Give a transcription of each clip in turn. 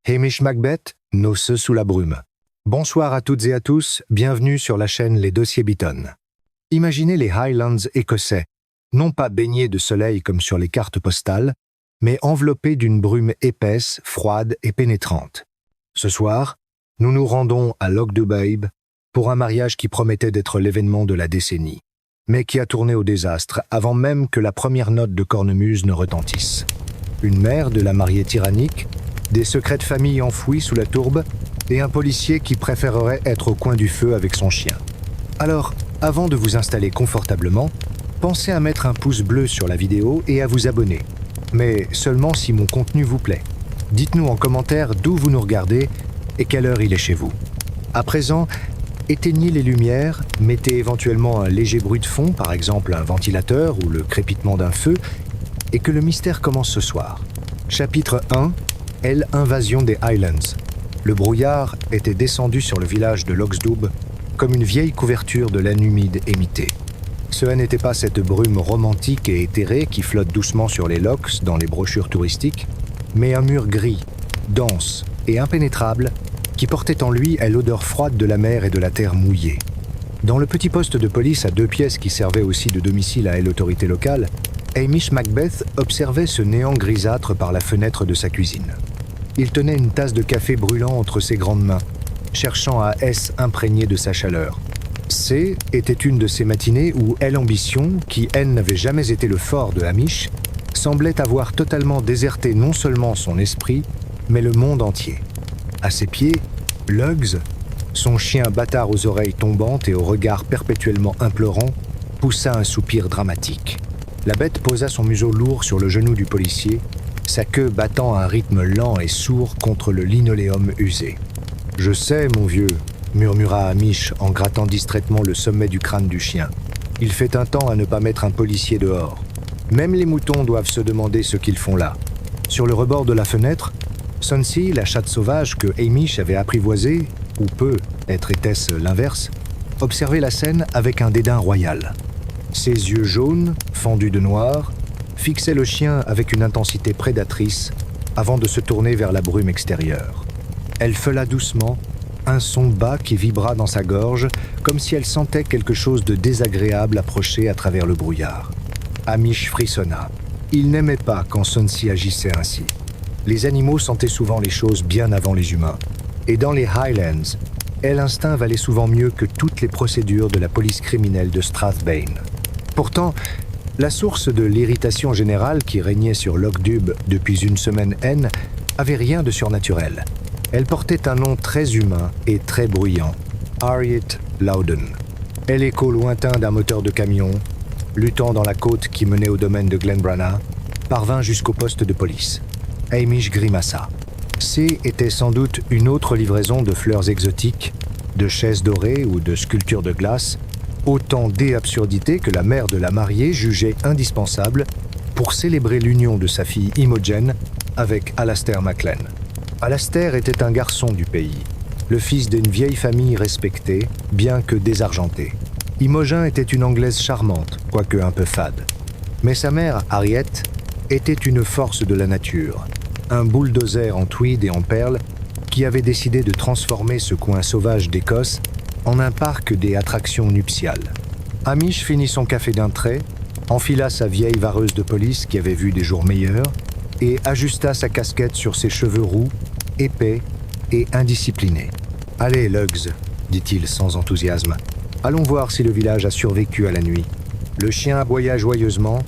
Hamish Macbeth, noceux sous la brume. Bonsoir à toutes et à tous, bienvenue sur la chaîne Les Dossiers Beaton. Imaginez les Highlands écossais, non pas baignés de soleil comme sur les cartes postales, mais enveloppés d'une brume épaisse, froide et pénétrante. Ce soir, nous nous rendons à Loch Dubaib pour un mariage qui promettait d'être l'événement de la décennie, mais qui a tourné au désastre avant même que la première note de cornemuse ne retentisse. Une mère de la mariée tyrannique, des secrets de famille enfouis sous la tourbe et un policier qui préférerait être au coin du feu avec son chien. Alors, avant de vous installer confortablement, pensez à mettre un pouce bleu sur la vidéo et à vous abonner. Mais seulement si mon contenu vous plaît. Dites-nous en commentaire d'où vous nous regardez et quelle heure il est chez vous. À présent, éteignez les lumières, mettez éventuellement un léger bruit de fond, par exemple un ventilateur ou le crépitement d'un feu, et que le mystère commence ce soir. Chapitre 1. L'invasion des Highlands. Le brouillard était descendu sur le village de Loch Dubh comme une vieille couverture de laine humide émitée. Ce n'était pas cette brume romantique et éthérée qui flotte doucement sur les lochs dans les brochures touristiques, mais un mur gris, dense et impénétrable qui portait en lui l'odeur froide de la mer et de la terre mouillée. Dans le petit poste de police à 2 pièces qui servait aussi de domicile à l'autorité locale, Hamish Macbeth observait ce néant grisâtre par la fenêtre de sa cuisine. Il tenait une tasse de café brûlant entre ses grandes mains, cherchant à imprégner de sa chaleur. Était une de ces matinées où l'ambition, qui elle n'avait jamais été le fort de Hamish, semblait avoir totalement déserté non seulement son esprit, mais le monde entier. À ses pieds, Lugs, son chien bâtard aux oreilles tombantes et au regard perpétuellement implorant, poussa un soupir dramatique. La bête posa son museau lourd sur le genou du policier, sa queue battant à un rythme lent et sourd contre le linoléum usé. « Je sais, mon vieux », murmura Hamish en grattant distraitement le sommet du crâne du chien. « Il fait un temps à ne pas mettre un policier dehors. Même les moutons doivent se demander ce qu'ils font là. » Sur le rebord de la fenêtre, Sonsi, la chatte sauvage que Hamish avait apprivoisée, ou était-ce l'inverse, observait la scène avec un dédain royal. Ses yeux jaunes, fendus de noir, fixaient le chien avec une intensité prédatrice avant de se tourner vers la brume extérieure. Elle feula doucement, un son bas qui vibra dans sa gorge, comme si elle sentait quelque chose de désagréable approcher à travers le brouillard. Hamish frissonna. Il n'aimait pas quand Sonsi agissait ainsi. Les animaux sentaient souvent les choses bien avant les humains. Et dans les Highlands, l'instinct valait souvent mieux que toutes les procédures de la police criminelle de Strathbane. Pourtant, la source de l'irritation générale qui régnait sur Loch Dubh depuis une semaine avait rien de surnaturel. Elle portait un nom très humain et très bruyant, Harriet Loudon. L'écho lointain d'un moteur de camion, luttant dans la côte qui menait au domaine de Glenbrana, parvint jusqu'au poste de police. Hamish grimaça. Était sans doute une autre livraison de fleurs exotiques, de chaises dorées ou de sculptures de glace, autant d'absurdités que la mère de la mariée jugeait indispensables pour célébrer l'union de sa fille Imogen avec Alastair MacLean. Alastair était un garçon du pays, le fils d'une vieille famille respectée, bien que désargentée. Imogen était une Anglaise charmante, quoique un peu fade. Mais sa mère, Harriet, était une force de la nature, un bulldozer en tweed et en perles qui avait décidé de transformer ce coin sauvage d'Écosse en un parc des attractions nuptiales. Hamish finit son café d'un trait, enfila sa vieille vareuse de police qui avait vu des jours meilleurs et ajusta sa casquette sur ses cheveux roux, épais et indisciplinés. « Allez, Lugs, dit-il sans enthousiasme. Allons voir si le village a survécu à la nuit. » Le chien aboya joyeusement,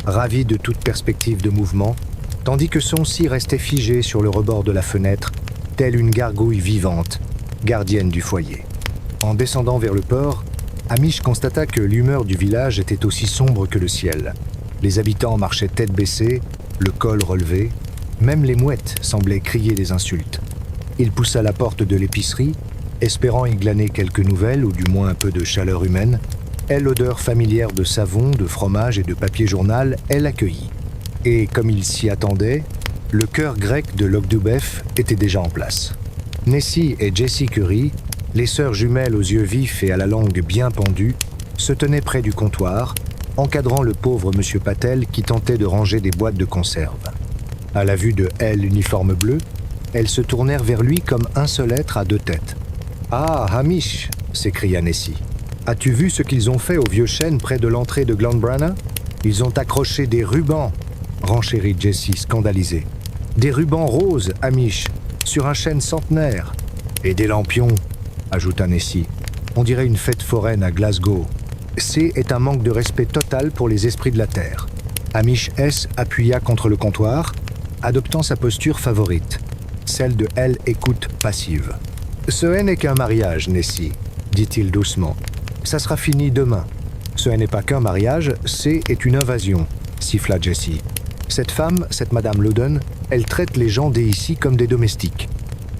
ravi de toute perspective de mouvement, tandis que Sonsi restait figé sur le rebord de la fenêtre, telle une gargouille vivante, gardienne du foyer. En descendant vers le port, Hamish constata que l'humeur du village était aussi sombre que le ciel. Les habitants marchaient tête baissée, le col relevé, même les mouettes semblaient crier des insultes. Il poussa la porte de l'épicerie, espérant y glaner quelques nouvelles ou du moins un peu de chaleur humaine. L'odeur familière de savon, de fromage et de papier journal, l'accueillit. Et comme il s'y attendait, le chœur grec de Loch Dubh était déjà en place. Nessie et Jessie Curry, les sœurs jumelles aux yeux vifs et à la langue bien pendue, se tenaient près du comptoir, encadrant le pauvre monsieur Patel qui tentait de ranger des boîtes de conserve. À la vue de l'uniforme bleu, Elles se tournèrent vers lui comme un seul être à deux têtes. « Ah, Hamish !» s'écria Nessie. « As-tu vu ce qu'ils ont fait au vieux chêne près de l'entrée de Glenbrana? Ils ont accroché des rubans !» renchérit Jessie, scandalisée. « Des rubans roses, Hamish, sur un chêne centenaire. Et des lampions !» ajouta Nessie. « On dirait une fête foraine à Glasgow. C est un manque de respect total pour les esprits de la Terre. » Hamish S appuya contre le comptoir, adoptant sa posture favorite, celle de L écoute passive. « Ce n'est qu'un mariage, Nessie, dit-il doucement. Ça sera fini demain. Ce n'est pas qu'un mariage, C est une invasion, siffla Jessie. Cette femme, cette Madame Loudon, elle traite les gens d'ici comme des domestiques.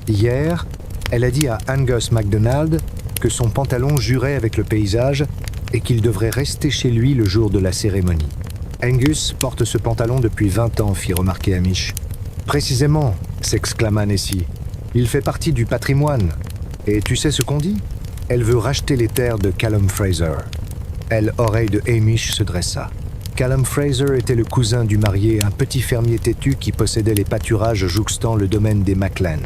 Hier, elle a dit à Angus MacDonald que son pantalon jurait avec le paysage et qu'il devrait rester chez lui le jour de la cérémonie. Angus porte ce pantalon depuis 20 ans, fit remarquer Hamish. Précisément, s'exclama Nessie. Il fait partie du patrimoine. Et tu sais ce qu'on dit? Elle veut racheter les terres de Callum Fraser. L'oreille de Hamish se dressa. Callum Fraser était le cousin du marié, un petit fermier têtu qui possédait les pâturages jouxtant le domaine des Maclan.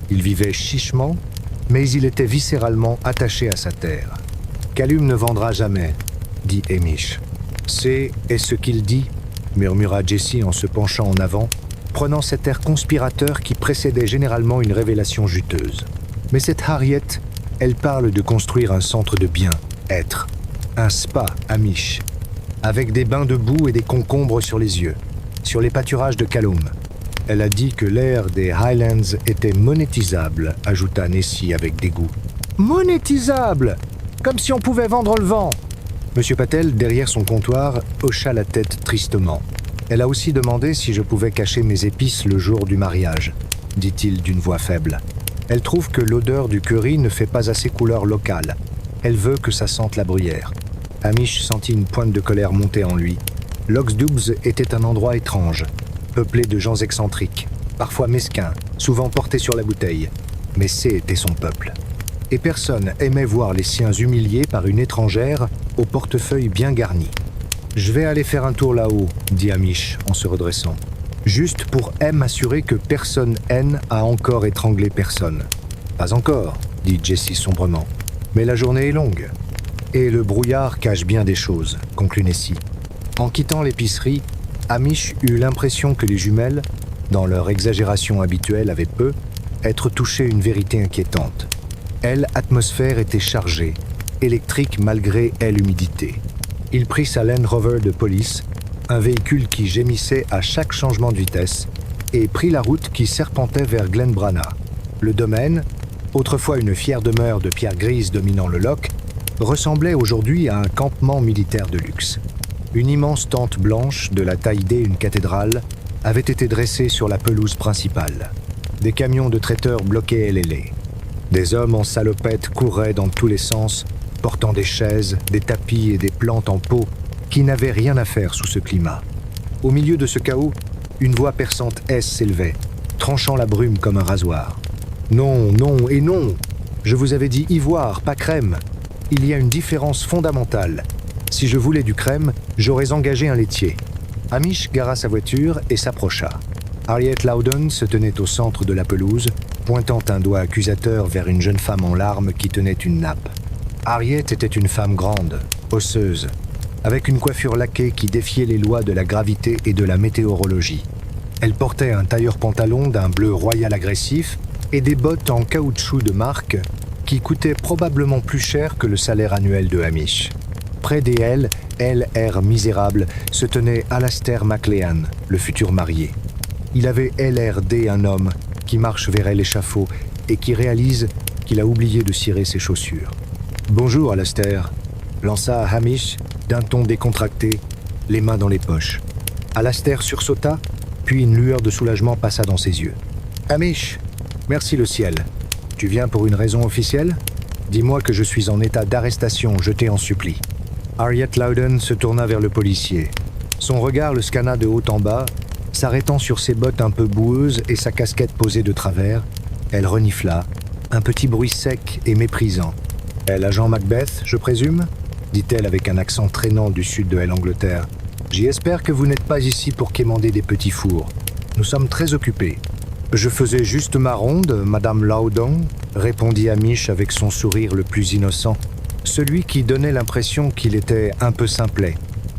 Il vivait chichement, mais il était viscéralement attaché à sa terre. Callum ne vendra jamais, dit Hamish. C'est ce qu'il dit, murmura Jessie en se penchant en avant, prenant cet air conspirateur qui précédait généralement une révélation juteuse. Mais cette Harriet, elle parle de construire un centre de bien-être, un spa, Hamish, avec des bains de boue et des concombres sur les yeux, sur les pâturages de Callum. Elle a dit que l'air des Highlands était monétisable, ajouta Nessie avec dégoût. Monétisable! Comme si on pouvait vendre le vent! Monsieur Patel, derrière son comptoir, hocha la tête tristement. Elle a aussi demandé si je pouvais cacher mes épices le jour du mariage, dit-il d'une voix faible. Elle trouve que l'odeur du curry ne fait pas assez couleur locale. Elle veut que ça sente la bruyère. Hamish sentit une pointe de colère monter en lui. Loxdubs était un endroit étrange, peuplé de gens excentriques, parfois mesquins, souvent portés sur la bouteille. Mais C était son peuple. Et personne aimait voir les siens humiliés par une étrangère au portefeuille bien garni. « Je vais aller faire un tour là-haut, » dit Hamish en se redressant. « Juste pour m'assurer que personne N a encore étranglé personne. »« Pas encore, » dit Jessie sombrement. « Mais la journée est longue. Et le brouillard cache bien des choses, » conclut Nessie. En quittant l'épicerie, Hamish eut l'impression que les jumelles, dans leur exagération habituelle, avaient peu être touchées une vérité inquiétante. L'atmosphère était chargée, électrique malgré l'humidité. Il prit sa Land Rover de police, un véhicule qui gémissait à chaque changement de vitesse, et prit la route qui serpentait vers Glenbrana. Le domaine, autrefois une fière demeure de pierre grise dominant le loch, ressemblait aujourd'hui à un campement militaire de luxe. Une immense tente blanche, de la taille d'une cathédrale, avait été dressée sur la pelouse principale. Des camions de traiteurs bloquaient les allées. Des hommes en salopette couraient dans tous les sens, portant des chaises, des tapis et des plantes en pot qui n'avaient rien à faire sous ce climat. Au milieu de ce chaos, une voix perçante S s'élevait, tranchant la brume comme un rasoir. « Non, non et non! Je vous avais dit ivoire, pas crème. Il y a une différence fondamentale. Si je voulais du crème, j'aurais engagé un laitier. » Hamish gara sa voiture et s'approcha. Harriet Loudon se tenait au centre de la pelouse, pointant un doigt accusateur vers une jeune femme en larmes qui tenait une nappe. Harriet était une femme grande, osseuse, avec une coiffure laquée qui défiait les lois de la gravité et de la météorologie. Elle portait un tailleur-pantalon d'un bleu royal agressif et des bottes en caoutchouc de marque qui coûtaient probablement plus cher que le salaire annuel de Hamish. Près d'elle, l'air misérable, se tenait Alastair MacLean, le futur marié. Il avait LRD un homme qui marche vers l'échafaud et qui réalise qu'il a oublié de cirer ses chaussures. « Bonjour, Alastair », lança Hamish d'un ton décontracté, les mains dans les poches. Alastair sursauta, puis une lueur de soulagement passa dans ses yeux. « Hamish, merci le ciel. Tu viens pour une raison officielle? Dis-moi que je suis en état d'arrestation, je t'en supplie. » Harriet Loudon se tourna vers le policier. Son regard le scanna de haut en bas, s'arrêtant sur ses bottes un peu boueuses et sa casquette posée de travers. Elle renifla, un petit bruit sec et méprisant. « L'agent Macbeth, je présume ?» dit-elle avec un accent traînant du sud de l'Angleterre. « J'espère que vous n'êtes pas ici pour quémander des petits fours. Nous sommes très occupés. » Je faisais juste ma ronde, Madame Loudon, répondit Hamish avec son sourire le plus innocent, celui qui donnait l'impression qu'il était un peu simplet.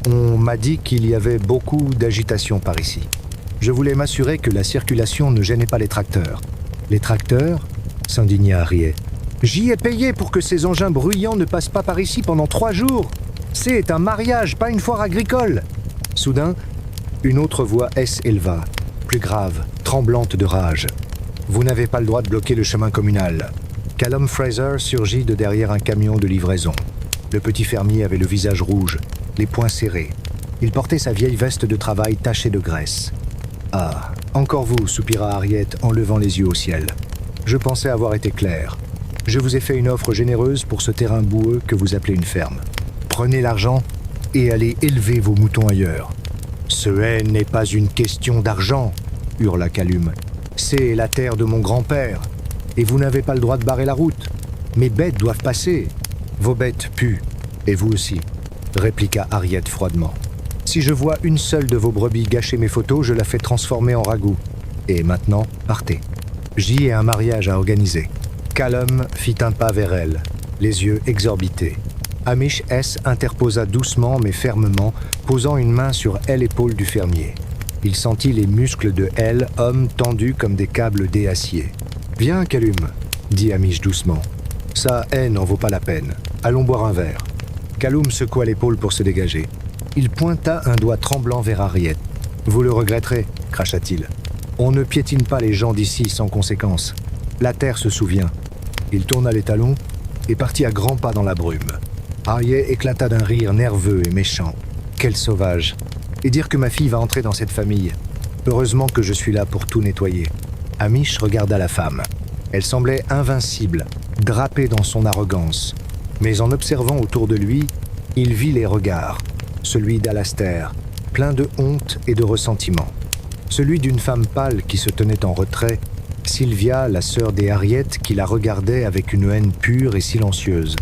On m'a dit qu'il y avait beaucoup d'agitation par ici. Je voulais m'assurer que la circulation ne gênait pas les tracteurs. Les tracteurs ? S'indigna Harriet. J'y ai payé pour que ces engins bruyants ne passent pas par ici pendant 3 jours. C'est un mariage, pas une foire agricole. Soudain, une autre voix s'éleva, plus grave, tremblante de rage. Vous n'avez pas le droit de bloquer le chemin communal. Callum Fraser surgit de derrière un camion de livraison. Le petit fermier avait le visage rouge, les poings serrés. Il portait sa vieille veste de travail tachée de graisse. Ah, encore vous, soupira Harriet en levant les yeux au ciel. Je pensais avoir été clair. Je vous ai fait une offre généreuse pour ce terrain boueux que vous appelez une ferme. Prenez l'argent et allez élever vos moutons ailleurs. Ce n'est pas une question d'argent, hurla Callum. C'est la terre de mon grand-père. Et vous n'avez pas le droit de barrer la route. Mes bêtes doivent passer. Vos bêtes puent. Et vous aussi, répliqua Harriet froidement. Si je vois une seule de vos brebis gâcher mes photos, je la fais transformer en ragoût. Et maintenant, partez. J'y ai un mariage à organiser. Callum fit un pas vers elle, les yeux exorbités. Hamish S. interposa doucement mais fermement, posant une main sur l'épaule du fermier. Il sentit les muscles de L, homme tendus comme des câbles d'acier. « Viens, Callum, » dit Hamish doucement. « Ça, n'en vaut pas la peine. Allons boire un verre. » Callum secoua l'épaule pour se dégager. Il pointa un doigt tremblant vers Harriet. « Vous le regretterez, cracha-t-il. On ne piétine pas les gens d'ici sans conséquence. La terre se souvient. » Il tourna les talons et partit à grands pas dans la brume. Harriet éclata d'un rire nerveux et méchant. Quel sauvage! Et dire que ma fille va entrer dans cette famille. Heureusement que je suis là pour tout nettoyer. Hamish regarda la femme. Elle semblait invincible, drapée dans son arrogance. Mais en observant autour de lui, il vit les regards. Celui d'Alastair, plein de honte et de ressentiment. Celui d'une femme pâle qui se tenait en retrait, Sylvia, la sœur des Harriet, qui la regardait avec une haine pure et silencieuse.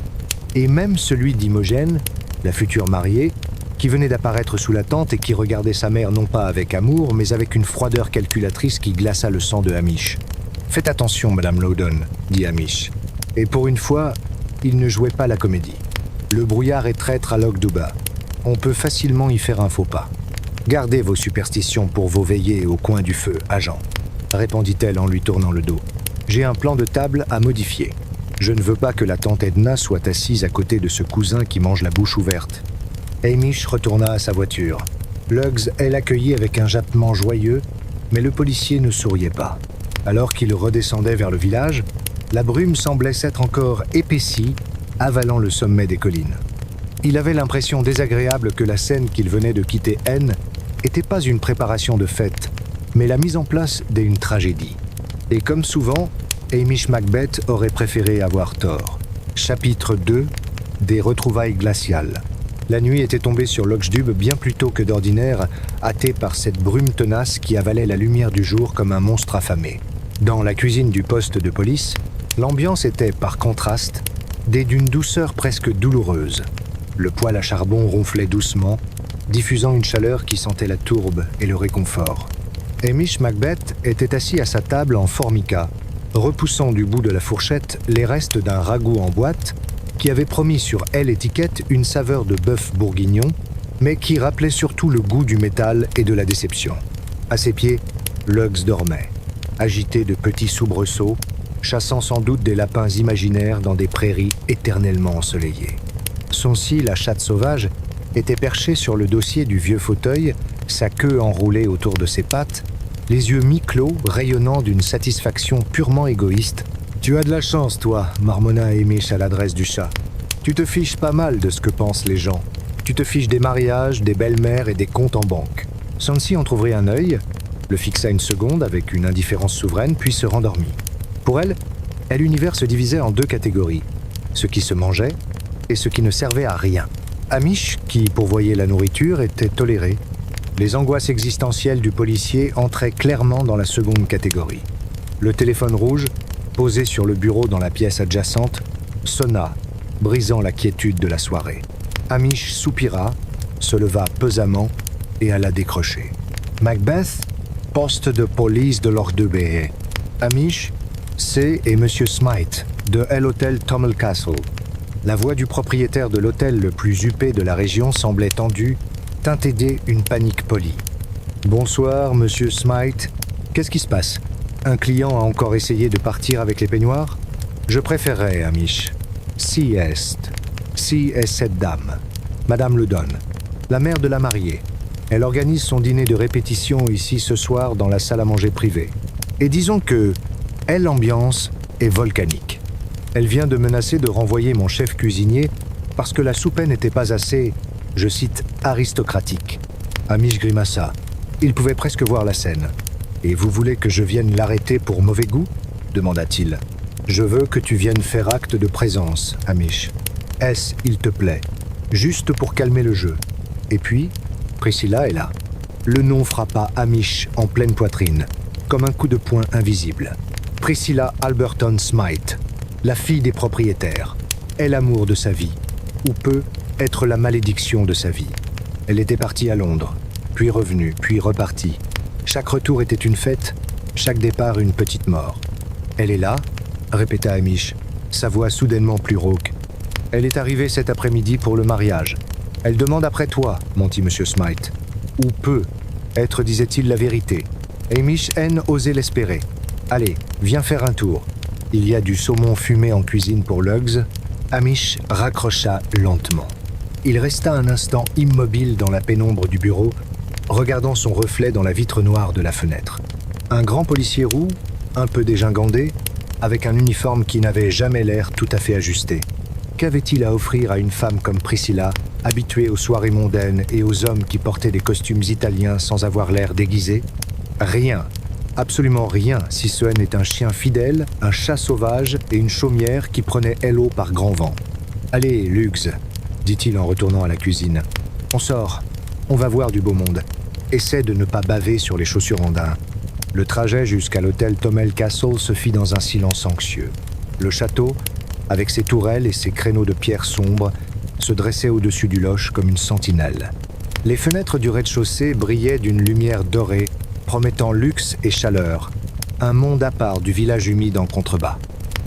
Et même celui d'Imogène, la future mariée, qui venait d'apparaître sous la tente et qui regardait sa mère non pas avec amour, mais avec une froideur calculatrice qui glaça le sang de Hamish. « Faites attention, Madame Loudon, » dit Hamish. Et pour une fois, il ne jouait pas la comédie. Le brouillard est traître à Logduba. On peut facilement y faire un faux pas. Gardez vos superstitions pour vos veillées au coin du feu, agent, répondit-elle en lui tournant le dos. J'ai un plan de table à modifier. Je ne veux pas que la tante Edna soit assise à côté de ce cousin qui mange la bouche ouverte. Hamish retourna à sa voiture. Lugs l'accueillit avec un jappement joyeux, mais le policier ne souriait pas. Alors qu'il redescendait vers le village, la brume semblait s'être encore épaissie, avalant le sommet des collines. Il avait l'impression désagréable que la scène qu'il venait de quitter N n'était pas une préparation de fête, mais la mise en place d'une tragédie. Et comme souvent, Hamish Macbeth aurait préféré avoir tort. Chapitre 2 des retrouvailles glaciales. La nuit était tombée sur Logsdub bien plus tôt que d'ordinaire, hâtée par cette brume tenace qui avalait la lumière du jour comme un monstre affamé. Dans la cuisine du poste de police, l'ambiance était, par contraste, d'une douceur presque douloureuse. Le poêle à charbon ronflait doucement, diffusant une chaleur qui sentait la tourbe et le réconfort. Hamish Macbeth était assis à sa table en formica, repoussant du bout de la fourchette les restes d'un ragoût en boîte qui avait promis sur l'étiquette une saveur de bœuf bourguignon, mais qui rappelait surtout le goût du métal et de la déception. À ses pieds, Lugs dormait, agité de petits soubresauts, chassant sans doute des lapins imaginaires dans des prairies éternellement ensoleillées. Son cil à chatte sauvage était perché sur le dossier du vieux fauteuil, sa queue enroulée autour de ses pattes, les yeux mi-clos rayonnant d'une satisfaction purement égoïste. « Tu as de la chance, toi, » marmonna Hamish à l'adresse du chat. « Tu te fiches pas mal de ce que pensent les gens. Tu te fiches des mariages, des belles-mères et des comptes en banque. » Sansi entr'ouvrit un œil, le fixa une seconde avec une indifférence souveraine, puis se rendormit. Pour elle, l'univers se divisait en 2 catégories, ce qui se mangeait et ce qui ne servait à rien. Hamish, qui pourvoyait la nourriture, était toléré. Les angoisses existentielles du policier entraient clairement dans la seconde catégorie. Le téléphone rouge, posé sur le bureau dans la pièce adjacente, sonna, brisant la quiétude de la soirée. Hamish soupira, se leva pesamment et alla décrocher. « Macbeth, poste de police de Loch de Bay. Amish, c'est et Monsieur Smythe, de l'hôtel Tommel Castle. La voix du propriétaire de l'hôtel le plus huppé de la région semblait tendue, teintée d'une panique polie. « Bonsoir, Monsieur Smythe. Qu'est-ce qui se passe? Un client a encore essayé de partir avec les peignoirs? Je préférerais, Amish. Si est cette dame. Madame le donne. La mère de la mariée. Elle organise son dîner de répétition ici ce soir dans la salle à manger privée. Et disons que l'ambiance est volcanique. Elle vient de menacer de renvoyer mon chef cuisinier parce que la soupe n'était pas assez, je cite, aristocratique. » Amish grimaça. Il pouvait presque voir la scène. « Et vous voulez que je vienne l'arrêter pour mauvais goût ?» demanda-t-il. « Je veux que tu viennes faire acte de présence, Amish. Il te plaît, juste pour calmer le jeu. Et puis, Priscilla est là. » Le nom frappa Amish en pleine poitrine, comme un coup de poing invisible. Priscilla Alberton Smythe, la fille des propriétaires, est l'amour de sa vie, ou peut être la malédiction de sa vie. Elle était partie à Londres, puis revenue, puis repartie. Chaque retour était une fête, chaque départ une petite mort. « Elle est là ?» répéta Amish, sa voix soudainement plus rauque. « Elle est arrivée cet après-midi pour le mariage. Elle demande après toi, mentit Monsieur Smythe. Ou peut être, disait-il, la vérité. Amish osait l'espérer. Allez, viens faire un tour. Il y a du saumon fumé en cuisine pour Lugs. » Amish raccrocha lentement. Il resta un instant immobile dans la pénombre du bureau, regardant son reflet dans la vitre noire de la fenêtre. Un grand policier roux, un peu dégingandé, avec un uniforme qui n'avait jamais l'air tout à fait ajusté. Qu'avait-il à offrir à une femme comme Priscilla, habituée aux soirées mondaines et aux hommes qui portaient des costumes italiens sans avoir l'air déguisé? Rien. Absolument rien, si ce n'est un chien fidèle, un chat sauvage et une chaumière qui prenait Hello par grand vent. « Allez, Lugs, » dit-il en retournant à la cuisine. « On sort. On va voir du beau monde. Essaie de ne pas baver sur les chaussures en daim. » Le trajet jusqu'à l'hôtel Tommel Castle se fit dans un silence anxieux. Le château, avec ses tourelles et ses créneaux de pierre sombre, se dressait au-dessus du loch comme une sentinelle. Les fenêtres du rez-de-chaussée brillaient d'une lumière dorée, promettant luxe et chaleur, un monde à part du village humide en contrebas.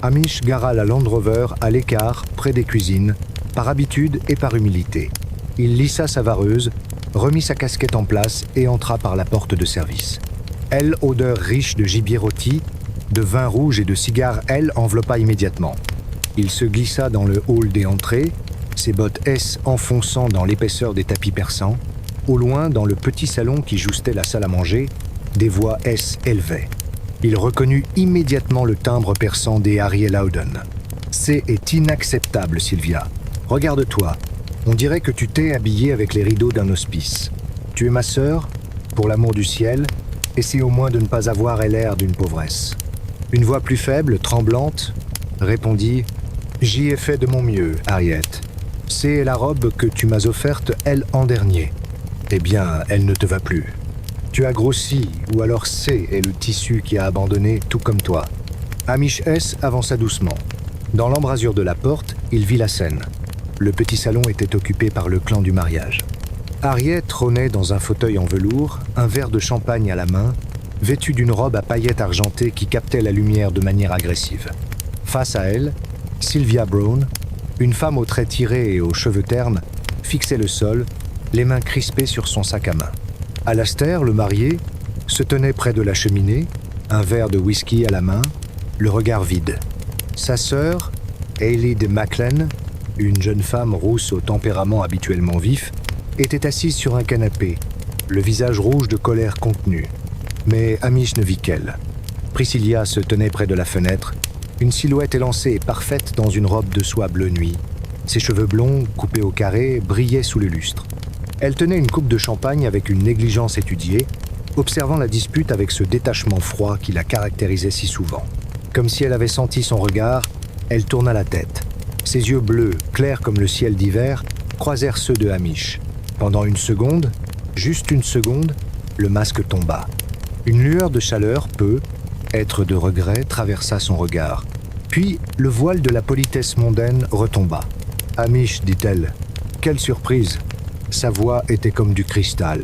Amish gara la Land Rover à l'écart, près des cuisines, par habitude et par humilité. Il lissa sa vareuse, remit sa casquette en place et entra par la porte de service. Odeur riche de gibier rôti, de vin rouge et de cigares, enveloppa immédiatement. Il se glissa dans le hall des entrées, ses bottes enfonçant dans l'épaisseur des tapis persans. Au loin, dans le petit salon qui joustait la salle à manger, des voix élevaient. Il reconnut immédiatement le timbre perçant des Harry Loudon. « C'est inacceptable, Sylvia. Regarde-toi. On dirait que tu t'es habillée avec les rideaux d'un hospice. Tu es ma sœur, pour l'amour du ciel, essaie au moins de ne pas avoir l'air d'une pauvresse. » Une voix plus faible, tremblante, répondit « J'y ai fait de mon mieux, Harriet. C'est la robe que tu m'as offerte, en dernier. Eh bien, elle ne te va plus. Tu as grossi, ou alors c'est le tissu qui a abandonné, tout comme toi. » Amish avança doucement. Dans l'embrasure de la porte, il vit la scène. Le petit salon était occupé par le clan du mariage. Harriet trônait dans un fauteuil en velours, un verre de champagne à la main, vêtue d'une robe à paillettes argentées qui captait la lumière de manière agressive. Face à elle, Sylvia Brown, une femme aux traits tirés et aux cheveux ternes, fixait le sol, les mains crispées sur son sac à main. Alastair, le marié, se tenait près de la cheminée, un verre de whisky à la main, le regard vide. Sa sœur, Hayley de Maclen, une jeune femme rousse au tempérament habituellement vif, était assise sur un canapé, le visage rouge de colère contenue. Mais Amish ne vit qu'elle. Priscilla se tenait près de la fenêtre, une silhouette élancée et parfaite dans une robe de soie bleu nuit. Ses cheveux blonds, coupés au carré, brillaient sous le lustre. Elle tenait une coupe de champagne avec une négligence étudiée, observant la dispute avec ce détachement froid qui la caractérisait si souvent. Comme si elle avait senti son regard, elle tourna la tête. Ses yeux bleus, clairs comme le ciel d'hiver, croisèrent ceux de Amish. Pendant une seconde, juste une seconde, le masque tomba. Une lueur de chaleur, être de regret, traversa son regard. Puis, le voile de la politesse mondaine retomba. « Amish, dit-elle, quelle surprise !» Sa voix était comme du cristal.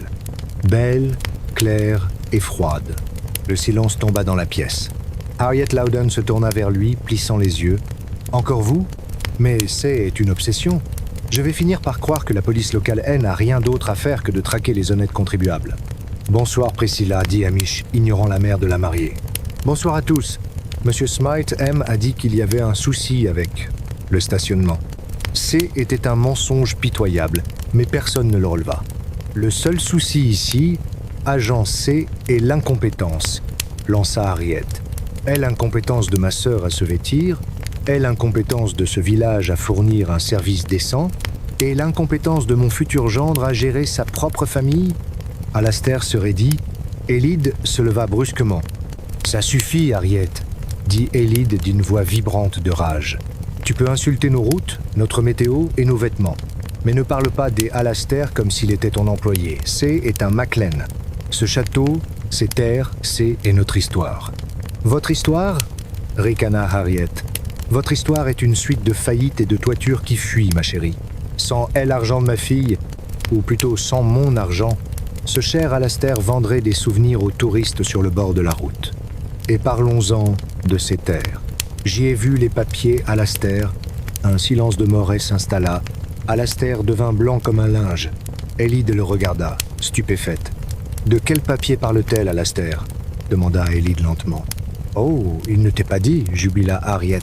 Belle, claire et froide. Le silence tomba dans la pièce. Harriet Loudon se tourna vers lui, plissant les yeux. « Encore vous ? Mais c'est une obsession. Je vais finir par croire que la police locale N n'a rien d'autre à faire que de traquer les honnêtes contribuables. »« Bonsoir Priscilla, dit Hamish, ignorant la mère de la mariée. »« Bonsoir à tous. Monsieur Smythe M a dit qu'il y avait un souci avec le stationnement. » C était un mensonge pitoyable, mais personne ne le releva. Le seul souci ici, agent C, est l'incompétence, lança Harriet. Est l'incompétence de ma sœur à se vêtir, est l'incompétence de ce village à fournir un service décent, et l'incompétence de mon futur gendre à gérer sa propre famille. Alastair se raidit. Elide se leva brusquement. « Ça suffit, Harriet », dit Elide d'une voix vibrante de rage. « Tu peux insulter nos routes, notre météo et nos vêtements. Mais ne parle pas des Alastair comme s'il était ton employé. C est un Maclean. Ce château, ces terres, c'est notre histoire. » « Votre histoire ?» ricana Harriet. « Votre histoire est une suite de faillites et de toitures qui fuient, ma chérie. Sans l'argent de ma fille, ou plutôt sans mon argent, ce cher Alastair vendrait des souvenirs aux touristes sur le bord de la route. Et parlons-en de ces terres. J'y ai vu les papiers Alastair. » Un silence de Moret s'installa. Alastair devint blanc comme un linge. Elide le regarda, stupéfaite. « De quel papier parle-t-elle, Alastair ?» demanda Elide lentement. « Oh, il ne t'est pas dit, » jubila Harriet,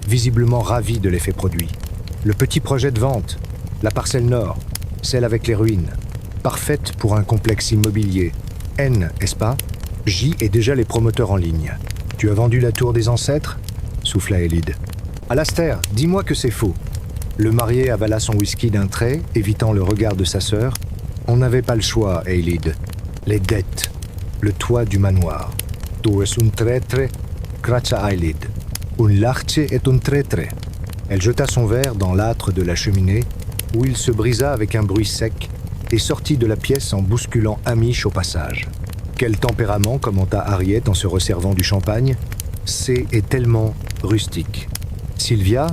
visiblement ravie de l'effet produit. « Le petit projet de vente, la parcelle nord, celle avec les ruines, parfaite pour un complexe immobilier. N, est-ce pas? J est déjà les promoteurs en ligne. Tu as vendu la tour des ancêtres ?» souffla Elide. « Alastair, dis-moi que c'est faux. » Le marié avala son whisky d'un trait, évitant le regard de sa sœur. « On n'avait pas le choix, Elide. Les dettes, le toit du manoir. Tu es un traître, cracha Elide. Un larche est un traître. » Elle jeta son verre dans l'âtre de la cheminée, où il se brisa avec un bruit sec et sortit de la pièce en bousculant Hamish au passage. « Quel tempérament » commenta Harriet en se resservant du champagne. « C'est tellement rustique. » Sylvia,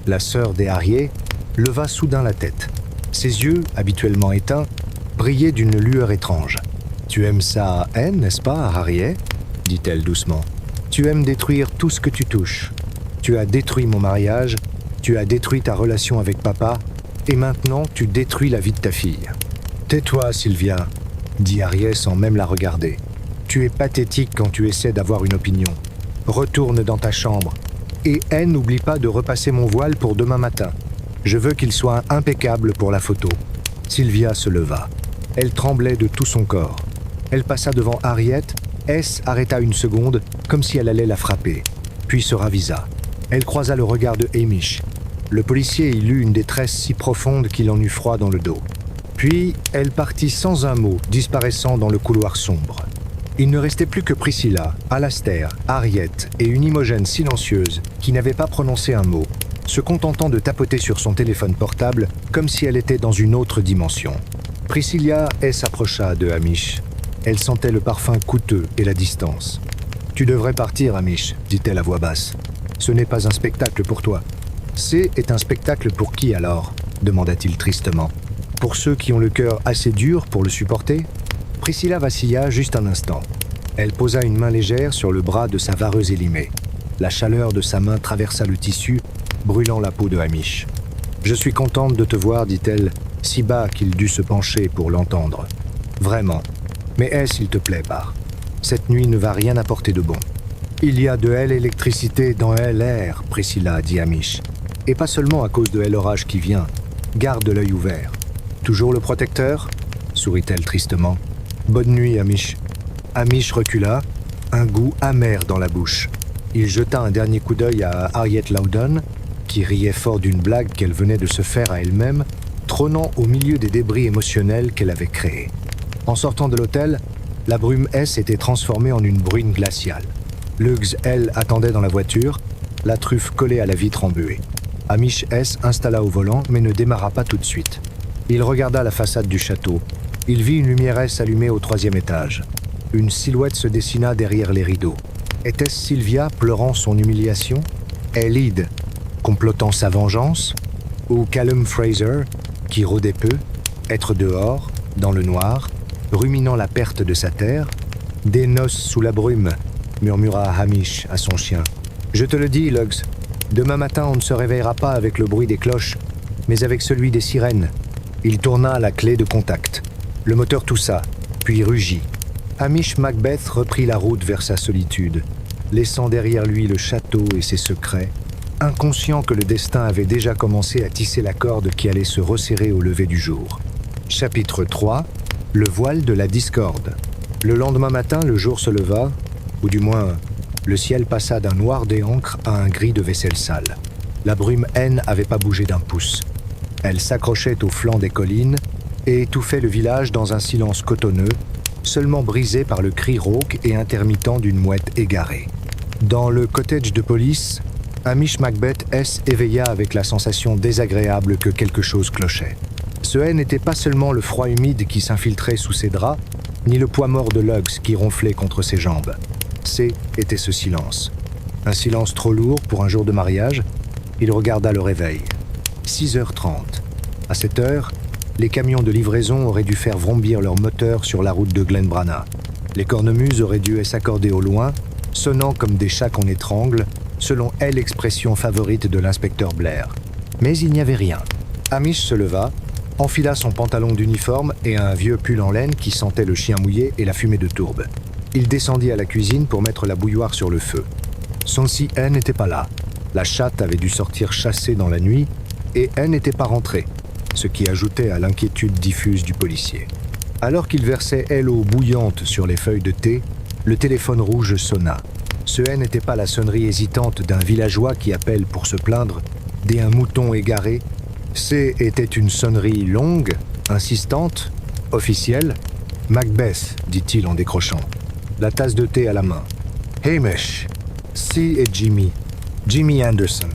la sœur des Harriet, leva soudain la tête. Ses yeux, habituellement éteints, brillaient d'une lueur étrange. « Tu aimes ça, N, n'est-ce pas, Harriet ?» dit-elle doucement. « Tu aimes détruire tout ce que tu touches. Tu as détruit mon mariage, tu as détruit ta relation avec papa, et maintenant tu détruis la vie de ta fille. »« Tais-toi, Sylvia, » dit Harriet sans même la regarder. « Tu es pathétique quand tu essaies d'avoir une opinion. Retourne dans ta chambre. Et N, n'oublie pas de repasser mon voile pour demain matin. Je veux qu'il soit impeccable pour la photo. » Sylvia se leva. Elle tremblait de tout son corps. Elle passa devant Harriet. S arrêta une seconde, comme si elle allait la frapper, puis se ravisa. Elle croisa le regard de Hamish. Le policier y lut une détresse si profonde qu'il en eut froid dans le dos. Puis, elle partit sans un mot, disparaissant dans le couloir sombre. Il ne restait plus que Priscilla, Alastair, Harriet et une Imogène silencieuse qui n'avait pas prononcé un mot, se contentant de tapoter sur son téléphone portable comme si elle était dans une autre dimension. Priscilla s'approcha de Hamish. Elle sentait le parfum coûteux et la distance. « Tu devrais partir, Hamish, » dit-elle à voix basse. « Ce n'est pas un spectacle pour toi. »« C est un spectacle pour qui alors ?» demanda-t-il tristement. « Pour ceux qui ont le cœur assez dur pour le supporter ?» Priscilla vacilla juste un instant. Elle posa une main légère sur le bras de sa vareuse élimée. La chaleur de sa main traversa le tissu, brûlant la peau de Hamish. « Je suis contente de te voir, dit-elle, si bas qu'il dut se pencher pour l'entendre. Vraiment. Mais s'il te plaît, pars. Cette nuit ne va rien apporter de bon. » « Il y a de l'électricité dans l'air, Priscilla, dit Hamish. Et pas seulement à cause de l'orage qui vient. Garde l'œil ouvert. Toujours le protecteur ? Sourit-elle tristement. Bonne nuit, Hamish. Hamish recula, un goût amer dans la bouche. Il jeta un dernier coup d'œil à Harriet Loudon, qui riait fort d'une blague qu'elle venait de se faire à elle-même, trônant au milieu des débris émotionnels qu'elle avait créés. En sortant de l'hôtel, la brume S était transformée en une bruine glaciale. Lugs L attendait dans la voiture, la truffe collée à la vitre embuée. Hamish S installa au volant, mais ne démarra pas tout de suite. Il regarda la façade du château. Il vit une lumière S allumée au 3e étage. Une silhouette se dessina derrière les rideaux. Était-ce Sylvia pleurant son humiliation? Elide, complotant sa vengeance? Ou Callum Fraser, qui rôdait peu, être dehors, dans le noir, ruminant la perte de sa terre? Des noces sous la brume, murmura Hamish à son chien. « Je te le dis, Lugs, demain matin on ne se réveillera pas avec le bruit des cloches, mais avec celui des sirènes. » Il tourna la clé de contact. Le moteur toussa, puis rugit. Hamish Macbeth reprit la route vers sa solitude, laissant derrière lui le château et ses secrets, inconscient que le destin avait déjà commencé à tisser la corde qui allait se resserrer au lever du jour. Chapitre 3. Le voile de la discorde. Le lendemain matin, le jour se leva, ou du moins, le ciel passa d'un noir des ancres à un gris de vaisselle sale. La brume haine n'avait pas bougé d'un pouce. Elle s'accrochait au flanc des collines et étouffait le village dans un silence cotonneux, seulement brisé par le cri rauque et intermittent d'une mouette égarée. Dans le cottage de police, Hamish Macbeth S. éveilla avec la sensation désagréable que quelque chose clochait. Ce haine n'était pas seulement le froid humide qui s'infiltrait sous ses draps, ni le poids mort de Lugs qui ronflait contre ses jambes. Était ce silence. Un silence trop lourd pour un jour de mariage. Il regarda le réveil. 6h30. À cette heure, les camions de livraison auraient dû faire vrombir leur moteur sur la route de Glenbrana. Les cornemuses auraient dû s'accorder au loin, sonnant comme des chats qu'on étrangle, selon l'expression favorite de l'inspecteur Blair. Mais il n'y avait rien. Hamish se leva, enfila son pantalon d'uniforme et un vieux pull en laine qui sentait le chien mouillé et la fumée de tourbe. Il descendit à la cuisine pour mettre la bouilloire sur le feu. Son si N n'était pas là. La chatte avait dû sortir chasser dans la nuit et N n'était pas rentrée, ce qui ajoutait à l'inquiétude diffuse du policier. Alors qu'il versait l'eau bouillante sur les feuilles de thé, le téléphone rouge sonna. Ce N n'était pas la sonnerie hésitante d'un villageois qui appelle pour se plaindre d'un mouton égaré. Était une sonnerie longue, insistante, officielle. « Macbeth », dit-il en décrochant, la tasse de thé à la main. « Hamish, C et Jimmy. Jimmy Anderson. »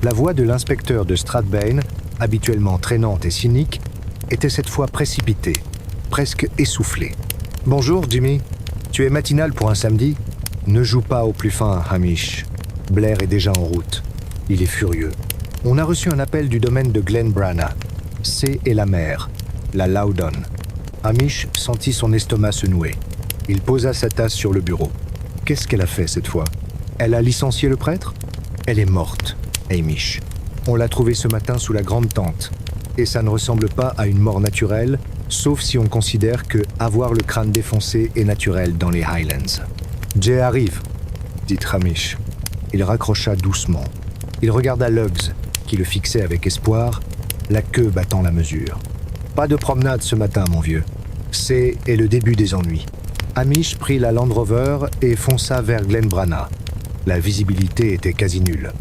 La voix de l'inspecteur de Stradbane, habituellement traînante et cynique, était cette fois précipitée, presque essoufflée. « Bonjour, Jimmy. Tu es matinal pour un samedi ? Ne joue pas au plus fin, Hamish. Blair est déjà en route. Il est furieux. On a reçu un appel du domaine de Glenbrana. C est la mère, la Loudon. » Hamish sentit son estomac se nouer. Il posa sa tasse sur le bureau. Qu'est-ce qu'elle a fait cette fois ? Elle a licencié le prêtre ? Elle est morte, Hamish. On l'a trouvée ce matin sous la grande tente. Et ça ne ressemble pas à une mort naturelle, sauf si on considère que avoir le crâne défoncé est naturel dans les Highlands. « Jay arrive », dit Hamish. Il raccrocha doucement. Il regarda Lugs, qui le fixait avec espoir, la queue battant la mesure. « Pas de promenade ce matin, mon vieux. C'est le début des ennuis. » Hamish prit la Land Rover et fonça vers Glenbrana. La visibilité était quasi nulle.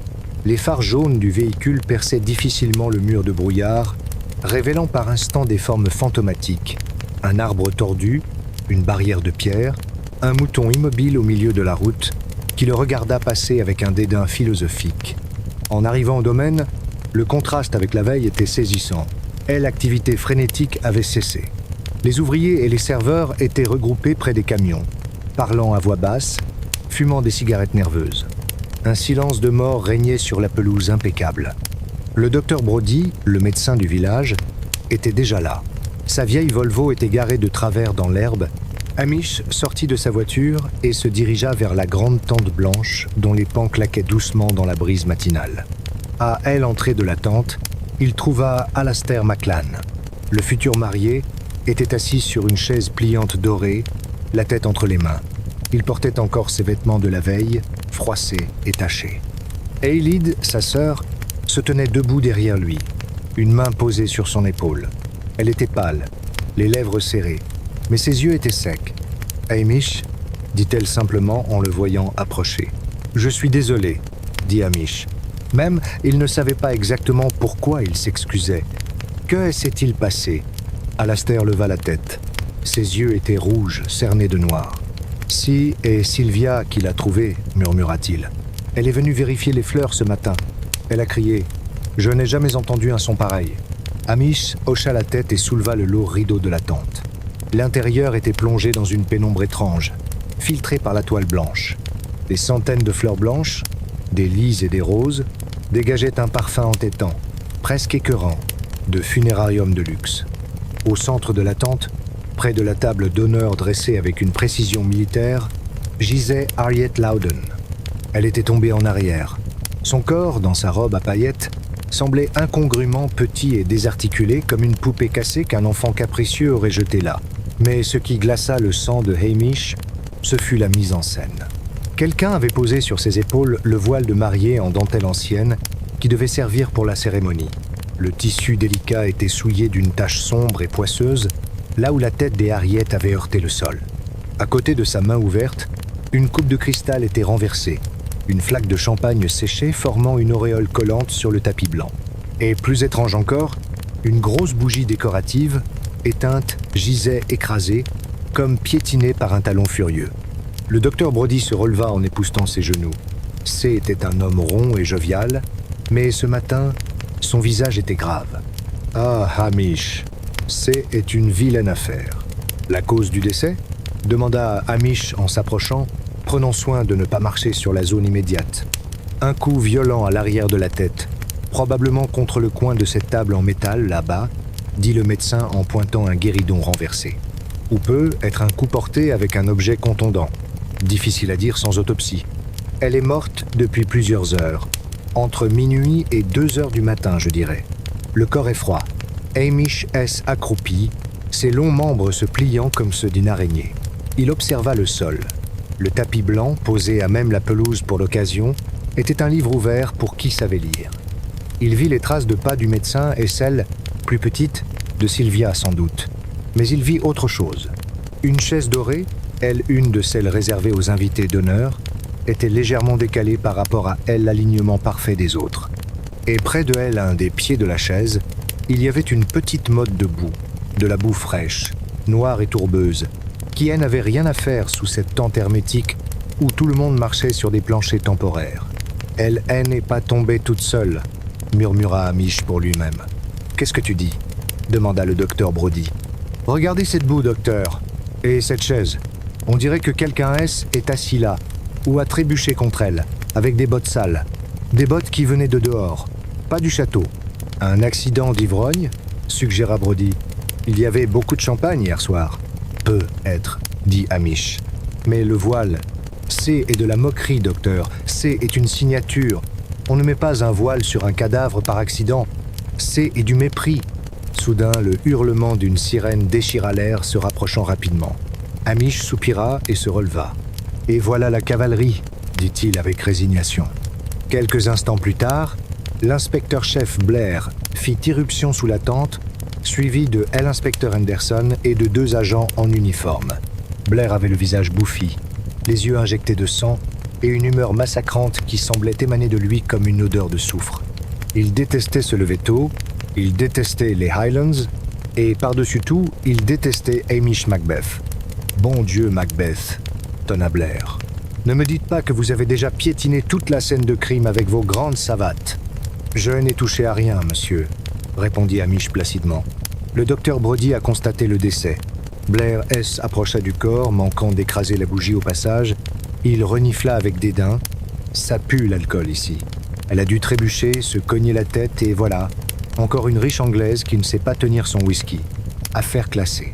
Les phares jaunes du véhicule perçaient difficilement le mur de brouillard, révélant par instants des formes fantomatiques. Un arbre tordu, une barrière de pierre, un mouton immobile au milieu de la route, qui le regarda passer avec un dédain philosophique. En arrivant au domaine, le contraste avec la veille était saisissant. L'activité frénétique avait cessé. Les ouvriers et les serveurs étaient regroupés près des camions, parlant à voix basse, fumant des cigarettes nerveuses. Un silence de mort régnait sur la pelouse impeccable. Le docteur Brody, le médecin du village, était déjà là. Sa vieille Volvo était garée de travers dans l'herbe. Hamish sortit de sa voiture et se dirigea vers la grande tente blanche dont les pans claquaient doucement dans la brise matinale. À l'entrée de la tente, il trouva Alastair MacLan. Le futur marié était assis sur une chaise pliante dorée, la tête entre les mains. Il portait encore ses vêtements de la veille, froissés et tachés. Eilidh, sa sœur, se tenait debout derrière lui, une main posée sur son épaule. Elle était pâle, les lèvres serrées, mais ses yeux étaient secs. « Hamish » dit-elle simplement en le voyant approcher. « Je suis désolé » dit Hamish. Même, il ne savait pas exactement pourquoi il s'excusait. Que s'est-il passé ? Alastair leva la tête. Ses yeux étaient rouges, cernés de noir. « Si et Sylvia qui l'a trouvée » murmura-t-il. « Elle est venue vérifier les fleurs ce matin. Elle a crié. Je n'ai jamais entendu un son pareil. » Hamish hocha la tête et souleva le lourd rideau de la tente. L'intérieur était plongé dans une pénombre étrange, filtrée par la toile blanche. Des centaines de fleurs blanches, des lys et des roses, dégageaient un parfum entêtant, presque écœurant, de funérarium de luxe. Au centre de la tente, près de la table d'honneur dressée avec une précision militaire, gisait Harriet Loudon. Elle était tombée en arrière. Son corps, dans sa robe à paillettes, semblait incongrument petit et désarticulé comme une poupée cassée qu'un enfant capricieux aurait jetée là. Mais ce qui glaça le sang de Hamish, ce fut la mise en scène. Quelqu'un avait posé sur ses épaules le voile de mariée en dentelle ancienne qui devait servir pour la cérémonie. Le tissu délicat était souillé d'une tache sombre et poisseuse, là où la tête des Harriet avait heurté le sol. À côté de sa main ouverte, une coupe de cristal était renversée, une flaque de champagne séchée formant une auréole collante sur le tapis blanc. Et plus étrange encore, une grosse bougie décorative, éteinte, gisait écrasée, comme piétinée par un talon furieux. Le docteur Brody se releva en époussetant ses genoux. C était un homme rond et jovial, mais ce matin, son visage était grave. « Ah, Hamish, C est une vilaine affaire. » « La cause du décès ?» demanda Hamish en s'approchant, prenant soin de ne pas marcher sur la zone immédiate. « Un coup violent à l'arrière de la tête, probablement contre le coin de cette table en métal là-bas, » dit le médecin en pointant un guéridon renversé. « Ou peut être un coup porté avec un objet contondant. Difficile à dire sans autopsie. Elle est morte depuis plusieurs heures. Entre minuit et 2 heures du matin, je dirais. Le corps est froid. Hamish S. accroupi, ses longs membres se pliant comme ceux d'une araignée. Il observa le sol. Le tapis blanc, posé à même la pelouse pour l'occasion, était un livre ouvert pour qui savait lire. Il vit les traces de pas du médecin et celles, plus petites, de Sylvia sans doute. Mais il vit autre chose. Une chaise dorée, elle une de celles réservées aux invités d'honneur, était légèrement décalée par rapport à elle l'alignement parfait des autres. Et près de elle, à un des pieds de la chaise, il y avait une petite motte de boue, de la boue fraîche, noire et tourbeuse, qui n'avait rien à faire sous cette tente hermétique où tout le monde marchait sur des planchers temporaires. Elle n'est pas tombée toute seule, murmura Hamish pour lui-même. Qu'est-ce que tu dis ? Demanda le docteur Brody. Regardez cette boue, docteur, et cette chaise. On dirait que quelqu'un est assis là, ou a trébuché contre elle, avec des bottes sales. Des bottes qui venaient de dehors, pas du château. Un accident d'ivrogne ? Suggéra Brody. Il y avait beaucoup de champagne hier soir. Peut être, dit Hamish. Mais le voile, C est de la moquerie, docteur. C est une signature. On ne met pas un voile sur un cadavre par accident. C est du mépris. Soudain, le hurlement d'une sirène déchira l'air, se rapprochant rapidement. Hamish soupira et se releva. « Et voilà la cavalerie », dit-il avec résignation. Quelques instants plus tard, l'inspecteur-chef Blair fit irruption sous la tente, suivi de l'inspecteur Henderson et de 2 agents en uniforme. Blair avait le visage bouffi, les yeux injectés de sang et une humeur massacrante qui semblait émaner de lui comme une odeur de soufre. Il détestait se lever tôt, il détestait les Highlands et par-dessus tout, il détestait Hamish Macbeth. « Bon Dieu, Macbeth !» tonna Blair. « Ne me dites pas que vous avez déjà piétiné toute la scène de crime avec vos grandes savates. »« Je n'ai touché à rien, monsieur, » répondit Hamish placidement. Le docteur Brody a constaté le décès. Blair S. approcha du corps, manquant d'écraser la bougie au passage. Il renifla avec dédain. « Ça pue l'alcool ici. Elle a dû trébucher, se cogner la tête et voilà, encore une riche anglaise qui ne sait pas tenir son whisky. Affaire classée. »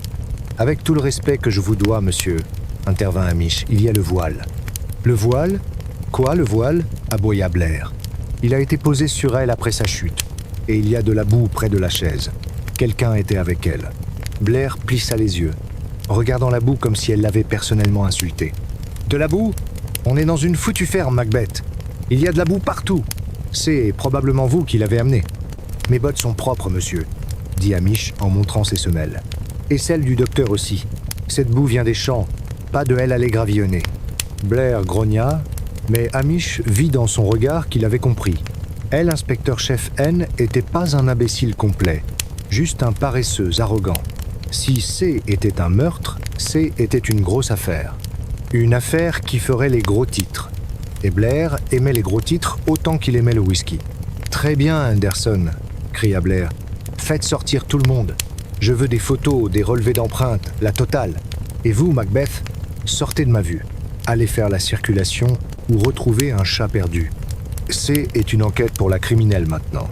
« Avec tout le respect que je vous dois, monsieur, » intervint Hamish, « il y a le voile. »« Le voile ? Quoi, le voile ?» aboya Blair. « Il a été posé sur elle après sa chute, et il y a de la boue près de la chaise. Quelqu'un était avec elle. » Blair plissa les yeux, regardant la boue comme si elle l'avait personnellement insulté. « De la boue ? On est dans une foutue ferme, Macbeth. Il y a de la boue partout. C'est probablement vous qui l'avez amenée. »« Mes bottes sont propres, monsieur, » dit Hamish en montrant ses semelles. Et celle du docteur aussi. Cette boue vient des champs, pas de elle à les gravillonner. Blair grogna, mais Hamish vit dans son regard qu'il avait compris. Elle, inspecteur-chef N, était pas un imbécile complet, juste un paresseux arrogant. Si C était un meurtre, C était une grosse affaire. Une affaire qui ferait les gros titres. Et Blair aimait les gros titres autant qu'il aimait le whisky. « Très bien, Henderson !» cria Blair. « Faites sortir tout le monde. Je veux des photos, des relevés d'empreintes, la totale. Et vous, Macbeth, sortez de ma vue. Allez faire la circulation ou retrouver un chat perdu. C est une enquête pour la criminelle maintenant. »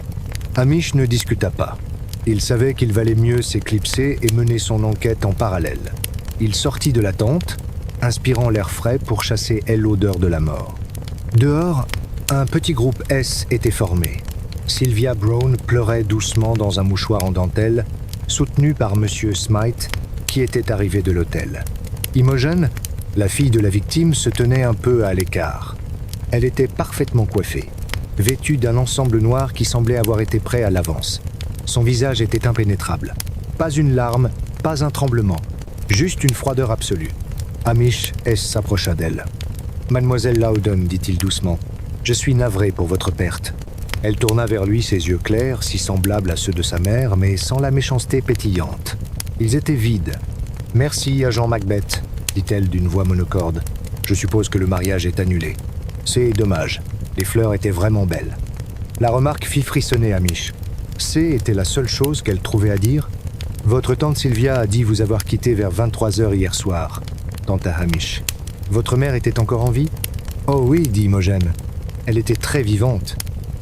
Hamish ne discuta pas. Il savait qu'il valait mieux s'éclipser et mener son enquête en parallèle. Il sortit de la tente, inspirant l'air frais pour chasser l'odeur de la mort. Dehors, un petit groupe S était formé. Sylvia Brown pleurait doucement dans un mouchoir en dentelle, soutenue par Monsieur Smythe, qui était arrivé de l'hôtel. Imogen, la fille de la victime, se tenait un peu à l'écart. Elle était parfaitement coiffée, vêtue d'un ensemble noir qui semblait avoir été prêt à l'avance. Son visage était impénétrable. Pas une larme, pas un tremblement, juste une froideur absolue. Hamish S. s'approcha d'elle. « Mademoiselle Loudon, dit-il doucement, je suis navré pour votre perte. » Elle tourna vers lui ses yeux clairs, si semblables à ceux de sa mère, mais sans la méchanceté pétillante. Ils étaient vides. « Merci, agent Macbeth, » dit-elle d'une voix monocorde. « Je suppose que le mariage est annulé. C'est dommage. Les fleurs étaient vraiment belles. » La remarque fit frissonner Hamish. C'est était la seule chose qu'elle trouvait à dire. « Votre tante Sylvia a dit vous avoir quitté vers 23h hier soir, » tenta Hamish. « Votre mère était encore en vie ?»« Oh oui, dit Imogen. Elle était très vivante.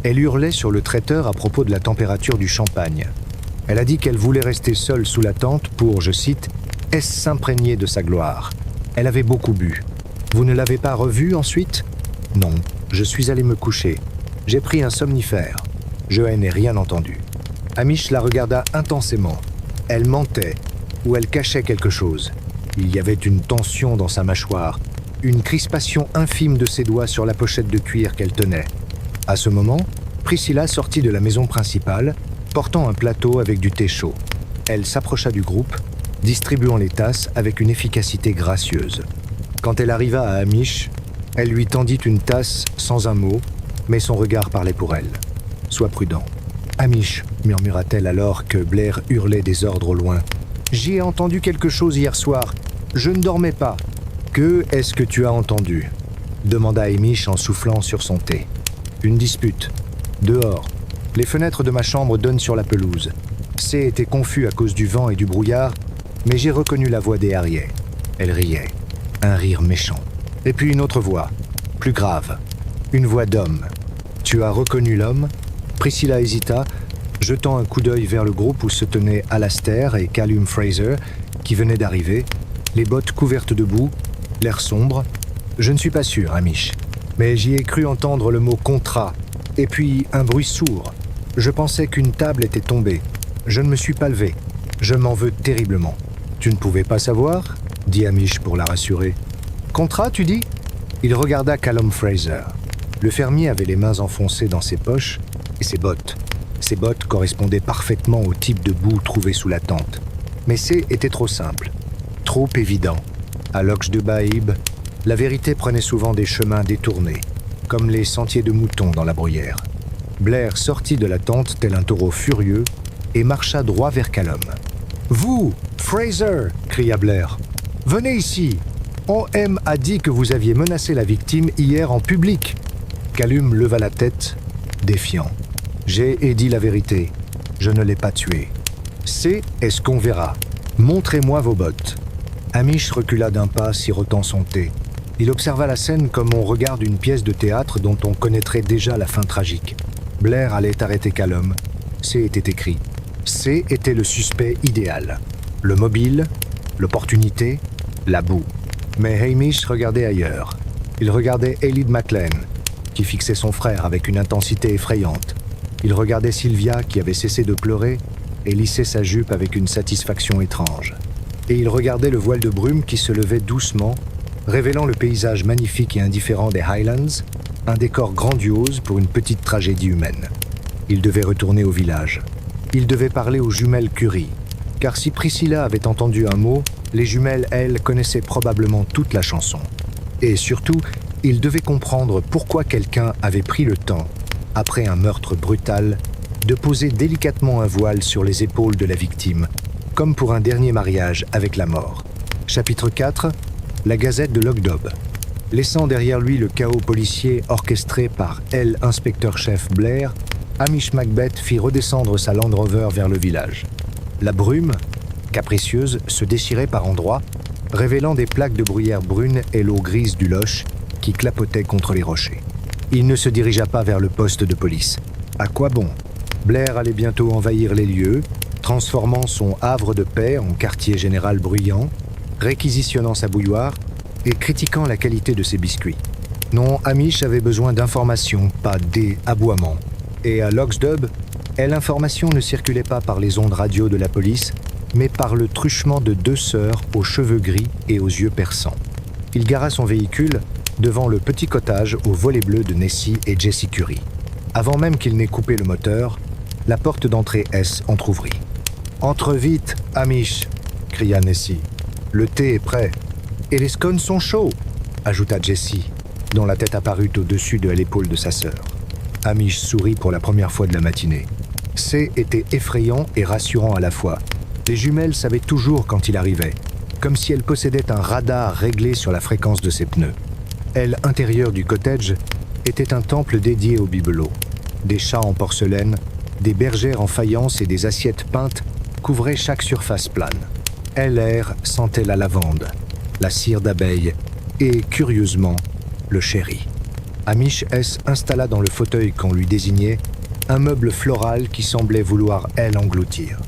Elle hurlait sur le traiteur à propos de la température du champagne. Elle a dit qu'elle voulait rester seule sous la tente pour, je cite, « s'imprégner de sa gloire. » Elle avait beaucoup bu. Vous ne l'avez pas revue ensuite ? Non, je suis allé me coucher. J'ai pris un somnifère. Je n'ai rien entendu. Hamish la regarda intensément. Elle mentait, ou elle cachait quelque chose. Il y avait une tension dans sa mâchoire, une crispation infime de ses doigts sur la pochette de cuir qu'elle tenait. À ce moment, Priscilla sortit de la maison principale, portant un plateau avec du thé chaud. Elle s'approcha du groupe, distribuant les tasses avec une efficacité gracieuse. Quand elle arriva à Hamish, elle lui tendit une tasse sans un mot, mais son regard parlait pour elle. « Sois prudent. »« Hamish, » murmura-t-elle alors que Blair hurlait des ordres au loin. « J'y ai entendu quelque chose hier soir. Je ne dormais pas. »« Que est-ce que tu as entendu ?» demanda Hamish en soufflant sur son thé. « Une dispute. Dehors. Les fenêtres de ma chambre donnent sur la pelouse. C était confus à cause du vent et du brouillard, mais j'ai reconnu la voix des Harriet. Elle riait. Un rire méchant. Et puis une autre voix, plus grave. Une voix d'homme. Tu as reconnu l'homme ? Priscilla hésita, jetant un coup d'œil vers le groupe où se tenaient Alastair et Callum Fraser, qui venaient d'arriver, les bottes couvertes de boue, l'air sombre. Je ne suis pas sûr, Hamish. Mais j'y ai cru entendre le mot « contrat », et puis un bruit sourd. Je pensais qu'une table était tombée. Je ne me suis pas levé. Je m'en veux terriblement. Tu ne pouvais pas savoir ? Dit Hamish pour la rassurer. Contrat, tu dis ? Il regarda Callum Fraser. Le fermier avait les mains enfoncées dans ses poches et ses bottes. Ses bottes correspondaient parfaitement au type de boue trouvé sous la tente. Mais était trop simple, trop évident. À Loch de Baïb, la vérité prenait souvent des chemins détournés, comme les sentiers de moutons dans la bruyère. Blair sortit de la tente tel un taureau furieux et marcha droit vers Callum. « Vous, Fraser !» cria Blair. « Venez ici ! OM a dit que vous aviez menacé la victime hier en public. » Callum leva la tête, défiant. « J'ai dit la vérité. Je ne l'ai pas tué. C'est ce qu'on verra. Montrez-moi vos bottes. » Hamish recula d'un pas, sirotant son thé. Il observa la scène comme on regarde une pièce de théâtre dont on connaîtrait déjà la fin tragique. Blair allait arrêter Callum. C était écrit. C était le suspect idéal. Le mobile, l'opportunité, la boue. Mais Hamish regardait ailleurs. Il regardait Elide McLean, qui fixait son frère avec une intensité effrayante. Il regardait Sylvia, qui avait cessé de pleurer, et lissait sa jupe avec une satisfaction étrange. Et il regardait le voile de brume qui se levait doucement, révélant le paysage magnifique et indifférent des Highlands, un décor grandiose pour une petite tragédie humaine. Il devait retourner au village. Il devait parler aux jumelles Curie, car si Priscilla avait entendu un mot, les jumelles, elles, connaissaient probablement toute la chanson. Et surtout, il devait comprendre pourquoi quelqu'un avait pris le temps, après un meurtre brutal, de poser délicatement un voile sur les épaules de la victime, comme pour un dernier mariage avec la mort. Chapitre 4. La Gazette de Lochdob. Laissant derrière lui le chaos policier orchestré par inspecteur-chef Blair, Hamish Macbeth fit redescendre sa Land Rover vers le village. La brume, capricieuse, se déchirait par endroits, révélant des plaques de bruyère brune et l'eau grise du Loch qui clapotait contre les rochers. Il ne se dirigea pas vers le poste de police. À quoi bon ? Blair allait bientôt envahir les lieux, transformant son havre de paix en quartier général bruyant, réquisitionnant sa bouilloire et critiquant la qualité de ses biscuits. Non, Hamish avait besoin d'informations, pas des aboiements. Et à Logsdub, l'information ne circulait pas par les ondes radio de la police, mais par le truchement de deux sœurs aux cheveux gris et aux yeux perçants. Il gara son véhicule devant le petit cottage aux volets bleus de Nessie et Jessie Curry. Avant même qu'il n'ait coupé le moteur, la porte d'entrée S entr'ouvrit. « Entre vite, Hamish !» cria Nessie. « Le thé est prêt. Et les scones sont chauds !» ajouta Jessie, dont la tête apparut au-dessus de l'épaule de sa sœur. Hamish sourit pour la première fois de la matinée. C était effrayant et rassurant à la fois. Les jumelles savaient toujours quand il arrivait, comme si elles possédaient un radar réglé sur la fréquence de ses pneus. L'aile intérieure du cottage était un temple dédié aux bibelots. Des chats en porcelaine, des bergères en faïence et des assiettes peintes couvraient chaque surface plane. L'air sentait la lavande, la cire d'abeille et, curieusement, le sherry. Hamish S. installa dans le fauteuil qu'on lui désignait un meuble floral qui semblait vouloir engloutir.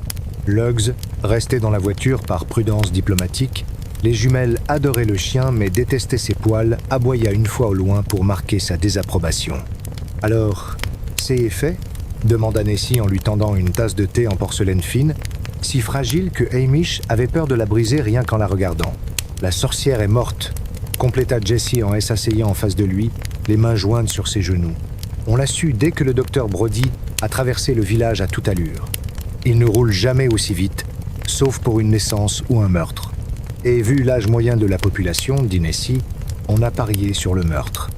Lugs restait dans la voiture par prudence diplomatique. Les jumelles adoraient le chien mais détestaient ses poils, aboya une fois au loin pour marquer sa désapprobation. « Alors, c'est fait ?» demanda Nessie en lui tendant une tasse de thé en porcelaine fine, si fragile que Hamish avait peur de la briser rien qu'en la regardant. « La sorcière est morte », compléta Jessie en s'asseyant en face de lui, les mains jointes sur ses genoux. On l'a su dès que le docteur Brody a traversé le village à toute allure. Il ne roule jamais aussi vite, sauf pour une naissance ou un meurtre. Et vu l'âge moyen de la population, dit Nessie, on a parié sur le meurtre.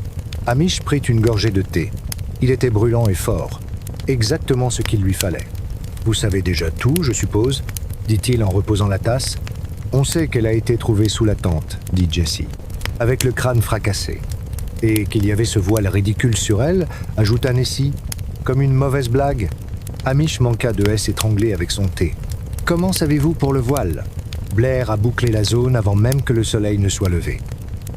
Hamish prit une gorgée de thé. Il était brûlant et fort, exactement ce qu'il lui fallait. « Vous savez déjà tout, je suppose ?» dit-il en reposant la tasse. « On sait qu'elle a été trouvée sous la tente, » dit Jessie, avec le crâne fracassé. « Et qu'il y avait ce voile ridicule sur elle, » ajouta Nessie, « comme une mauvaise blague. » Hamish manqua de s'étrangler avec son thé. « Comment savez-vous pour le voile ?» Blair a bouclé la zone avant même que le soleil ne soit levé.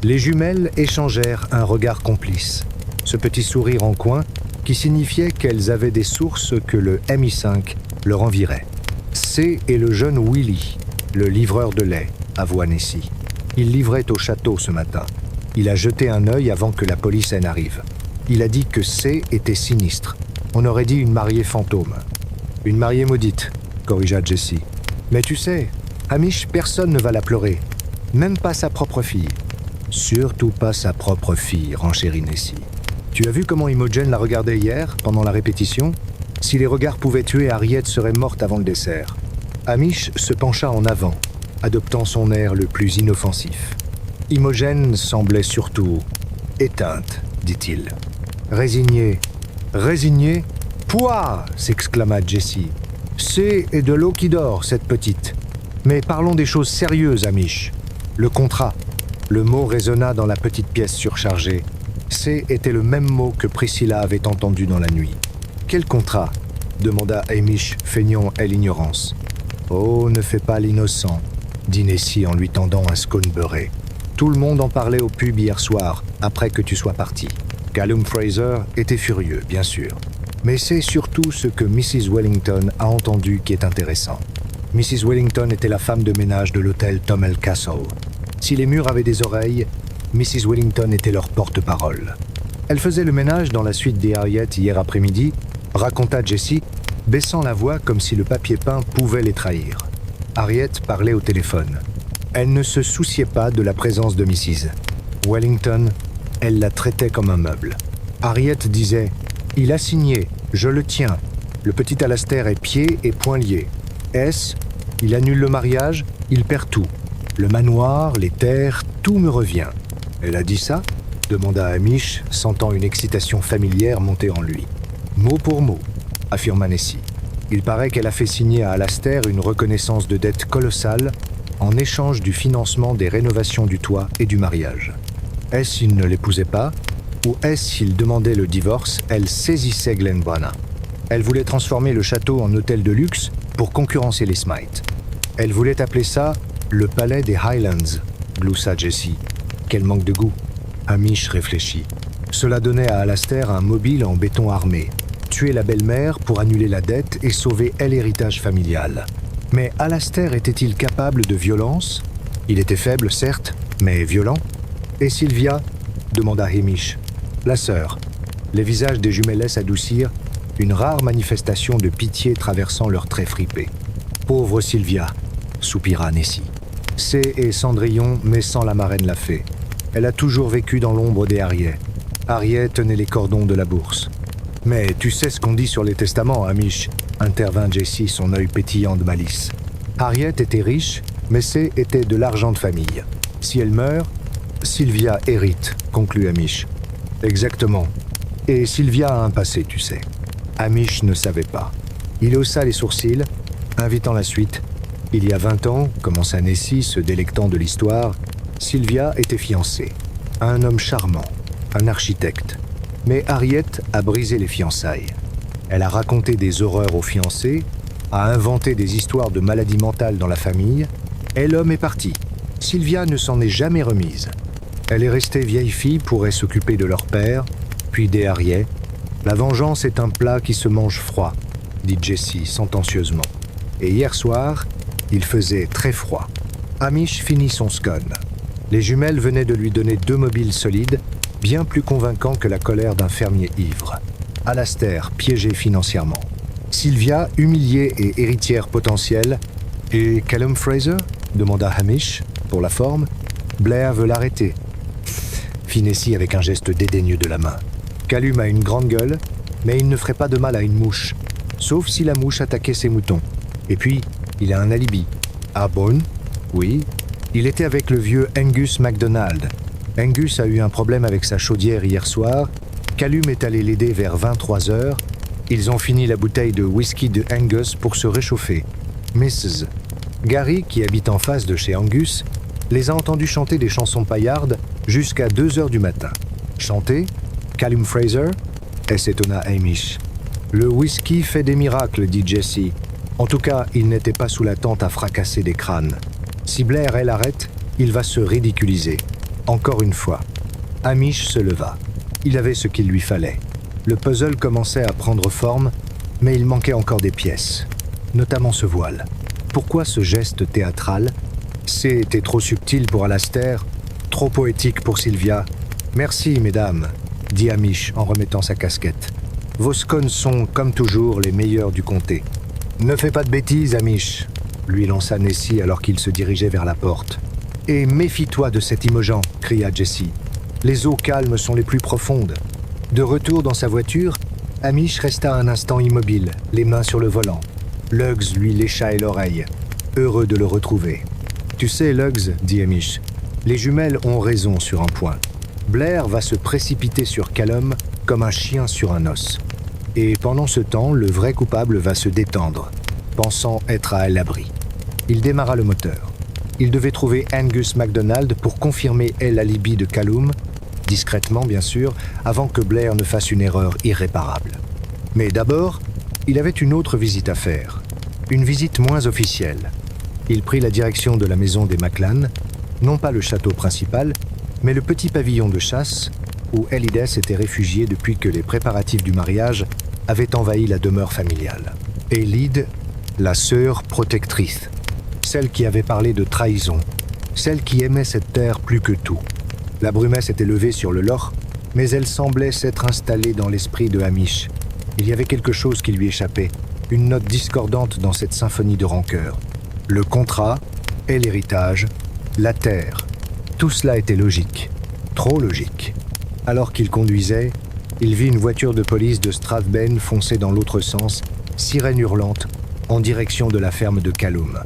Les jumelles échangèrent un regard complice. Ce petit sourire en coin qui signifiait qu'elles avaient des sources que le MI5 leur envirait. C est le jeune Willy, le livreur de lait, avoua Nessie. Il livrait au château ce matin. Il a jeté un œil avant que la police n'arrive. Il a dit que C était sinistre. On aurait dit une mariée fantôme. Une mariée maudite, corrigea Jessie. Mais tu sais, Hamish, personne ne va la pleurer. Même pas sa propre fille. Surtout pas sa propre fille, renchérit Nessie. Tu as vu comment Imogen la regardait hier, pendant la répétition ? Si les regards pouvaient tuer, Harriet serait morte avant le dessert. Hamish se pencha en avant, adoptant son air le plus inoffensif. Imogen semblait surtout éteinte, dit-il. Résignée. Résignée ? Pouah ! S'exclama Jessie. C'est de l'eau qui dort, cette petite. Mais parlons des choses sérieuses, Hamish. Le contrat. Le mot résonna dans la petite pièce surchargée. C était le même mot que Priscilla avait entendu dans la nuit. Quel contrat ? Demanda Hamish, feignant l'ignorance. Oh, ne fais pas l'innocent, dit Nessie en lui tendant un scone beurré. Tout le monde en parlait au pub hier soir, après que tu sois parti. Callum Fraser était furieux, bien sûr. Mais c'est surtout ce que Mrs. Wellington a entendu qui est intéressant. Mrs. Wellington était la femme de ménage de l'hôtel Tommel Castle. Si les murs avaient des oreilles, Mrs. Wellington était leur porte-parole. Elle faisait le ménage dans la suite des Harriet hier après-midi, raconta Jessie, baissant la voix comme si le papier peint pouvait les trahir. Harriet parlait au téléphone. Elle ne se souciait pas de la présence de Mrs. Wellington. Elle la traitait comme un meuble. Harriet disait « Il a signé, je le tiens. Le petit Alastair est pieds et poings liés. Il annule le mariage, il perd tout. Le manoir, les terres, tout me revient. » Elle a dit ça ? demanda Hamish, sentant une excitation familière monter en lui. Mot pour mot, affirma Nessie. Il paraît qu'elle a fait signer à Alastair une reconnaissance de dette colossale en échange du financement des rénovations du toit et du mariage. Est-ce qu'il ne l'épousait pas ? Ou est-ce qu'il demandait le divorce ? Elle saisissait Glenbrana. Elle voulait transformer le château en hôtel de luxe pour concurrencer les Smythe. Elle voulait appeler ça le palais des Highlands, gloussa Jessie. Quel manque de goût. Hamish réfléchit. Cela donnait à Alastair un mobile en béton armé. Tuer la belle-mère pour annuler la dette et sauver l'héritage familial. Mais Alastair était-il capable de violence ? Il était faible, certes, mais violent ? Et Sylvia ?» demanda Hamish. « La sœur. » Les visages des jumelles s'adoucirent, une rare manifestation de pitié traversant leurs traits fripés. « Pauvre Sylvia !» soupira Nessie. « C'est Cendrillon, mais sans la marraine la fée. Elle a toujours vécu dans l'ombre des Harriet. Harriet tenait les cordons de la bourse. »« Mais tu sais ce qu'on dit sur les testaments, Hamish ?» intervint Jessie, son œil pétillant de malice. « Harriet était riche, mais c'est était de l'argent de famille. Si elle meurt, Sylvia hérite, » conclut Hamish. « Exactement. Et Sylvia a un passé, tu sais. » Hamish ne savait pas. Il haussa les sourcils, invitant la suite. Il y a 20 ans, commença Nessie, se délectant de l'histoire, Sylvia était fiancée à un homme charmant, un architecte. Mais Harriet a brisé les fiançailles. Elle a raconté des horreurs aux fiancés, a inventé des histoires de maladies mentales dans la famille, et l'homme est parti. Sylvia ne s'en est jamais remise. Elle est restée vieille fille, pourrait s'occuper de leur père, puis des Harriet. La vengeance est un plat qui se mange froid, dit Jessie sentencieusement. Et hier soir, il faisait très froid. Hamish finit son scone. Les jumelles venaient de lui donner 2 mobiles solides, bien plus convaincants que la colère d'un fermier ivre. Alastair, piégé financièrement. Sylvia, humiliée et héritière potentielle. Et Callum Fraser ? demanda Hamish, pour la forme. Blair veut l'arrêter. Fit Nessie avec un geste dédaigneux de la main. Callum a une grande gueule, mais il ne ferait pas de mal à une mouche, sauf si la mouche attaquait ses moutons. Et puis, il a un alibi. Ah bon ? Oui. Il était avec le vieux Angus MacDonald. Angus a eu un problème avec sa chaudière hier soir. Callum est allé l'aider vers 23h. Ils ont fini la bouteille de whisky de Angus pour se réchauffer. Mrs. Gary, qui habite en face de chez Angus, les a entendus chanter des chansons paillardes jusqu'à 2h du matin. Chanter ? Callum Fraser ? s'étonna Hamish. Le whisky fait des miracles, dit Jessie. En tout cas, il n'était pas sous la tente à fracasser des crânes. Si Blair, elle arrête, il va se ridiculiser. Encore une fois. Hamish se leva. Il avait ce qu'il lui fallait. Le puzzle commençait à prendre forme, mais il manquait encore des pièces. Notamment ce voile. Pourquoi ce geste théâtral ? C'était trop subtil pour Alastair, trop poétique pour Sylvia. « Merci, mesdames », dit Hamish en remettant sa casquette. « Vos scones sont, comme toujours, les meilleurs du comté. »« Ne fais pas de bêtises, Hamish », lui lança Nessie alors qu'il se dirigeait vers la porte. « Et méfie-toi de cet Imogen », cria Jessie. « Les eaux calmes sont les plus profondes. » De retour dans sa voiture, Hamish resta un instant immobile, les mains sur le volant. Luggs lui lécha l'oreille, heureux de le retrouver. « Tu sais, Luggs, dit Hamish, les jumelles ont raison sur un point. Blair va se précipiter sur Callum comme un chien sur un os. Et pendant ce temps, le vrai coupable va se détendre, pensant être à l'abri. » Il démarra le moteur. Il devait trouver Angus MacDonald pour confirmer l'alibi de Callum, discrètement bien sûr, avant que Blair ne fasse une erreur irréparable. Mais d'abord, il avait une autre visite à faire, une visite moins officielle. Il prit la direction de la maison des Maclan, non pas le château principal, mais le petit pavillon de chasse où Elides était réfugiée depuis que les préparatifs du mariage avaient envahi la demeure familiale. Elide, la sœur protectrice, celle qui avait parlé de trahison, celle qui aimait cette terre plus que tout. La brume s'était levée sur le loch, mais elle semblait s'être installée dans l'esprit de Hamish. Il y avait quelque chose qui lui échappait, une note discordante dans cette symphonie de rancœur. Le contrat et l'héritage, la terre, tout cela était logique, trop logique. Alors qu'il conduisait, il vit une voiture de police de Strathben foncer dans l'autre sens, sirène hurlante, en direction de la ferme de Callum.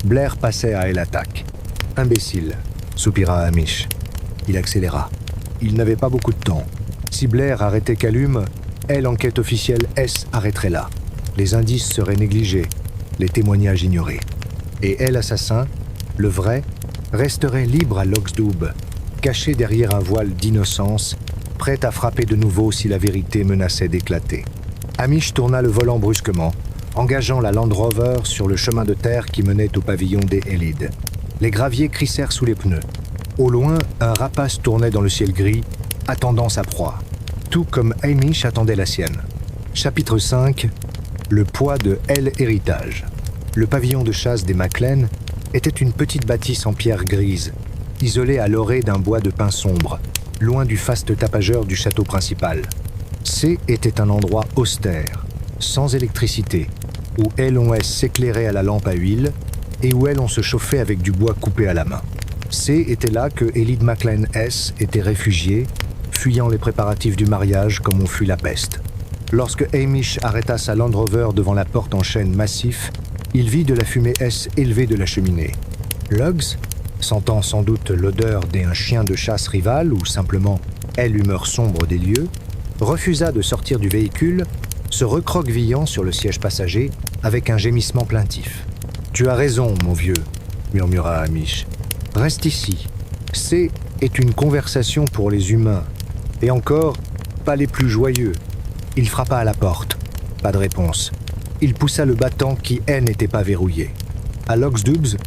Blair passait à l'attaque. « Imbécile », soupira Hamish. Il accéléra. Il n'avait pas beaucoup de temps. Si Blair arrêtait Callum, l'enquête officielle arrêterait là. Les indices seraient négligés, les témoignages ignorés. Et l'assassin, le vrai, resterait libre à Loxdoob, caché derrière un voile d'innocence, prêt à frapper de nouveau si la vérité menaçait d'éclater. Hamish tourna le volant brusquement, engageant la Land Rover sur le chemin de terre qui menait au pavillon des Élides. Les graviers crissèrent sous les pneus. Au loin, un rapace tournait dans le ciel gris, attendant sa proie, tout comme Hamish attendait la sienne. Chapitre 5. Le poids de l'héritage. Le pavillon de chasse des Maclan était une petite bâtisse en pierre grise, isolé à l'orée d'un bois de pin sombre, loin du faste tapageur du château principal. C était un endroit austère, sans électricité, où L11 s'éclairait à la lampe à huile et où L on se chauffait avec du bois coupé à la main. C était là que Elide McLean S était réfugiée, fuyant les préparatifs du mariage comme on fuit la peste. Lorsque Hamish arrêta sa Land Rover devant la porte en chêne massif, il vit de la fumée S élevée de la cheminée. Lugs, sentant sans doute l'odeur d'un chien de chasse rival ou simplement l'humeur sombre des lieux, refusa de sortir du véhicule, se recroquevillant sur le siège passager avec un gémissement plaintif. « Tu as raison, mon vieux, » murmura Hamish. « Reste ici. C est une conversation pour les humains. Et encore, pas les plus joyeux. » Il frappa à la porte. Pas de réponse. Il poussa le battant qui, n'était pas verrouillé. À Logsdubs,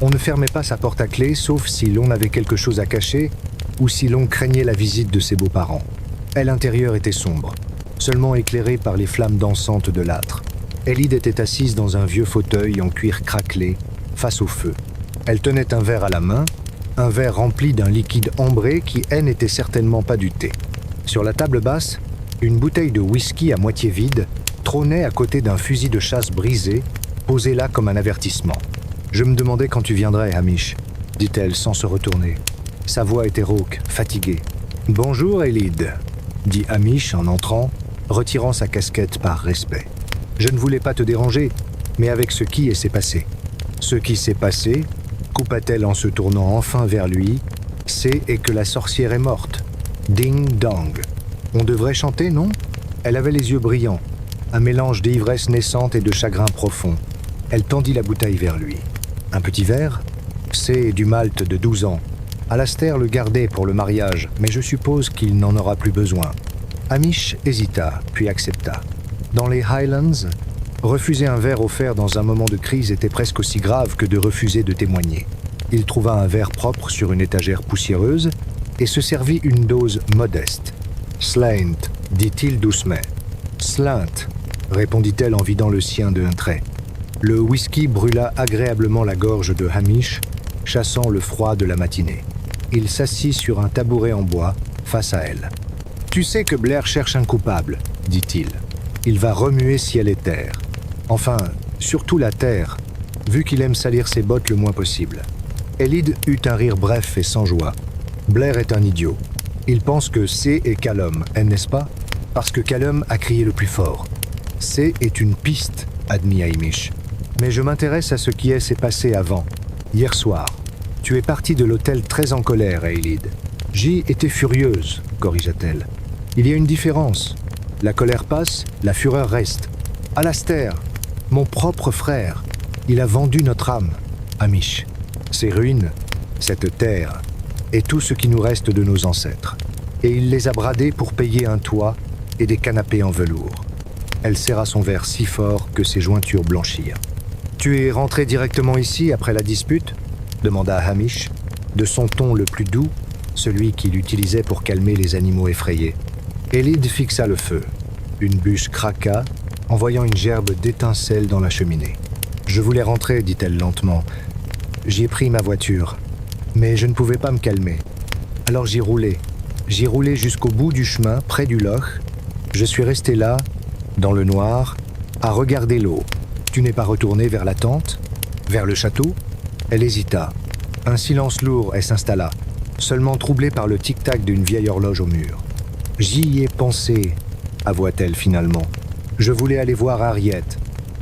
on ne fermait pas sa porte à clé sauf si l'on avait quelque chose à cacher ou si l'on craignait la visite de ses beaux-parents. L'intérieur était sombre, seulement éclairé par les flammes dansantes de l'âtre. Elide était assise dans un vieux fauteuil en cuir craquelé, face au feu. Elle tenait un verre à la main, un verre rempli d'un liquide ambré qui, n'était certainement pas du thé. Sur la table basse, une bouteille de whisky à moitié vide trônait à côté d'un fusil de chasse brisé, posé là comme un avertissement. « Je me demandais quand tu viendrais, Hamish, » dit-elle sans se retourner. Sa voix était rauque, fatiguée. « Bonjour, Elide, » dit Hamish en entrant, retirant sa casquette par respect. « Je ne voulais pas te déranger, mais avec ce qui s'est passé. » « Ce qui s'est passé, coupa-t-elle en se tournant enfin vers lui, c'est que la sorcière est morte. Ding-dong. On devrait chanter, non ? Elle avait les yeux brillants, un mélange d'ivresse naissante et de chagrin profond. Elle tendit la bouteille vers lui. Un petit verre ? C'est du malt de 12 ans. Alastair le gardait pour le mariage, mais je suppose qu'il n'en aura plus besoin. Hamish hésita, puis accepta. Dans les Highlands, refuser un verre offert dans un moment de crise était presque aussi grave que de refuser de témoigner. Il trouva un verre propre sur une étagère poussiéreuse et se servit une dose modeste. « Slaint », dit-il doucement. « Slaint », répondit-elle en vidant le sien d'un trait. Le whisky brûla agréablement la gorge de Hamish, chassant le froid de la matinée. Il s'assit sur un tabouret en bois, face à elle. « Tu sais que Blair cherche un coupable, » dit-il. « Il va remuer ciel et terre. Enfin, surtout la terre, vu qu'il aime salir ses bottes le moins possible. » Elide eut un rire bref et sans joie. « Blair est un idiot. Il pense que C est Callum, n'est-ce pas ? Parce que Callum a crié le plus fort. C est une piste, admit Hamish. Mais je m'intéresse à ce qui s'est passé avant, hier soir. Tu es parti de l'hôtel très en colère, Elide. J était furieuse, corrigea-t-elle. Il y a une différence. La colère passe, la fureur reste. Alastair, mon propre frère, il a vendu notre âme, Hamish. Ces ruines, cette terre, et tout ce qui nous reste de nos ancêtres. Et il les a bradés pour payer un toit et des canapés en velours. Elle serra son verre si fort que ses jointures blanchirent. « Tu es rentré directement ici après la dispute ?» demanda Hamish, de son ton le plus doux, celui qu'il utilisait pour calmer les animaux effrayés. Elide fixa le feu. Une bûche craqua, envoyant une gerbe d'étincelles dans la cheminée. « Je voulais rentrer, dit-elle lentement. J'y ai pris ma voiture, mais je ne pouvais pas me calmer. Alors j'y roulais. J'y roulais jusqu'au bout du chemin, près du loch. Je suis resté là, dans le noir, à regarder l'eau. Tu n'es pas retourné vers la tente ? Vers le château ? » Elle hésita. Un silence lourd s'installa, seulement troublé par le tic-tac d'une vieille horloge au mur. « J'y ai pensé, » avoua-t-elle finalement. « Je voulais aller voir Harriet.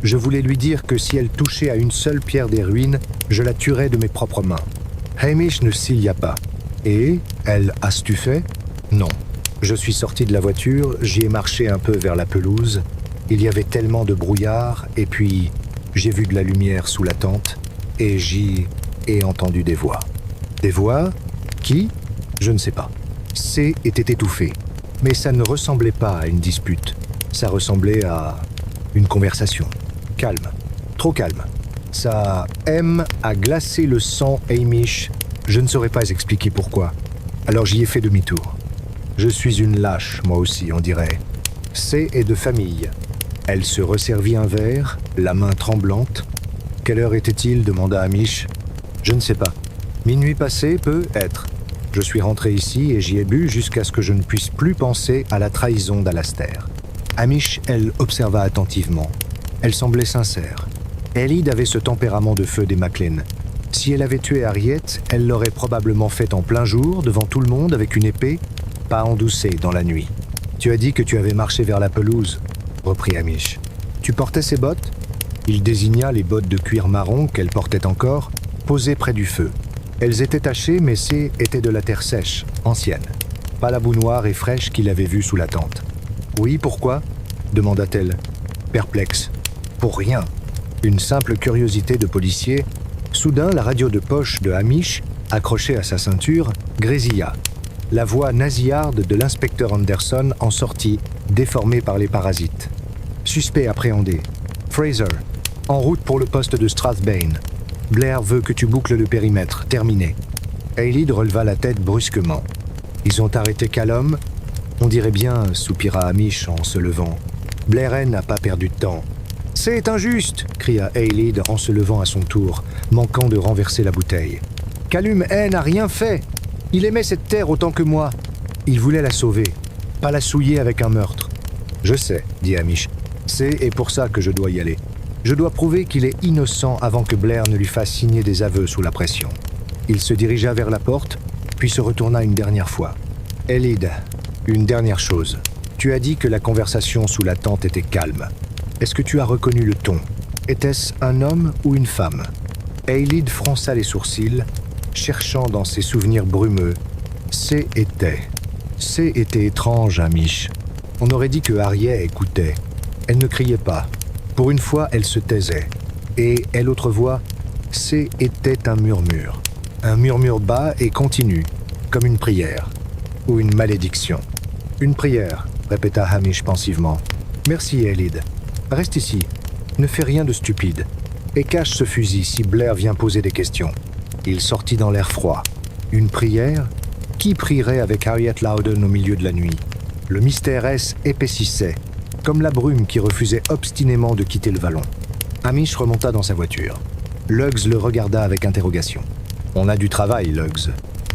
Je voulais lui dire que si elle touchait à une seule pierre des ruines, je la tuerais de mes propres mains. » Hamish ne cilia pas. « Et, elle, as-tu fait ? » ?»« Non. Je suis sorti de la voiture, j'y ai marché un peu vers la pelouse. Il y avait tellement de brouillard, et puis j'ai vu de la lumière sous la tente, et j'y ai entendu des voix. » « Des voix ? Qui ? Je ne sais pas. C était étouffé, mais ça ne ressemblait pas à une dispute. Ça ressemblait à une conversation. Calme, trop calme. Ça a glacé le sang, Hamish. Je ne saurais pas expliquer pourquoi. Alors j'y ai fait demi-tour. Je suis une lâche, moi aussi, on dirait. C est de famille. Elle se resservit un verre, la main tremblante. « Quelle heure était-il » demanda Hamish. « Je ne sais pas. Minuit passé, peut être. Je suis rentré ici et j'y ai bu jusqu'à ce que je ne puisse plus penser à la trahison d'Alastair. Hamish, elle, observa attentivement. Elle semblait sincère. Elide avait ce tempérament de feu des MacLean. Si elle avait tué Harriet, elle l'aurait probablement fait en plein jour, devant tout le monde, avec une épée, pas endoucée dans la nuit. « Tu as dit que tu avais marché vers la pelouse, » reprit Hamish. « Tu portais ces bottes ?» Il désigna les bottes de cuir marron qu'elle portait encore, posées près du feu. Elles étaient tachées, mais ces étaient de la terre sèche, ancienne. Pas la boue noire et fraîche qu'il avait vue sous la tente. « Oui, pourquoi ?» demanda-t-elle, perplexe. « Pour rien. Une simple curiosité de policier. » Soudain, la radio de poche de Hamish, accrochée à sa ceinture, grésilla. La voix nasillarde de l'inspecteur Anderson en sortit, déformée par les parasites. Suspect appréhendé. Fraser, en route pour le poste de Strathbane. Blair veut que tu boucles le périmètre. Terminé. Aelid releva la tête brusquement. Ils ont arrêté Callum ? On dirait bien, soupira Hamish en se levant. Blair n'a pas perdu de temps. C'est injuste, cria Aelid en se levant à son tour, manquant de renverser la bouteille. Callum n'a rien fait. Il aimait cette terre autant que moi. Il voulait la sauver, pas la souiller avec un meurtre. Je sais, dit Hamish. C'est et pour ça que je dois y aller. Je dois prouver qu'il est innocent avant que Blair ne lui fasse signer des aveux sous la pression. Il se dirigea vers la porte, puis se retourna une dernière fois. Elide, une dernière chose. Tu as dit que la conversation sous la tente était calme. Est-ce que tu as reconnu le ton? Était-ce un homme ou une femme? Elide fronça les sourcils, cherchant dans ses souvenirs brumeux. C'est était étrange, Hamish. On aurait dit que Harriet écoutait. Elle ne criait pas. Pour une fois, elle se taisait. Et elle autre voix, était un murmure. Un murmure bas et continu, comme une prière. Ou une malédiction. Une prière, répéta Hamish pensivement. Merci, Elide. Reste ici. Ne fais rien de stupide. Et cache ce fusil si Blair vient poser des questions. Il sortit dans l'air froid. Une prière? Qui prierait avec Harriet Loudon au milieu de la nuit? Le mystère épaississait, comme la brume qui refusait obstinément de quitter le vallon. Hamish remonta dans sa voiture. Luggs le regarda avec interrogation. « On a du travail, Luggs.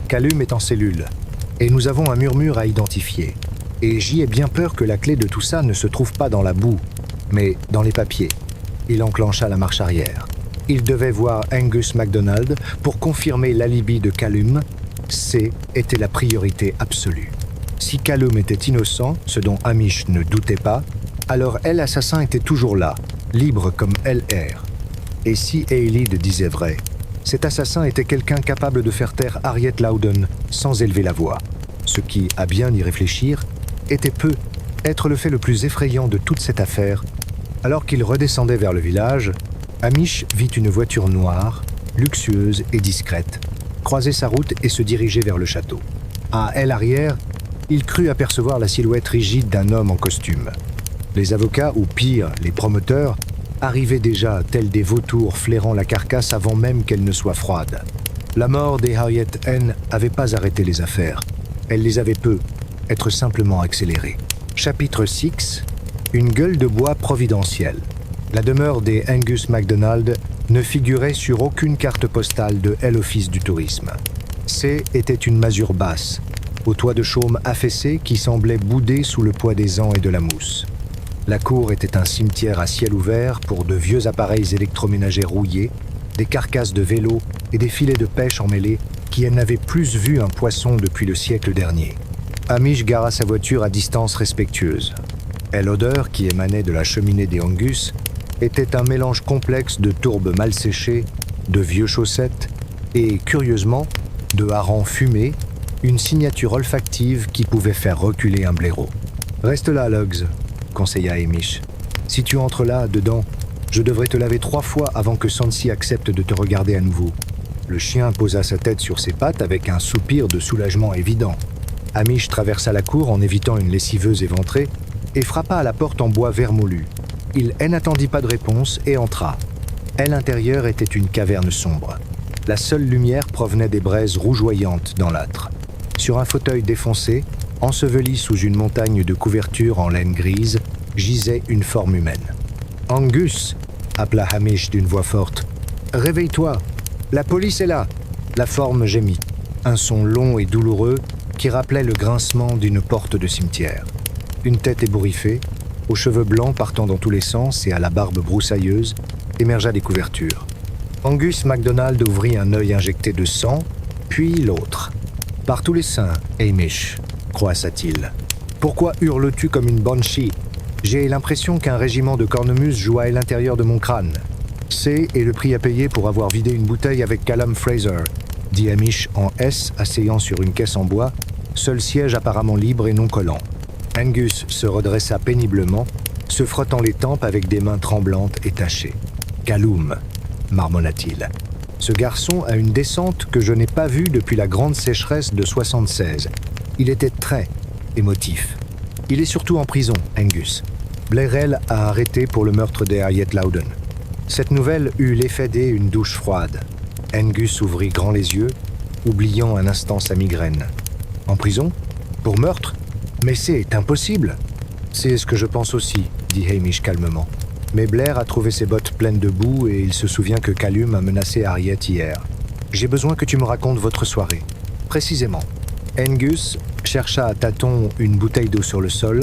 Callum est en cellule, et nous avons un murmure à identifier. Et j'y ai bien peur que la clé de tout ça ne se trouve pas dans la boue, mais dans les papiers. » Il enclencha la marche arrière. Il devait voir Angus MacDonald pour confirmer l'alibi de Callum. Était la priorité absolue. Si Callum était innocent, ce dont Hamish ne doutait pas, alors l'assassin était toujours là, libre comme LR. Et si Aelid disait vrai, cet assassin était quelqu'un capable de faire taire Harriet Loudon sans élever la voix. Ce qui, à bien y réfléchir, peut être le fait le plus effrayant de toute cette affaire. Alors qu'il redescendait vers le village, Hamish vit une voiture noire, luxueuse et discrète, croiser sa route et se diriger vers le château. À aile arrière, il crut apercevoir la silhouette rigide d'un homme en costume. Les avocats, ou pire, les promoteurs, arrivaient déjà tels des vautours flairant la carcasse avant même qu'elle ne soit froide. La mort des Harriet n'avait pas arrêté les affaires. Elle les avait être simplement accélérées. Chapitre 6. Une gueule de bois providentielle. La demeure des Angus MacDonald ne figurait sur aucune carte postale de l'Office du tourisme. Était une masure basse, au toit de chaume affaissé qui semblait bouder sous le poids des ans et de la mousse. La cour était un cimetière à ciel ouvert pour de vieux appareils électroménagers rouillés, des carcasses de vélos et des filets de pêche emmêlés qui n'avaient plus vu un poisson depuis le siècle dernier. Hamish gara sa voiture à distance respectueuse. Et l'odeur qui émanait de la cheminée des Angus était un mélange complexe de tourbes mal séchées, de vieux chaussettes et, curieusement, de harengs fumés, une signature olfactive qui pouvait faire reculer un blaireau. « Reste là, Luggs », conseilla Hamish. « Si tu entres là, dedans, je devrais te laver 3 fois avant que Sansi accepte de te regarder à nouveau. » Le chien posa sa tête sur ses pattes avec un soupir de soulagement évident. Hamish traversa la cour en évitant une lessiveuse éventrée et frappa à la porte en bois vermoulu. Il n'attendit pas de réponse et entra. L'intérieur était une caverne sombre. La seule lumière provenait des braises rougeoyantes dans l'âtre. Sur un fauteuil défoncé, enseveli sous une montagne de couverture en laine grise, gisait une forme humaine. « Angus !» appela Hamish d'une voix forte. « Réveille-toi! La police est là !» La forme gémit, un son long et douloureux qui rappelait le grincement d'une porte de cimetière. Une tête ébouriffée, aux cheveux blancs partant dans tous les sens et à la barbe broussailleuse, émergea des couvertures. Angus MacDonald ouvrit un œil injecté de sang, puis l'autre. « Par tous les saints, Hamish, croissa-t-il. Pourquoi hurles-tu comme une banshee? J'ai l'impression qu'un régiment de cornemuses joue à l'intérieur de mon crâne. C'est le prix à payer pour avoir vidé une bouteille avec Callum Fraser, dit Hamish en S, asseyant sur une caisse en bois, seul siège apparemment libre et non collant. Angus se redressa péniblement, se frottant les tempes avec des mains tremblantes et tachées. « Callum » marmonna-t-il. « Ce garçon a une descente que je n'ai pas vue depuis la grande sécheresse de 76. Il était très émotif. Il est surtout en prison, Angus. Blairell a arrêté pour le meurtre d'Harriet Loudon. » Cette nouvelle eut l'effet d'une douche froide. Angus ouvrit grand les yeux, oubliant un instant sa migraine. « En prison? Pour meurtre? Mais c'est impossible !»« C'est ce que je pense aussi, » dit Hamish calmement. « Mais Blair a trouvé ses bottes pleines de boue et il se souvient que Callum a menacé Harriet hier. J'ai besoin que tu me racontes votre soirée. Précisément. » Angus chercha à tâtons une bouteille d'eau sur le sol,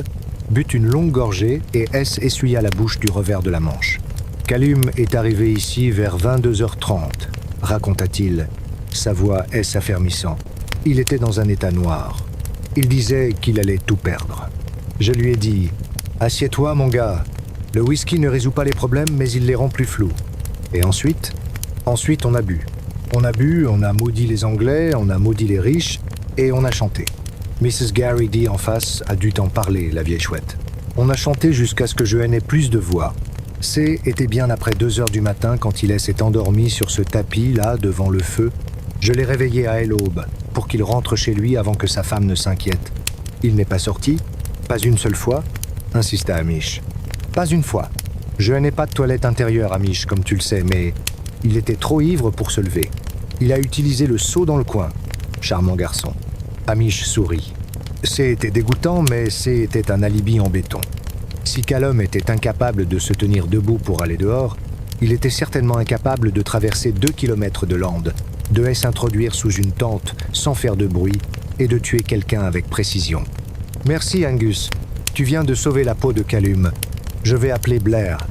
but une longue gorgée et essuya la bouche du revers de la manche. « Callum est arrivé ici vers 22h30, raconta-t-il, sa voix s'affermissant. Il était dans un état noir. Il disait qu'il allait tout perdre. Je lui ai dit « Assieds-toi, mon gars. Le whisky ne résout pas les problèmes, mais il les rend plus flous. » Et ensuite, on a bu. On a bu, on a maudit les Anglais, on a maudit les riches, et on a chanté. Mrs. Garrity en face a dû t'en parler, la vieille chouette. On a chanté jusqu'à ce que je n'aie plus de voix. Était bien après 2h du matin quand il s'est endormi sur ce tapis, là, devant le feu. Je l'ai réveillé à l'aube, pour qu'il rentre chez lui avant que sa femme ne s'inquiète. Il n'est pas sorti, pas une seule fois, insista Hamish. Pas une fois. Je n'ai pas de toilette intérieure, Hamish, comme tu le sais, mais il était trop ivre pour se lever. Il a utilisé le seau dans le coin. Charmant garçon. Hamish sourit. C'était dégoûtant, mais c'était un alibi en béton. Si Callum était incapable de se tenir debout pour aller dehors, il était certainement incapable de traverser 2 kilomètres de lande, de s'introduire sous une tente sans faire de bruit et de tuer quelqu'un avec précision. « Merci, Angus. Tu viens de sauver la peau de Callum. Je vais appeler Blair. »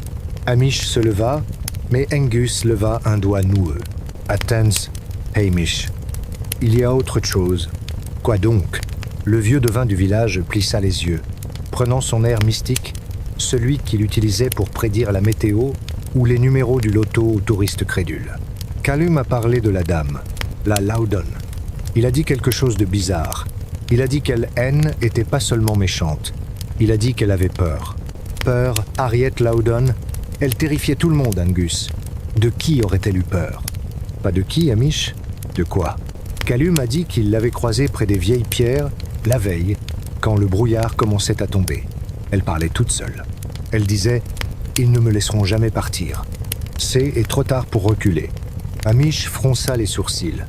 Hamish se leva, mais Angus leva un doigt noueux. « Attends, Hamish. Il y a autre chose. » « Quoi donc ?» Le vieux devin du village plissa les yeux, prenant son air mystique, celui qu'il utilisait pour prédire la météo ou les numéros du loto aux touristes crédules. Callum a parlé de la dame, la Loudon. Il a dit quelque chose de bizarre. Il a dit qu'elle était pas seulement méchante. Il a dit qu'elle avait peur. Peur, Harriet Loudon. Elle terrifiait tout le monde, Angus. De qui aurait-elle eu peur? Pas de qui, Hamish? De quoi? Callum a dit qu'il l'avait croisée près des vieilles pierres, la veille, quand le brouillard commençait à tomber. Elle parlait toute seule. Elle disait « Ils ne me laisseront jamais partir. C'est trop tard pour reculer. » Hamish fronça les sourcils.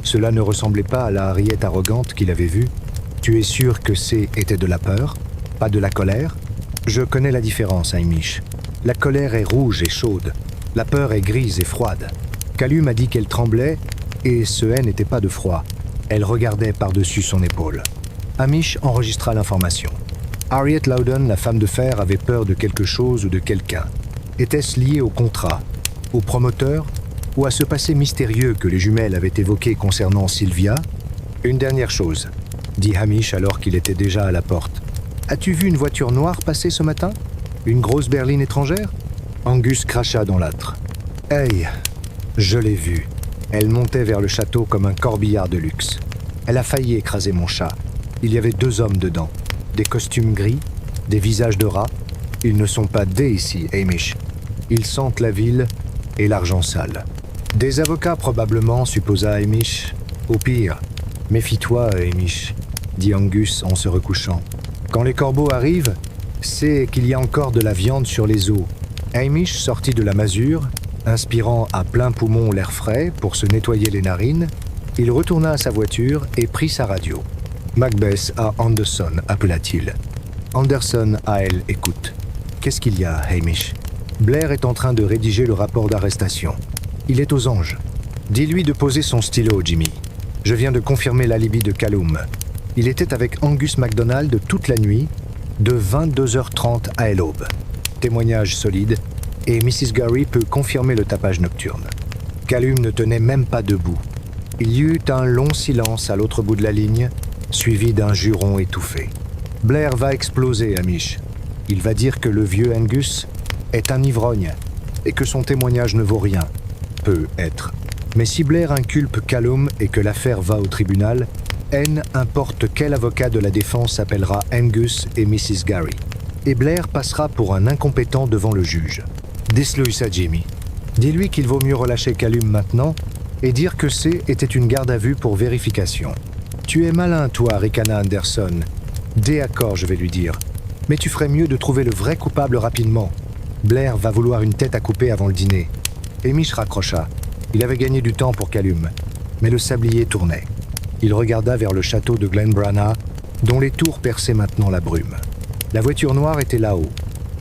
Cela ne ressemblait pas à la Harriet arrogante qu'il avait vue. « Tu es sûr que était de la peur, pas de la colère ?» Je connais la différence, Hamish. La colère est rouge et chaude. La peur est grise et froide. Callum a dit qu'elle tremblait et ce n'était pas de froid. Elle regardait par-dessus son épaule. Hamish enregistra l'information. Harriet Loudon, la femme de fer, avait peur de quelque chose ou de quelqu'un. Était-ce lié au contrat, au promoteur, ou à ce passé mystérieux que les jumelles avaient évoqué concernant Sylvia? Une dernière chose, dit Hamish alors qu'il était déjà à la porte. As-tu vu une voiture noire passer ce matin? Une grosse berline étrangère? Angus cracha dans l'âtre. Hey, je l'ai vue. Elle montait vers le château comme un corbillard de luxe. Elle a failli écraser mon chat. Il y avait 2 hommes dedans. Des costumes gris, des visages de rats. Ils ne sont pas des ici, Hamish. Ils sentent la ville et l'argent sale. Des avocats probablement, supposa Hamish. Au pire, méfie-toi, Hamish, dit Angus en se recouchant. Quand les corbeaux arrivent, c'est qu'il y a encore de la viande sur les os. Hamish sortit de la masure, inspirant à plein poumon l'air frais pour se nettoyer les narines. Il retourna à sa voiture et prit sa radio. Macbeth à Anderson, appela-t-il. Anderson à elle écoute. Qu'est-ce qu'il y a, Hamish? Blair est en train de rédiger le rapport d'arrestation. Il est aux anges. Dis-lui de poser son stylo, Jimmy. Je viens de confirmer l'alibi de Callum. Il était avec Angus MacDonald toute la nuit, de 22h30 à l'aube. Témoignage solide, et Mrs. Gary peut confirmer le tapage nocturne. Callum ne tenait même pas debout. Il y eut un long silence à l'autre bout de la ligne, suivi d'un juron étouffé. Blair va exploser, Hamish. Il va dire que le vieux Angus est un ivrogne et que son témoignage ne vaut rien. Peut être. Mais si Blair inculpe Callum et que l'affaire va au tribunal, n'importe quel avocat de la défense appellera Angus et Mrs. Gary. Et Blair passera pour un incompétent devant le juge. Dis-lui ça, Jimmy. Dis-lui qu'il vaut mieux relâcher Callum maintenant et dire que était une garde à vue pour vérification. Tu es malin, toi, Ricana Anderson. D'accord, je vais lui dire. Mais tu ferais mieux de trouver le vrai coupable rapidement. Blair va vouloir une tête à couper avant le dîner. Hamish raccrocha. Il avait gagné du temps pour Callum, mais le sablier tournait. Il regarda vers le château de Glenbrana, dont les tours perçaient maintenant la brume. La voiture noire était là-haut,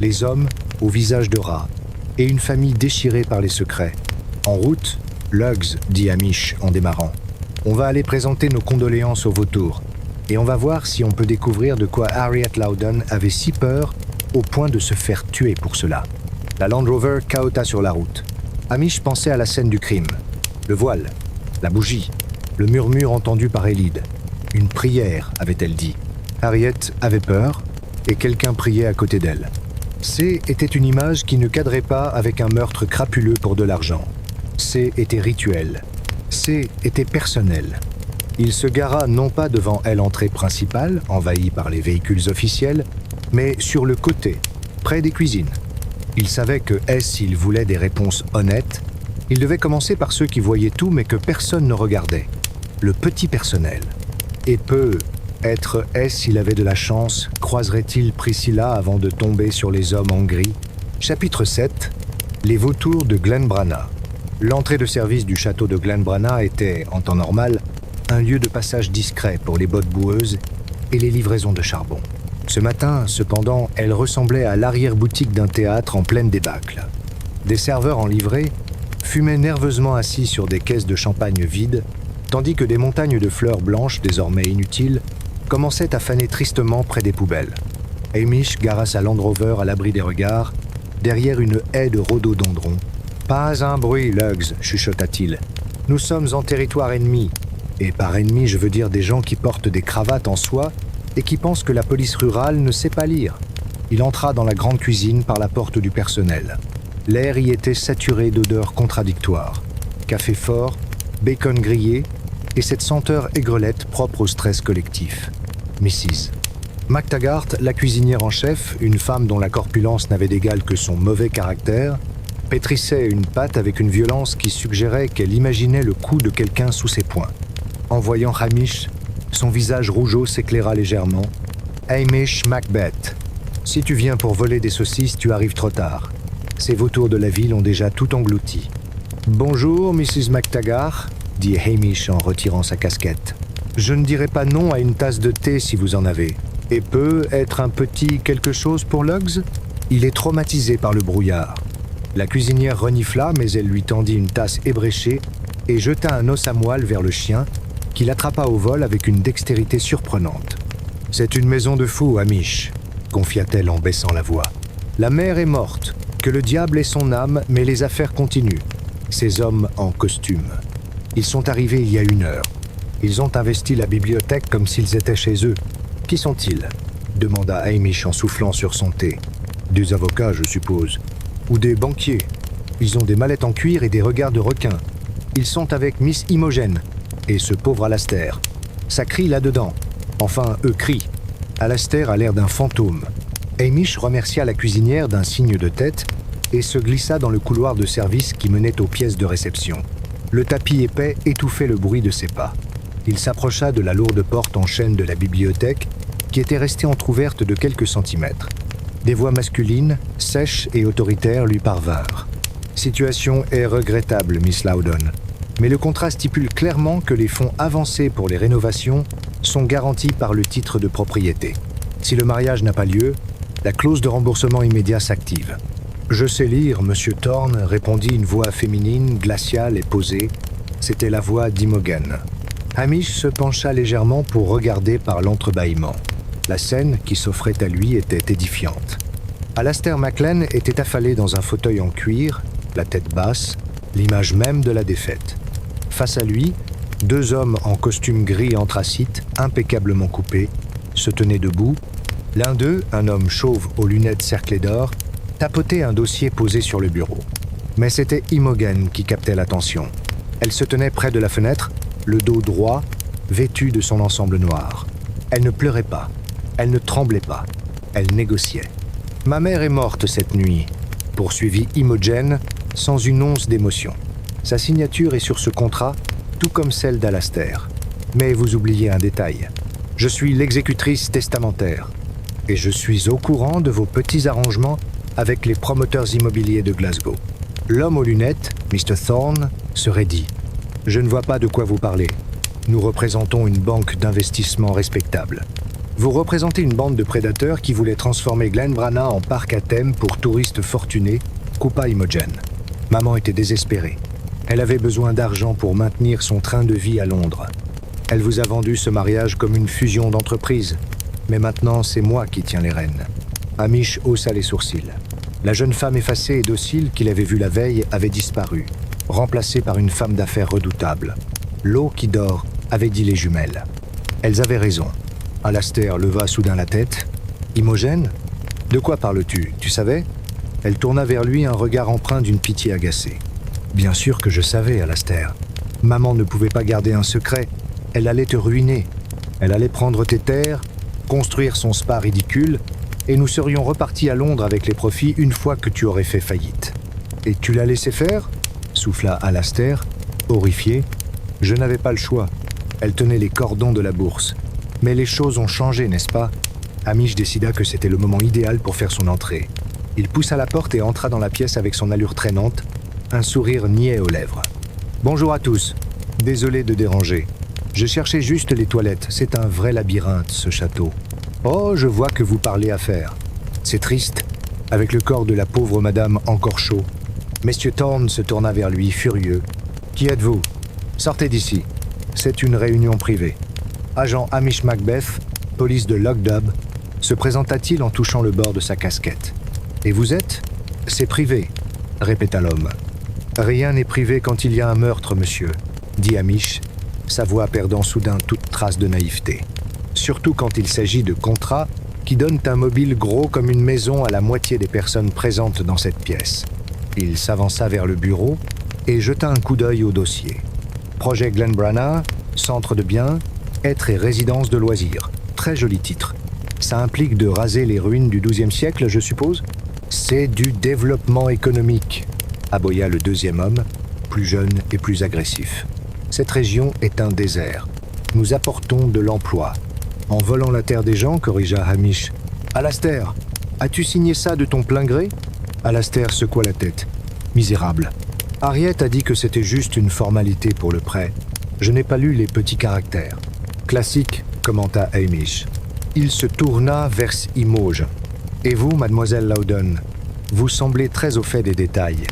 les hommes au visage de rat, et une famille déchirée par les secrets. En route, Lugs, dit Hamish en démarrant. On va aller présenter nos condoléances aux vautours, et on va voir si on peut découvrir de quoi Harriet Loudon avait si peur au point de se faire tuer pour cela. La Land Rover cahota sur la route. Hamish pensait à la scène du crime. Le voile, la bougie, le murmure entendu par Elide. Une prière, avait-elle dit. Harriet avait peur, et quelqu'un priait à côté d'elle. Était une image qui ne cadrait pas avec un meurtre crapuleux pour de l'argent. Était rituel. Était personnel. Il se gara non pas devant l'entrée principale, envahie par les véhicules officiels, mais sur le côté, près des cuisines. Il savait que s'il voulait des réponses honnêtes, il devait commencer par ceux qui voyaient tout mais que personne ne regardait. Le petit personnel. Et être s'il avait de la chance, croiserait-il Priscilla avant de tomber sur les hommes en gris? Chapitre 7. Les vautours de Glenbrana. L'entrée de service du château de Glenbrana était, en temps normal, un lieu de passage discret pour les bottes boueuses et les livraisons de charbon. Ce matin, cependant, elle ressemblait à l'arrière-boutique d'un théâtre en pleine débâcle. Des serveurs en livrée fumaient nerveusement assis sur des caisses de champagne vides, tandis que des montagnes de fleurs blanches, désormais inutiles, commençaient à faner tristement près des poubelles. Hamish gara sa Land Rover à l'abri des regards, derrière une haie de rhododendrons. « Pas un bruit, Lugs, chuchota-t-il. Nous sommes en territoire ennemi. Et par ennemi, je veux dire des gens qui portent des cravates en soie et qui pensent que la police rurale ne sait pas lire. » Il entra dans la grande cuisine par la porte du personnel. L'air y était saturé d'odeurs contradictoires. Café fort, bacon grillé et cette senteur aigrelette propre au stress collectif. Mrs. MacTaggart, la cuisinière en chef, une femme dont la corpulence n'avait d'égal que son mauvais caractère, pétrissait une pâte avec une violence qui suggérait qu'elle imaginait le coup de quelqu'un sous ses poings. En voyant Hamish, son visage rougeau s'éclaira légèrement. « Hamish Macbeth, si tu viens pour voler des saucisses, tu arrives trop tard. Ces vautours de la ville ont déjà tout englouti. »« Bonjour, Mrs. MacTaggart, » dit Hamish en retirant sa casquette. « Je ne dirai pas non à une tasse de thé si vous en avez. Et peut être un petit quelque chose pour Lugs ? Il est traumatisé par le brouillard. » La cuisinière renifla, mais elle lui tendit une tasse ébréchée et jeta un os à moelle vers le chien, qui l'attrapa au vol avec une dextérité surprenante. « C'est une maison de fous, Hamish, » confia-t-elle en baissant la voix. « La mère est morte, que le diable ait son âme, mais les affaires continuent. Ces hommes en costume. Ils sont arrivés il y a 1 heure. Ils ont investi la bibliothèque comme s'ils étaient chez eux. Qui sont-ils » demanda Hamish en soufflant sur son thé. « Des avocats, je suppose. Ou des banquiers. Ils ont des mallettes en cuir et des regards de requin. Ils sont avec Miss Imogen et ce pauvre Alastair. Ça crie là-dedans. Enfin, eux crient. Alastair a l'air d'un fantôme. » Hamish remercia la cuisinière d'un signe de tête et se glissa dans le couloir de service qui menait aux pièces de réception. Le tapis épais étouffait le bruit de ses pas. Il s'approcha de la lourde porte en chêne de la bibliothèque qui était restée entr'ouverte de quelques centimètres. Des voix masculines, sèches et autoritaires lui parvinrent. « Situation est regrettable, Miss Loudon, mais le contrat stipule clairement que les fonds avancés pour les rénovations sont garantis par le titre de propriété. Si le mariage n'a pas lieu, la clause de remboursement immédiat s'active. »« Je sais lire, Monsieur Thorne, » répondit une voix féminine, glaciale et posée. « C'était la voix d'Imogen. Hamish se pencha légèrement pour regarder par l'entrebâillement. La scène qui s'offrait à lui était édifiante. Alastair MacLean était affalé dans un fauteuil en cuir, la tête basse, l'image même de la défaite. Face à lui, 2 hommes en costume gris anthracite, impeccablement coupés, se tenaient debout. L'un d'eux, un homme chauve aux lunettes cerclées d'or, tapotait un dossier posé sur le bureau. Mais c'était Imogen qui captait l'attention. Elle se tenait près de la fenêtre, le dos droit, vêtue de son ensemble noir. Elle ne pleurait pas, elle ne tremblait pas, elle négociait. « Ma mère est morte cette nuit », poursuivit Imogen, sans une once d'émotion. Sa signature est sur ce contrat, tout comme celle d'Alastair. Mais vous oubliez un détail. Je suis l'exécutrice testamentaire, et je suis au courant de vos petits arrangements avec les promoteurs immobiliers de Glasgow. L'homme aux lunettes, Mr. Thorne, se raidit. « Je ne vois pas de quoi vous parlez. Nous représentons une banque d'investissement respectable. Vous représentez une bande de prédateurs qui voulait transformer Glenbrana en parc à thème pour touristes fortunés, coupa Imogen. Maman était désespérée. Elle avait besoin d'argent pour maintenir son train de vie à Londres. Elle vous a vendu ce mariage comme une fusion d'entreprises. Mais maintenant, c'est moi qui tiens les rênes. » Hamish haussa les sourcils. La jeune femme effacée et docile qu'il avait vue la veille avait disparu, remplacée par une femme d'affaires redoutable. L'eau qui dort, avait dit les jumelles. Elles avaient raison. Alastair leva soudain la tête. « Imogen ? De quoi parles-tu, tu savais ?» Elle tourna vers lui un regard empreint d'une pitié agacée. « Bien sûr que je savais, Alastair. Maman ne pouvait pas garder un secret. Elle allait te ruiner. Elle allait prendre tes terres, construire son spa ridicule, et nous serions repartis à Londres avec les profits une fois que tu aurais fait faillite. »« Et tu l'as laissé faire ?» souffla Alastair, horrifié. « Je n'avais pas le choix. Elle tenait les cordons de la bourse. Mais les choses ont changé, n'est-ce pas ?» Hamish décida que c'était le moment idéal pour faire son entrée. Il poussa la porte et entra dans la pièce avec son allure traînante, un sourire niais aux lèvres. « Bonjour à tous. Désolé de déranger. Je cherchais juste les toilettes. C'est un vrai labyrinthe, ce château. » « Oh, je vois que vous parlez affaires. C'est triste, avec le corps de la pauvre madame encore chaud. » Monsieur Thorne se tourna vers lui, furieux. « Qui êtes-vous ? Sortez d'ici. C'est une réunion privée. » Agent Hamish Macbeth, police de Logdub, se présenta-t-il en touchant le bord de sa casquette. « Et vous êtes ? C'est privé, » répéta l'homme. « Rien n'est privé quand il y a un meurtre, monsieur, » dit Hamish, sa voix perdant soudain toute trace de naïveté. Surtout quand il s'agit de contrats qui donnent un mobile gros comme une maison à la moitié des personnes présentes dans cette pièce. Il s'avança vers le bureau et jeta un coup d'œil au dossier. Projet Glenbrana, centre de biens, être et résidence de loisirs. Très joli titre. Ça implique de raser les ruines du XIIe siècle, je suppose ? C'est du développement économique, aboya le deuxième homme, plus jeune et plus agressif. Cette région est un désert. Nous apportons de l'emploi. En volant la terre des gens, corrigea Hamish. « Alastair, as-tu signé ça de ton plein gré ?» Alastair secoua la tête. « Misérable. Harriet a dit que c'était juste une formalité pour le prêt. Je n'ai pas lu les petits caractères. »« Classique, » commenta Hamish. Il se tourna vers Imogen. « Et vous, mademoiselle Loudon, vous semblez très au fait des détails.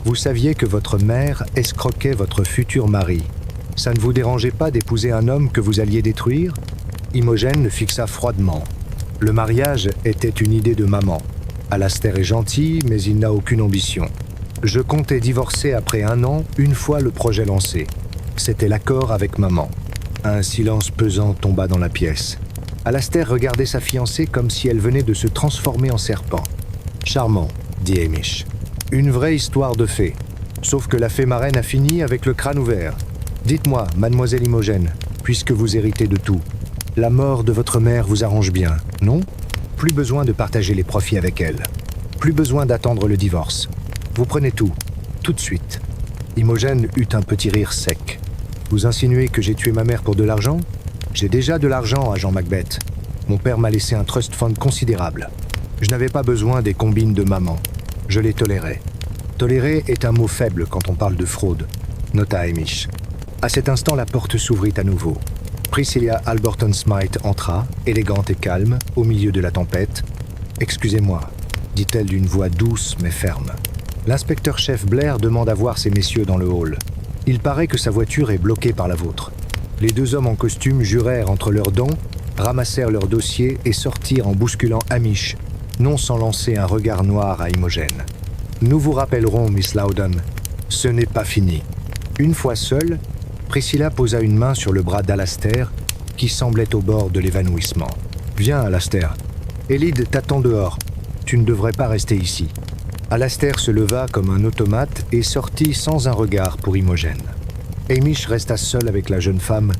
Vous saviez que votre mère escroquait votre futur mari. Ça ne vous dérangeait pas d'épouser un homme que vous alliez détruire ?» Imogen le fixa froidement. Le mariage était une idée de maman. Alastair est gentil, mais il n'a aucune ambition. Je comptais divorcer après 1 an, une fois le projet lancé. C'était l'accord avec maman. Un silence pesant tomba dans la pièce. Alastair regardait sa fiancée comme si elle venait de se transformer en serpent. « Charmant, » dit Hamish. « Une vraie histoire de fée. Sauf que la fée marraine a fini avec le crâne ouvert. Dites-moi, mademoiselle Imogen, puisque vous héritez de tout, la mort de votre mère vous arrange bien, non ? Plus besoin de partager les profits avec elle. Plus besoin d'attendre le divorce. Vous prenez tout de suite. » Imogen eut un petit rire sec. « Vous insinuez que j'ai tué ma mère pour de l'argent ? J'ai déjà de l'argent, agent Macbeth. Mon père m'a laissé un trust fund considérable. Je n'avais pas besoin des combines de maman. Je les tolérais. Tolérer est un mot faible quand on parle de fraude, nota Hamish. À cet instant, la porte s'ouvrit à nouveau. Priscilla Alberton-Smythe entra, élégante et calme, au milieu de la tempête. « Excusez-moi », dit-elle d'une voix douce mais ferme. « L'inspecteur-chef Blair demande à voir ces messieurs dans le hall. » Il paraît que sa voiture est bloquée par la vôtre. Les deux hommes en costume jurèrent entre leurs dents, ramassèrent leur dossier et sortirent en bousculant Hamish, non sans lancer un regard noir à Imogen. Nous vous rappellerons, Miss Loudon, ce n'est pas fini. Une fois seule, Priscilla posa une main sur le bras d'Alastair, qui semblait au bord de l'évanouissement. « Viens, Alastair. Elide t'attend dehors. Tu ne devrais pas rester ici. » Alastair se leva comme un automate et sortit sans un regard pour Imogen. Hamish resta seul avec la jeune femme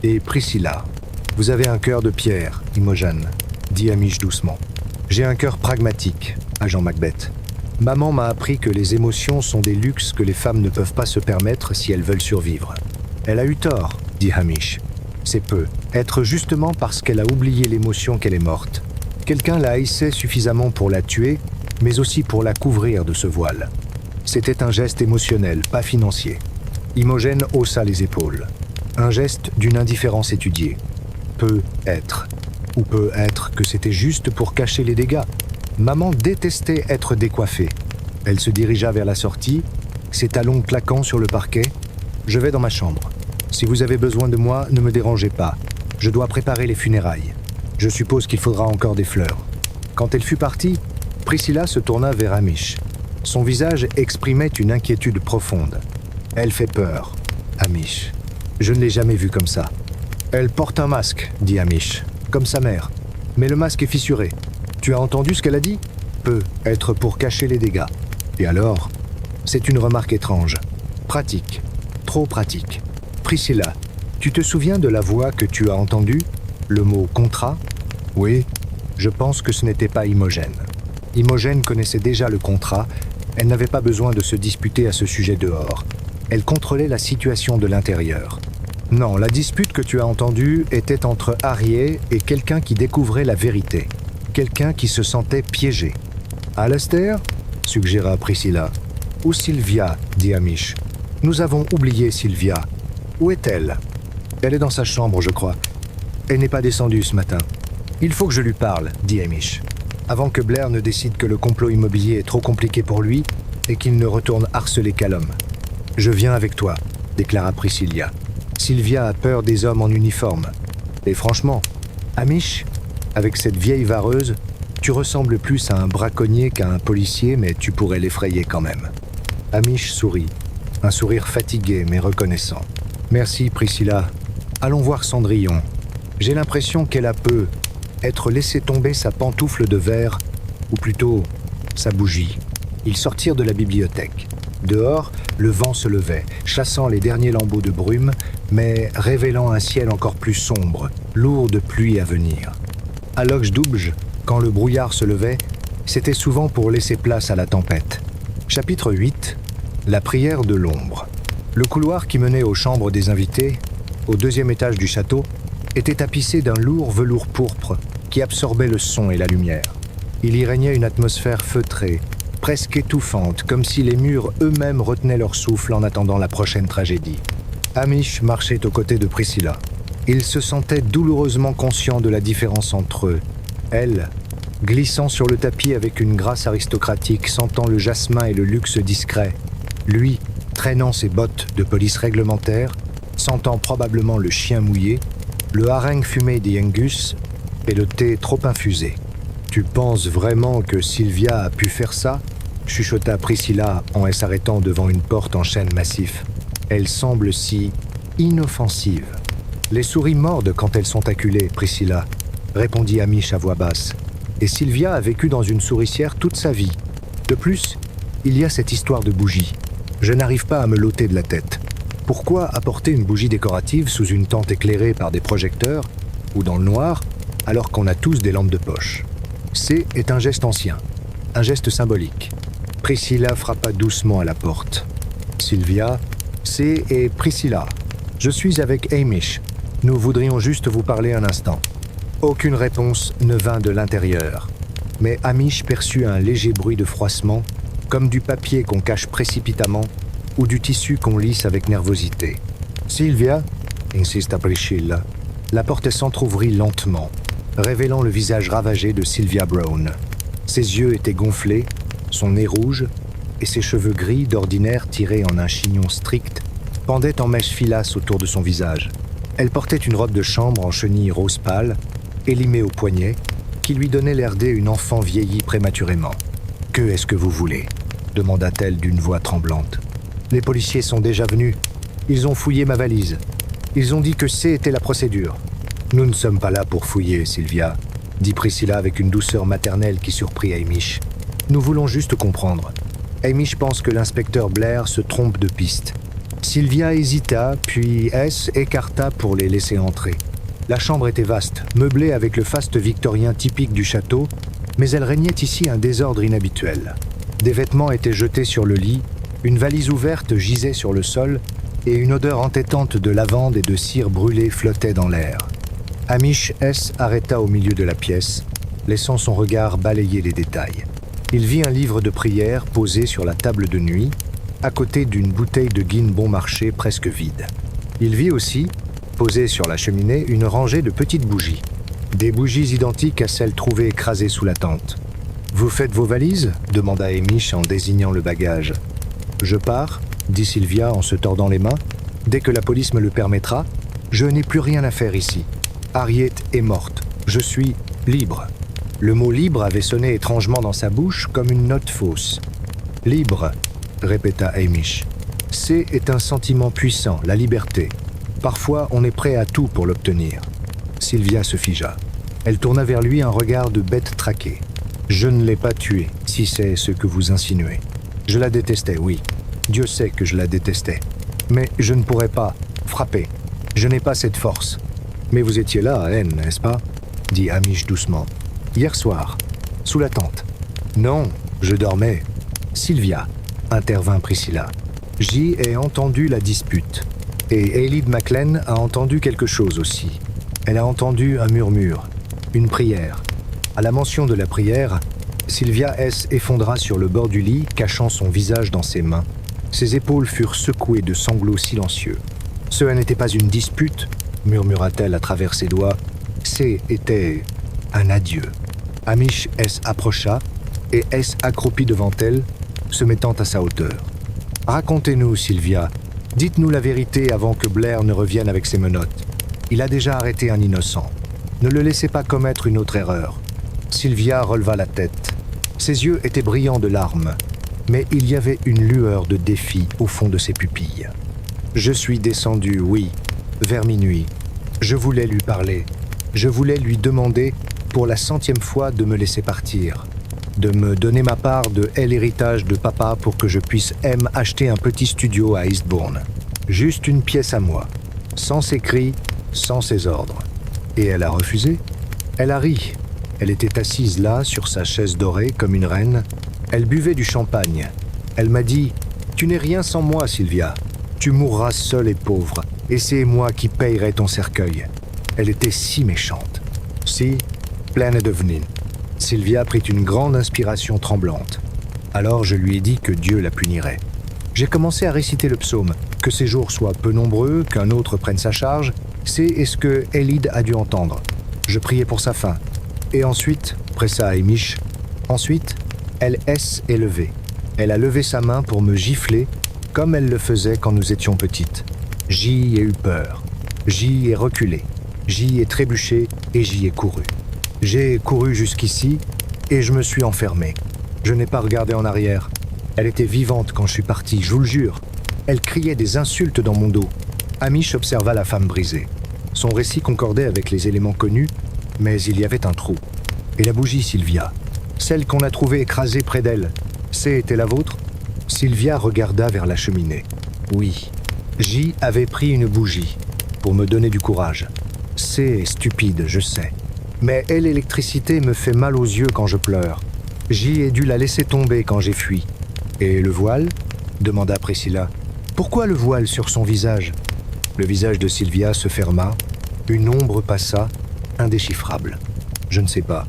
et Priscilla. « Vous avez un cœur de pierre, Imogen, » dit Hamish doucement. « J'ai un cœur pragmatique, agent Macbeth. Maman m'a appris que les émotions sont des luxes que les femmes ne peuvent pas se permettre si elles veulent survivre. » Elle a eu tort, dit Hamish. C'est peu, être justement parce qu'elle a oublié l'émotion qu'elle est morte. Quelqu'un la haïssait suffisamment pour la tuer, mais aussi pour la couvrir de ce voile. C'était un geste émotionnel, pas financier. Imogen haussa les épaules. Un geste d'une indifférence étudiée. Peut être. Ou peut être que c'était juste pour cacher les dégâts. Maman détestait être décoiffée. Elle se dirigea vers la sortie, ses talons claquant sur le parquet. « Je vais dans ma chambre. Si vous avez besoin de moi, ne me dérangez pas. Je dois préparer les funérailles. Je suppose qu'il faudra encore des fleurs. » Quand elle fut partie, Priscilla se tourna vers Hamish. Son visage exprimait une inquiétude profonde. « Elle fait peur, Hamish. Je ne l'ai jamais vue comme ça. »« Elle porte un masque, » dit Hamish, « comme sa mère. Mais le masque est fissuré. Tu as entendu ce qu'elle a dit ? Peut être pour cacher les dégâts. Et alors ? C'est une remarque étrange. Pratique. Trop pratique. Priscilla, tu te souviens de la voix que tu as entendue ? Le mot « contrat » ? Oui, je pense que ce n'était pas Imogen. Imogen connaissait déjà le contrat, elle n'avait pas besoin de se disputer à ce sujet dehors. Elle contrôlait la situation de l'intérieur. Non, la dispute que tu as entendue était entre Harriet et quelqu'un qui découvrait la vérité. Quelqu'un qui se sentait piégé. « Alastair ?» suggéra Priscilla. « Ou Sylvia ?» dit Hamish. « Nous avons oublié Sylvia. Où est-elle ? » « Elle est dans sa chambre, je crois. Elle n'est pas descendue ce matin. »« Il faut que je lui parle, » dit Hamish, avant que Blair ne décide que le complot immobilier est trop compliqué pour lui et qu'il ne retourne harceler Callum. « Je viens avec toi, » déclara Priscilla. « Sylvia a peur des hommes en uniforme. Et franchement, Hamish, avec cette vieille vareuse, tu ressembles plus à un braconnier qu'à un policier, mais tu pourrais l'effrayer quand même. » Hamish sourit, un sourire fatigué mais reconnaissant. « Merci, Priscilla. Allons voir Cendrillon. J'ai l'impression qu'elle a peu être laissé tomber sa pantoufle de verre, ou plutôt sa bougie. » Ils sortirent de la bibliothèque. Dehors, le vent se levait, chassant les derniers lambeaux de brume, mais révélant un ciel encore plus sombre, lourd de pluie à venir. À Logsdubj, quand le brouillard se levait, c'était souvent pour laisser place à la tempête. Chapitre 8. La prière de l'ombre. Le couloir qui menait aux chambres des invités, au deuxième étage du château, était tapissé d'un lourd velours pourpre qui absorbait le son et la lumière. Il y régnait une atmosphère feutrée, presque étouffante, comme si les murs eux-mêmes retenaient leur souffle en attendant la prochaine tragédie. Hamish marchait aux côtés de Priscilla. Il se sentait douloureusement conscient de la différence entre eux. Elle, glissant sur le tapis avec une grâce aristocratique, sentant le jasmin et le luxe discret. Lui, traînant ses bottes de police réglementaire, sentant probablement le chien mouillé, le hareng fumé des Yengus et le thé trop infusé. « Tu penses vraiment que Sylvia a pu faire ça ?» chuchota Priscilla en s'arrêtant devant une porte en chêne massif. « Elle semble si inoffensive. »« Les souris mordent quand elles sont acculées, Priscilla, » répondit Hamish à voix basse. « Et Sylvia a vécu dans une souricière toute sa vie. De plus, il y a cette histoire de bougie. Je n'arrive pas à me l'ôter de la tête. Pourquoi apporter une bougie décorative sous une tente éclairée par des projecteurs, ou dans le noir, alors qu'on a tous des lampes de poche ? C est un geste ancien, un geste symbolique. » Priscilla frappa doucement à la porte. « Sylvia, C et Priscilla. Je suis avec Hamish. Nous voudrions juste vous parler un instant. » Aucune réponse ne vint de l'intérieur. Mais Hamish perçut un léger bruit de froissement, comme du papier qu'on cache précipitamment ou du tissu qu'on lisse avec nervosité. « Sylvia » insista Priscilla. La porte s'entr'ouvrit lentement, révélant le visage ravagé de Sylvia Browne. Ses yeux étaient gonflés, son nez rouge et ses cheveux gris d'ordinaire tirés en un chignon strict pendaient en mèches filasses autour de son visage. Elle portait une robe de chambre en chenille rose pâle, élimée au poignet, qui lui donnait l'air d'une enfant vieillie prématurément. « Que est-ce que vous voulez ?» demanda-t-elle d'une voix tremblante. « Les policiers sont déjà venus. Ils ont fouillé ma valise. Ils ont dit que était la procédure. »« Nous ne sommes pas là pour fouiller, Sylvia, » dit Priscilla avec une douceur maternelle qui surprit Hamish. « Nous voulons juste comprendre. » Hamish pense que l'inspecteur Blair se trompe de piste. Sylvia hésita, puis S écarta pour les laisser entrer. La chambre était vaste, meublée avec le faste victorien typique du château, mais elle régnait ici un désordre inhabituel. Des vêtements étaient jetés sur le lit, une valise ouverte gisait sur le sol, et une odeur entêtante de lavande et de cire brûlée flottait dans l'air. Hamish S arrêta au milieu de la pièce, laissant son regard balayer les détails. Il vit un livre de prière posé sur la table de nuit, à côté d'une bouteille de gin bon marché presque vide. Il vit aussi, posée sur la cheminée, une rangée de petites bougies. Des bougies identiques à celles trouvées écrasées sous la tente. « Vous faites vos valises ?» demanda Hamish en désignant le bagage. « Je pars ?» dit Sylvia en se tordant les mains. « Dès que la police me le permettra, je n'ai plus rien à faire ici. Harriet est morte. Je suis libre. » Le mot « libre » avait sonné étrangement dans sa bouche comme une note fausse. « Libre » répéta Hamish. « C'est un sentiment puissant, la liberté. Parfois, on est prêt à tout pour l'obtenir. » Sylvia se figea. Elle tourna vers lui un regard de bête traquée. « Je ne l'ai pas tuée, si c'est ce que vous insinuez. Je la détestais, oui. Dieu sait que je la détestais. Mais je ne pourrais pas frapper. Je n'ai pas cette force. Mais vous étiez là, Anne, n'est-ce pas ?» dit Hamish doucement. « Hier soir, sous la tente. »« Non, je dormais. »« Sylvia, » intervint Priscilla. « J'y ai entendu la dispute. Et Elide McLean a entendu quelque chose aussi. Elle a entendu un murmure, une prière. À la mention de la prière, Sylvia S. effondra sur le bord du lit, cachant son visage dans ses mains. Ses épaules furent secouées de sanglots silencieux. « Ce n'était pas une dispute, » murmura-t-elle à travers ses doigts. « C'était un adieu. » Hamish S. approcha, et S. accroupi devant elle, se mettant à sa hauteur. « Racontez-nous, Sylvia. Dites-nous la vérité avant que Blair ne revienne avec ses menottes. Il a déjà arrêté un innocent. Ne le laissez pas commettre une autre erreur. » Sylvia releva la tête. Ses yeux étaient brillants de larmes, mais il y avait une lueur de défi au fond de ses pupilles. « Je suis descendu, oui, vers minuit. Je voulais lui parler. Je voulais lui demander, pour la 100e fois, de me laisser partir. De me donner ma part de l'héritage de papa pour que je puisse acheter un petit studio à Eastbourne. Juste une pièce à moi, sans ses cris, sans ses ordres. Et elle a refusé. Elle a ri. Elle était assise là, sur sa chaise dorée, comme une reine. Elle buvait du champagne. Elle m'a dit « Tu n'es rien sans moi, Sylvia. Tu mourras seule et pauvre, et c'est moi qui payerai ton cercueil. » Elle était si méchante, si pleine de venin. Sylvia prit une grande inspiration tremblante. Alors je lui ai dit que Dieu la punirait. J'ai commencé à réciter le psaume, que ses jours soient peu nombreux, qu'un autre prenne sa charge. C'est ce que Elide a dû entendre. Je priais pour sa fin. Et ensuite, pressa Hamish, ensuite, elle s'est levée. Elle a levé sa main pour me gifler, comme elle le faisait quand nous étions petites. J'y ai eu peur. J'y ai reculé. J'y ai trébuché et j'y ai couru. J'ai couru jusqu'ici et je me suis enfermé. Je n'ai pas regardé en arrière. Elle était vivante quand je suis parti, je vous le jure. Elle criait des insultes dans mon dos. Hamish observa la femme brisée. Son récit concordait avec les éléments connus, mais il y avait un trou. Et la bougie, Sylvia, celle qu'on a trouvée écrasée près d'elle, c'était la vôtre ? Sylvia regarda vers la cheminée. Oui, J avait pris une bougie pour me donner du courage. C'est stupide, je sais. Mais l'électricité me fait mal aux yeux quand je pleure. J ai dû la laisser tomber quand j'ai fui. Et le voile ? Demanda Priscilla. Pourquoi le voile sur son visage ? Le visage de Sylvia se ferma. Une ombre passa, indéchiffrable. Je ne sais pas.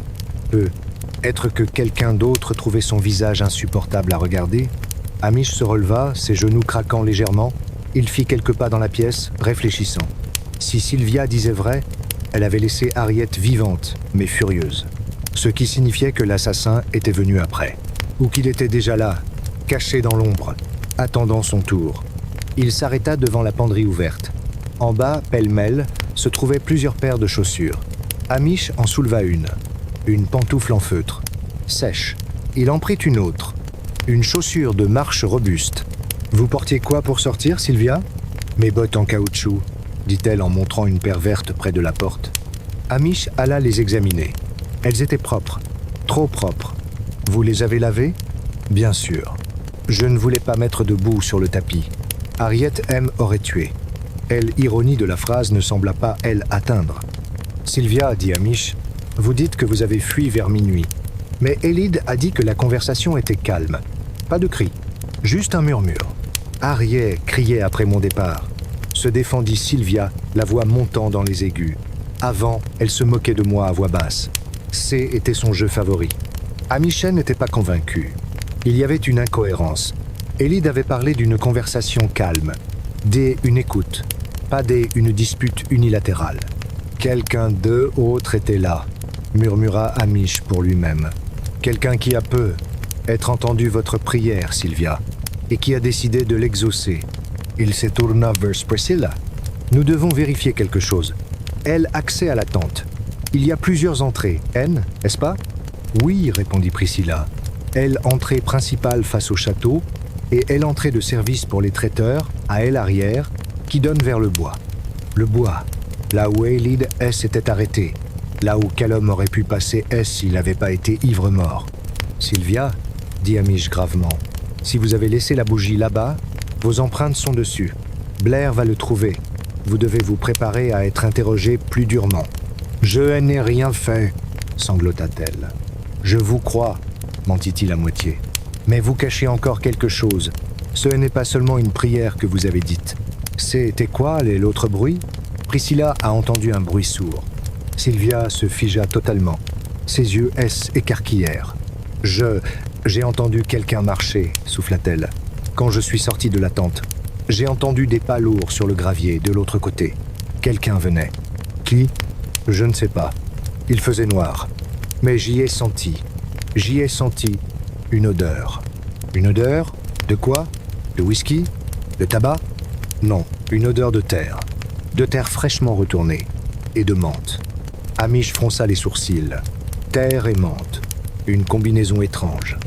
Peut-être que quelqu'un d'autre trouvait son visage insupportable à regarder. Hamish se releva, ses genoux craquant légèrement. Il fit quelques pas dans la pièce, réfléchissant. Si Sylvia disait vrai, elle avait laissé Harriet vivante, mais furieuse. Ce qui signifiait que l'assassin était venu après. Ou qu'il était déjà là, caché dans l'ombre, attendant son tour. Il s'arrêta devant la penderie ouverte. En bas, pêle-mêle, se trouvaient plusieurs paires de chaussures. Hamish en souleva une pantoufle en feutre, sèche. Il en prit une autre, une chaussure de marche robuste. « Vous portiez quoi pour sortir, Sylvia ?»« Mes bottes en caoutchouc, » dit-elle en montrant une paire verte près de la porte. Hamish alla les examiner. Elles étaient propres, trop propres. « Vous les avez lavées ?»« Bien sûr. Je ne voulais pas mettre de boue sur le tapis. Harriet M. aurait tué. » Elle, ironie de la phrase, ne sembla pas, elle, atteindre. « Sylvia, dit Hamish, vous dites que vous avez fui vers minuit. Mais Elide a dit que la conversation était calme. Pas de cris, juste un murmure. Harriet criait après mon départ. Se défendit Sylvia, la voix montant dans les aigus. Avant, elle se moquait de moi à voix basse. C était son jeu favori. Amishen n'était pas convaincu. Il y avait une incohérence. Elide avait parlé d'une conversation calme. D, une écoute. Pas D, une dispute unilatérale. Quelqu'un d'autre était là, murmura Hamish pour lui-même. Quelqu'un qui a peu être entendu votre prière, Sylvia, et qui a décidé de l'exaucer. Il se tourna vers Priscilla. Nous devons vérifier quelque chose. Elle, accès à la tente. Il y a plusieurs entrées. N, est-ce pas? Oui, répondit Priscilla. Elle, entrée principale face au château, et elle, entrée de service pour les traiteurs, à elle arrière, qui donne vers le bois. Le bois, là où Elide S était arrêté, là où Callum aurait pu passer S s'il n'avait pas été ivre-mort. Sylvia, dit Hamish gravement, si vous avez laissé la bougie là-bas, vos empreintes sont dessus. Blair va le trouver. Vous devez vous préparer à être interrogé plus durement. Je n'ai rien fait, sanglota-t-elle. Je vous crois, mentit-il à moitié. Mais vous cachez encore quelque chose. Ce n'est pas seulement une prière que vous avez dite. C'était quoi l'autre bruit? Priscilla a entendu un bruit sourd. Sylvia se figea totalement. Ses yeux écarquillèrent. J'ai entendu quelqu'un marcher, souffla-t-elle, quand je suis sortie de la tente. J'ai entendu des pas lourds sur le gravier de l'autre côté. Quelqu'un venait. Qui? Je ne sais pas. Il faisait noir. Mais j'y ai senti une odeur. Une odeur? De quoi? De whisky? De tabac? Non, une odeur de terre. De terre fraîchement retournée. Et de menthe. Hamish fronça les sourcils. Terre et menthe. Une combinaison étrange.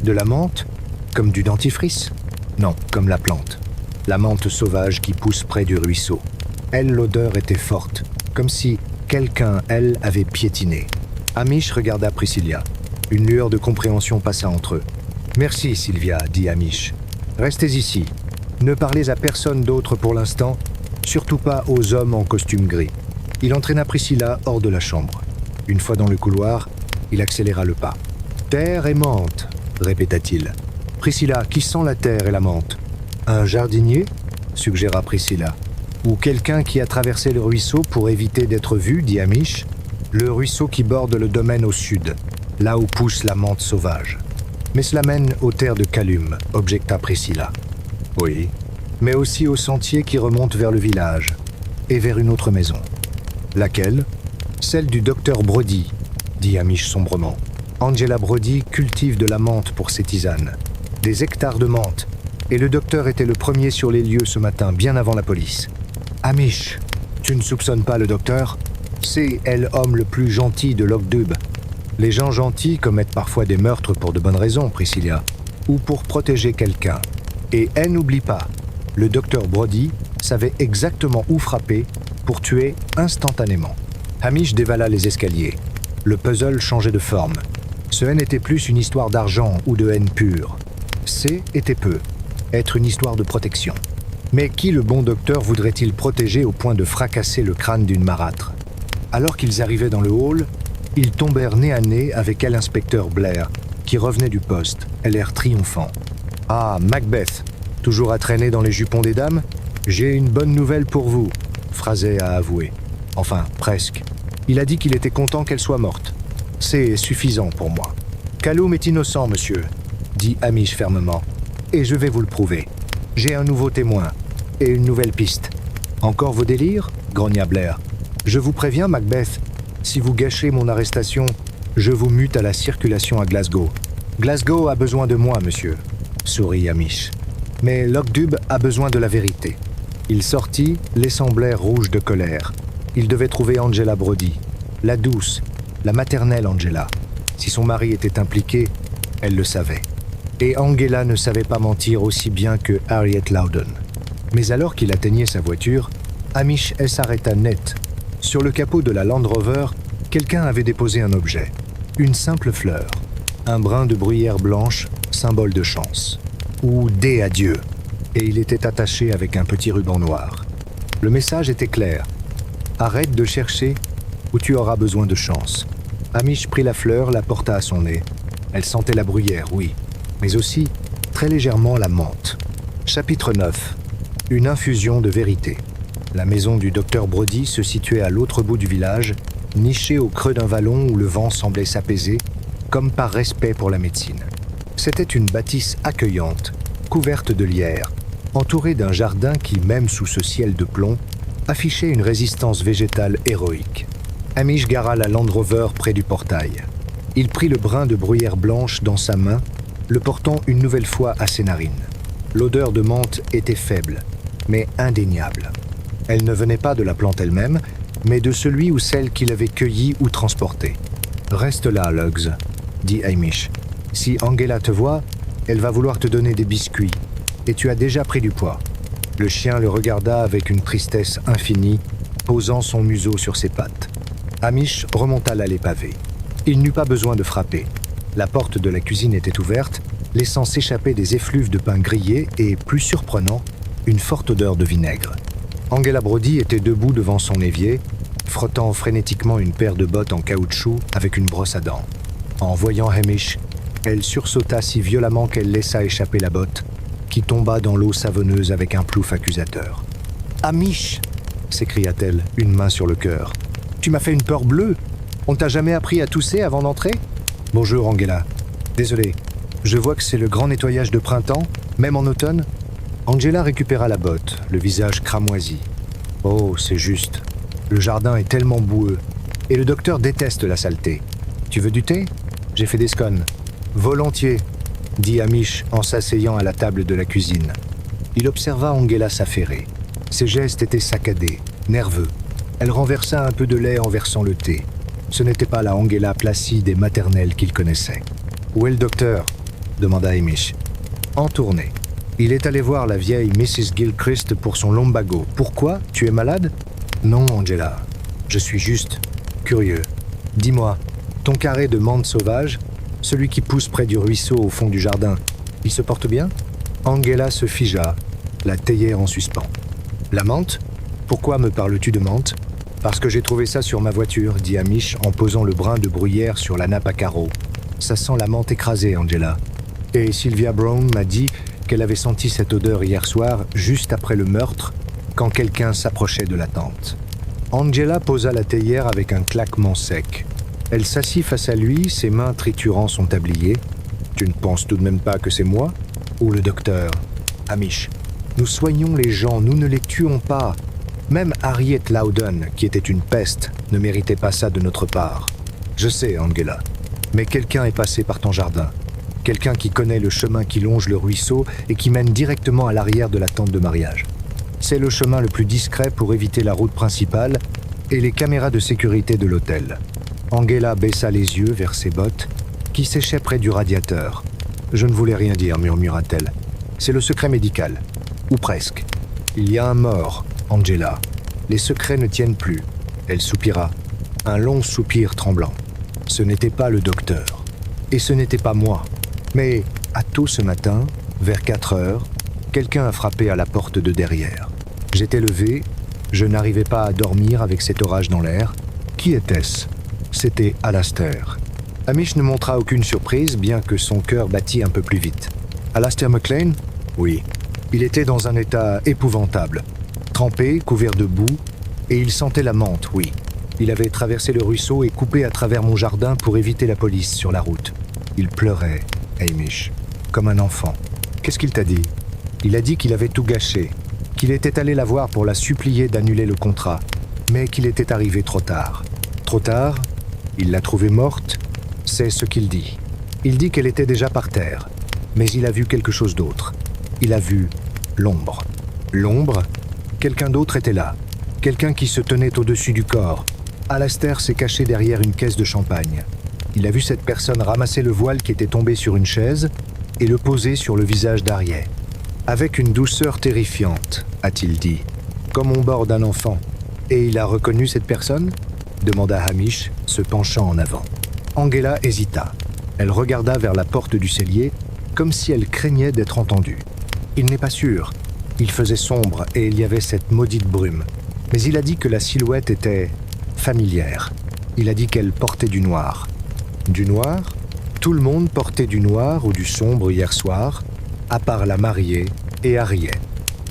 De la menthe? Comme du dentifrice? Non, comme la plante. La menthe sauvage qui pousse près du ruisseau. Elle, l'odeur était forte, comme si quelqu'un, elle, avait piétiné. Hamish regarda Priscilla. Une lueur de compréhension passa entre eux. « Merci, Sylvia, dit Hamish. Restez ici. Ne parlez à personne d'autre pour l'instant, surtout pas aux hommes en costume gris. » Il entraîna Priscilla hors de la chambre. Une fois dans le couloir, il accéléra le pas. « Terre et menthe, répéta-t-il. Priscilla, qui sent la terre et la menthe? Un jardinier? Suggéra Priscilla. Ou quelqu'un qui a traversé le ruisseau pour éviter d'être vu, dit Hamish. Le ruisseau qui borde le domaine au sud, là où pousse la menthe sauvage. Mais cela mène aux terres de Callum, objecta Priscilla. Oui, mais aussi au sentier qui remonte vers le village, et vers une autre maison. Laquelle? Celle du docteur Brody, dit Hamish sombrement. Angela Brody cultive de la menthe pour ses tisanes. Des hectares de menthe. Et le docteur était le premier sur les lieux ce matin, bien avant la police. Hamish, tu ne soupçonnes pas le docteur? C'est l'homme le plus gentil de Lockdub. Les gens gentils commettent parfois des meurtres pour de bonnes raisons, Priscilla, ou pour protéger quelqu'un. Et elle n'oublie pas, le docteur Brody savait exactement où frapper pour tuer instantanément. Hamish dévala les escaliers. Le puzzle changeait de forme. Ce N était plus une histoire d'argent ou de haine pure. C était peu, être une histoire de protection. Mais qui le bon docteur voudrait-il protéger au point de fracasser le crâne d'une marâtre? Alors qu'ils arrivaient dans le hall, ils tombèrent nez à nez avec l'inspecteur Blair, qui revenait du poste, l'air triomphant. « Ah, Macbeth, toujours à traîner dans les jupons des dames? J'ai une bonne nouvelle pour vous, » Frazet a avoué. Enfin, presque. Il a dit qu'il était content qu'elle soit morte. C'est suffisant pour moi. « Callum est innocent, monsieur, » dit Hamish fermement. « Et je vais vous le prouver. J'ai un nouveau témoin et une nouvelle piste. »« Encore vos délires ?» grogna Blair. « Je vous préviens, Macbeth, si vous gâchez mon arrestation, je vous mute à la circulation à Glasgow. Glasgow a besoin de moi, monsieur, sourit Hamish. Mais Lockdub a besoin de la vérité. Il sortit, laissant Blair rouge de colère. Il devait trouver Angela Brody, la douce, la maternelle Angela. Si son mari était impliqué, elle le savait. Et Angela ne savait pas mentir aussi bien que Harriet Loudon. Mais alors qu'il atteignait sa voiture, Hamish s'arrêta net. Sur le capot de la Land Rover, quelqu'un avait déposé un objet. Une simple fleur. Un brin de bruyère blanche, symbole de chance. Ou dé à Dieu. Et il était attaché avec un petit ruban noir. Le message était clair. Arrête de chercher ou tu auras besoin de chance. Hamish prit la fleur, la porta à son nez. Elle sentait la bruyère, oui, mais aussi, très légèrement, la menthe. Chapitre 9. Une infusion de vérité. La maison du docteur Brody se situait à l'autre bout du village, nichée au creux d'un vallon où le vent semblait s'apaiser, comme par respect pour la médecine. C'était une bâtisse accueillante, couverte de lierre, entourée d'un jardin qui, même sous ce ciel de plomb, affichait une résistance végétale héroïque. Hamish gara la Land Rover près du portail. Il prit le brin de bruyère blanche dans sa main, le portant une nouvelle fois à ses narines. L'odeur de menthe était faible, mais indéniable. Elle ne venait pas de la plante elle-même, mais de celui ou celle qui l'avait cueillie ou transportée. « Reste là, Lugs, » dit Hamish. « Si Angela te voit, elle va vouloir te donner des biscuits, et tu as déjà pris du poids. » Le chien le regarda avec une tristesse infinie, posant son museau sur ses pattes. Hamish remonta l'allée pavée. Il n'eut pas besoin de frapper. La porte de la cuisine était ouverte, laissant s'échapper des effluves de pain grillé et, plus surprenant, une forte odeur de vinaigre. Angela Brody était debout devant son évier, frottant frénétiquement une paire de bottes en caoutchouc avec une brosse à dents. En voyant Hamish, elle sursauta si violemment qu'elle laissa échapper la botte, qui tomba dans l'eau savonneuse avec un plouf accusateur. « Hamish !» s'écria-t-elle, une main sur le cœur. « Tu m'as fait une peur bleue. On t'a jamais appris à tousser avant d'entrer ?»« Bonjour, Angela. Désolé, je vois que c'est le grand nettoyage de printemps, même en automne. » Angela récupéra la botte, le visage cramoisi. « Oh, c'est juste. Le jardin est tellement boueux. Et le docteur déteste la saleté. Tu veux du thé ? J'ai fait des scones. »« Volontiers, » dit Hamish en s'asseyant à la table de la cuisine. Il observa Angela s'affairer. Ses gestes étaient saccadés, nerveux. Elle renversa un peu de lait en versant le thé. Ce n'était pas la Angela placide et maternelle qu'il connaissait. « Où est le docteur ?» demanda Hamish. « En tournée. Il est allé voir la vieille Mrs. Gilchrist pour son lumbago. Pourquoi ? Tu es malade ? » ?»« Non, Angela. Je suis juste curieux. Dis-moi, ton carré de menthe sauvage, celui qui pousse près du ruisseau au fond du jardin, il se porte bien ?» Angela se figea, la théière en suspens. « La menthe ? Pourquoi me parles-tu de menthe ? » « Parce que j'ai trouvé ça sur ma voiture, » dit Hamish en posant le brin de bruyère sur la nappe à carreaux. « Ça sent la menthe écrasée, Angela. Et Sylvia Brown m'a dit qu'elle avait senti cette odeur hier soir, juste après le meurtre, quand quelqu'un s'approchait de la tente. » Angela posa la théière avec un claquement sec. Elle s'assit face à lui, ses mains triturant son tablier. « Tu ne penses tout de même pas que c'est moi ? Ou le docteur ? Hamish, nous soignons les gens, nous ne les tuons pas. Même Harriet Loudon, qui était une peste, ne méritait pas ça de notre part. Je sais, Angela, mais quelqu'un est passé par ton jardin. Quelqu'un qui connaît le chemin qui longe le ruisseau et qui mène directement à l'arrière de la tente de mariage. C'est le chemin le plus discret pour éviter la route principale et les caméras de sécurité de l'hôtel. Angela baissa les yeux vers ses bottes, qui séchaient près du radiateur. « Je ne voulais rien dire, murmura-t-elle. C'est le secret médical. Ou presque. Il y a un mort, Angela. Les secrets ne tiennent plus. » Elle soupira. Un long soupir tremblant. Ce n'était pas le docteur. Et ce n'était pas moi. Mais, à tôt ce matin, vers 4 heures, quelqu'un a frappé à la porte de derrière. J'étais levé, je n'arrivais pas à dormir avec cet orage dans l'air. Qui était-ce ? C'était Alastair. Hamish ne montra aucune surprise, bien que son cœur battît un peu plus vite. Alastair MacLean ? Oui. Il était dans un état épouvantable. Trempé, couvert de boue, et il sentait la menthe, oui. Il avait traversé le ruisseau et coupé à travers mon jardin pour éviter la police sur la route. Il pleurait, Hamish, comme un enfant. Qu'est-ce qu'il t'a dit ? Il a dit qu'il avait tout gâché, qu'il était allé la voir pour la supplier d'annuler le contrat, mais qu'il était arrivé trop tard. Trop tard ? Il l'a trouvée morte ? C'est ce qu'il dit. Il dit qu'elle était déjà par terre, mais il a vu quelque chose d'autre. il a vu l'ombre. L'ombre, quelqu'un d'autre était là. Quelqu'un qui se tenait au-dessus du corps. Alastair s'est caché derrière une caisse de champagne. Il a vu cette personne ramasser le voile qui était tombé sur une chaise et le poser sur le visage d'Ariet. Avec une douceur terrifiante, a-t-il dit, comme on borde un enfant. Et il a reconnu cette personne ? Demanda Hamish, se penchant en avant. Angela hésita. Elle regarda vers la porte du cellier, comme si elle craignait d'être entendue. Il n'est pas sûr. Il faisait sombre et il y avait cette maudite brume. Mais il a dit que la silhouette était familière. Il a dit qu'elle portait du noir. Du noir ? Tout le monde portait du noir ou du sombre hier soir, à part la mariée et Ariet.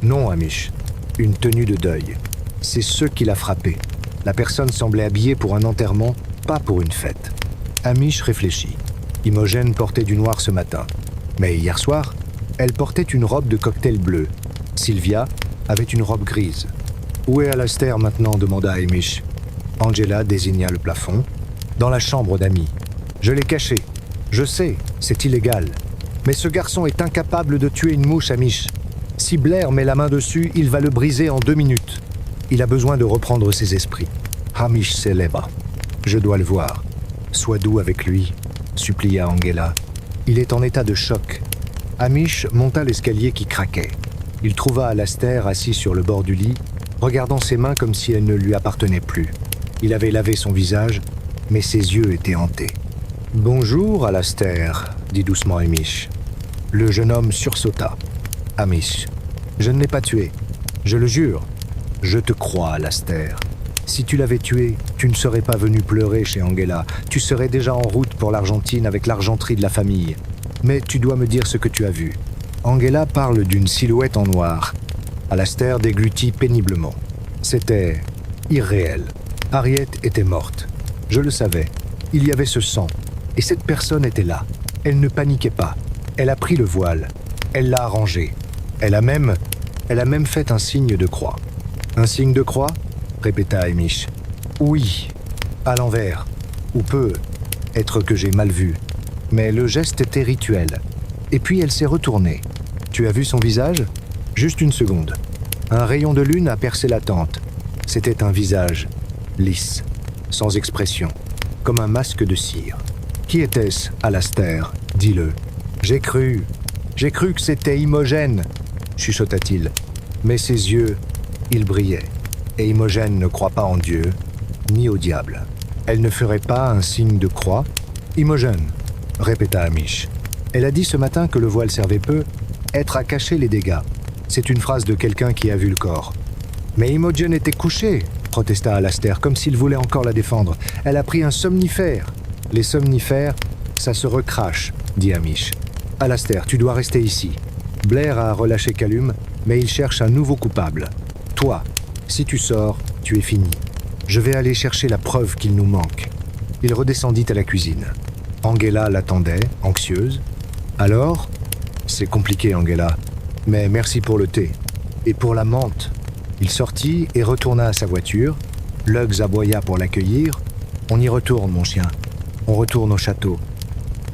Non, Hamish, une tenue de deuil. C'est ce qui l'a frappé. La personne semblait habillée pour un enterrement, pas pour une fête. Hamish réfléchit. Imogen portait du noir ce matin. Mais hier soir, elle portait une robe de cocktail bleu. Sylvia avait une robe grise. « Où est Alastair maintenant ?» demanda Hamish. Angela désigna le plafond. « Dans la chambre d'Amy. Je l'ai caché. Je sais, c'est illégal. Mais ce garçon est incapable de tuer une mouche, Hamish. Si Blair met la main dessus, il va le briser en 2 minutes. Il a besoin de reprendre ses esprits. » Hamish célèbre. « Je dois le voir. Sois doux avec lui, » supplia Angela. « Il est en état de choc. » Hamish monta l'escalier qui craquait. Il trouva Alastair assis sur le bord du lit, regardant ses mains comme si elles ne lui appartenaient plus. Il avait lavé son visage, mais ses yeux étaient hantés. « Bonjour, Alastair, » dit doucement Hamish. Le jeune homme sursauta. « Hamish, je ne l'ai pas tué. Je le jure. Je te crois, Alastair. Si tu l'avais tué, tu ne serais pas venu pleurer chez Angela. Tu serais déjà en route pour l'Argentine avec l'argenterie de la famille. Mais tu dois me dire ce que tu as vu. » Angela parle d'une silhouette en noir. Alastair déglutit péniblement. C'était irréel. Harriet était morte. Je le savais. Il y avait ce sang. Et cette personne était là. Elle ne paniquait pas. Elle a pris le voile. Elle l'a arrangé. Elle a même fait un signe de croix. Un signe de croix ? Répéta Hamish. Oui, à l'envers. Ou peut être que j'ai mal vu. Mais le geste était rituel. Et puis elle s'est retournée. Tu as vu son visage ? Juste une seconde. Un rayon de lune a percé la tente. C'était un visage, lisse, sans expression, comme un masque de cire. Qui était-ce, Alastair ? Dis-le. J'ai cru que c'était Imogen, chuchota-t-il. Mais ses yeux, ils brillaient. Et Imogen ne croit pas en Dieu, ni au diable. Elle ne ferait pas un signe de croix ? Imogen, répéta Hamish. Elle a dit ce matin que le voile servait peu, être à cacher les dégâts. C'est une phrase de quelqu'un qui a vu le corps. Mais Imogen était couchée, protesta Alastair, comme s'il voulait encore la défendre. Elle a pris un somnifère. Les somnifères, ça se recrache, dit Hamish. Alastair, tu dois rester ici. Blair a relâché Callum, mais il cherche un nouveau coupable. Toi, si tu sors, tu es fini. Je vais aller chercher la preuve qu'il nous manque. Il redescendit à la cuisine. Angela l'attendait, anxieuse. Alors ? C'est compliqué, Angela. Mais merci pour le thé. Et pour la menthe. Il sortit et retourna à sa voiture. Lugs aboya pour l'accueillir. On y retourne, mon chien. On retourne au château.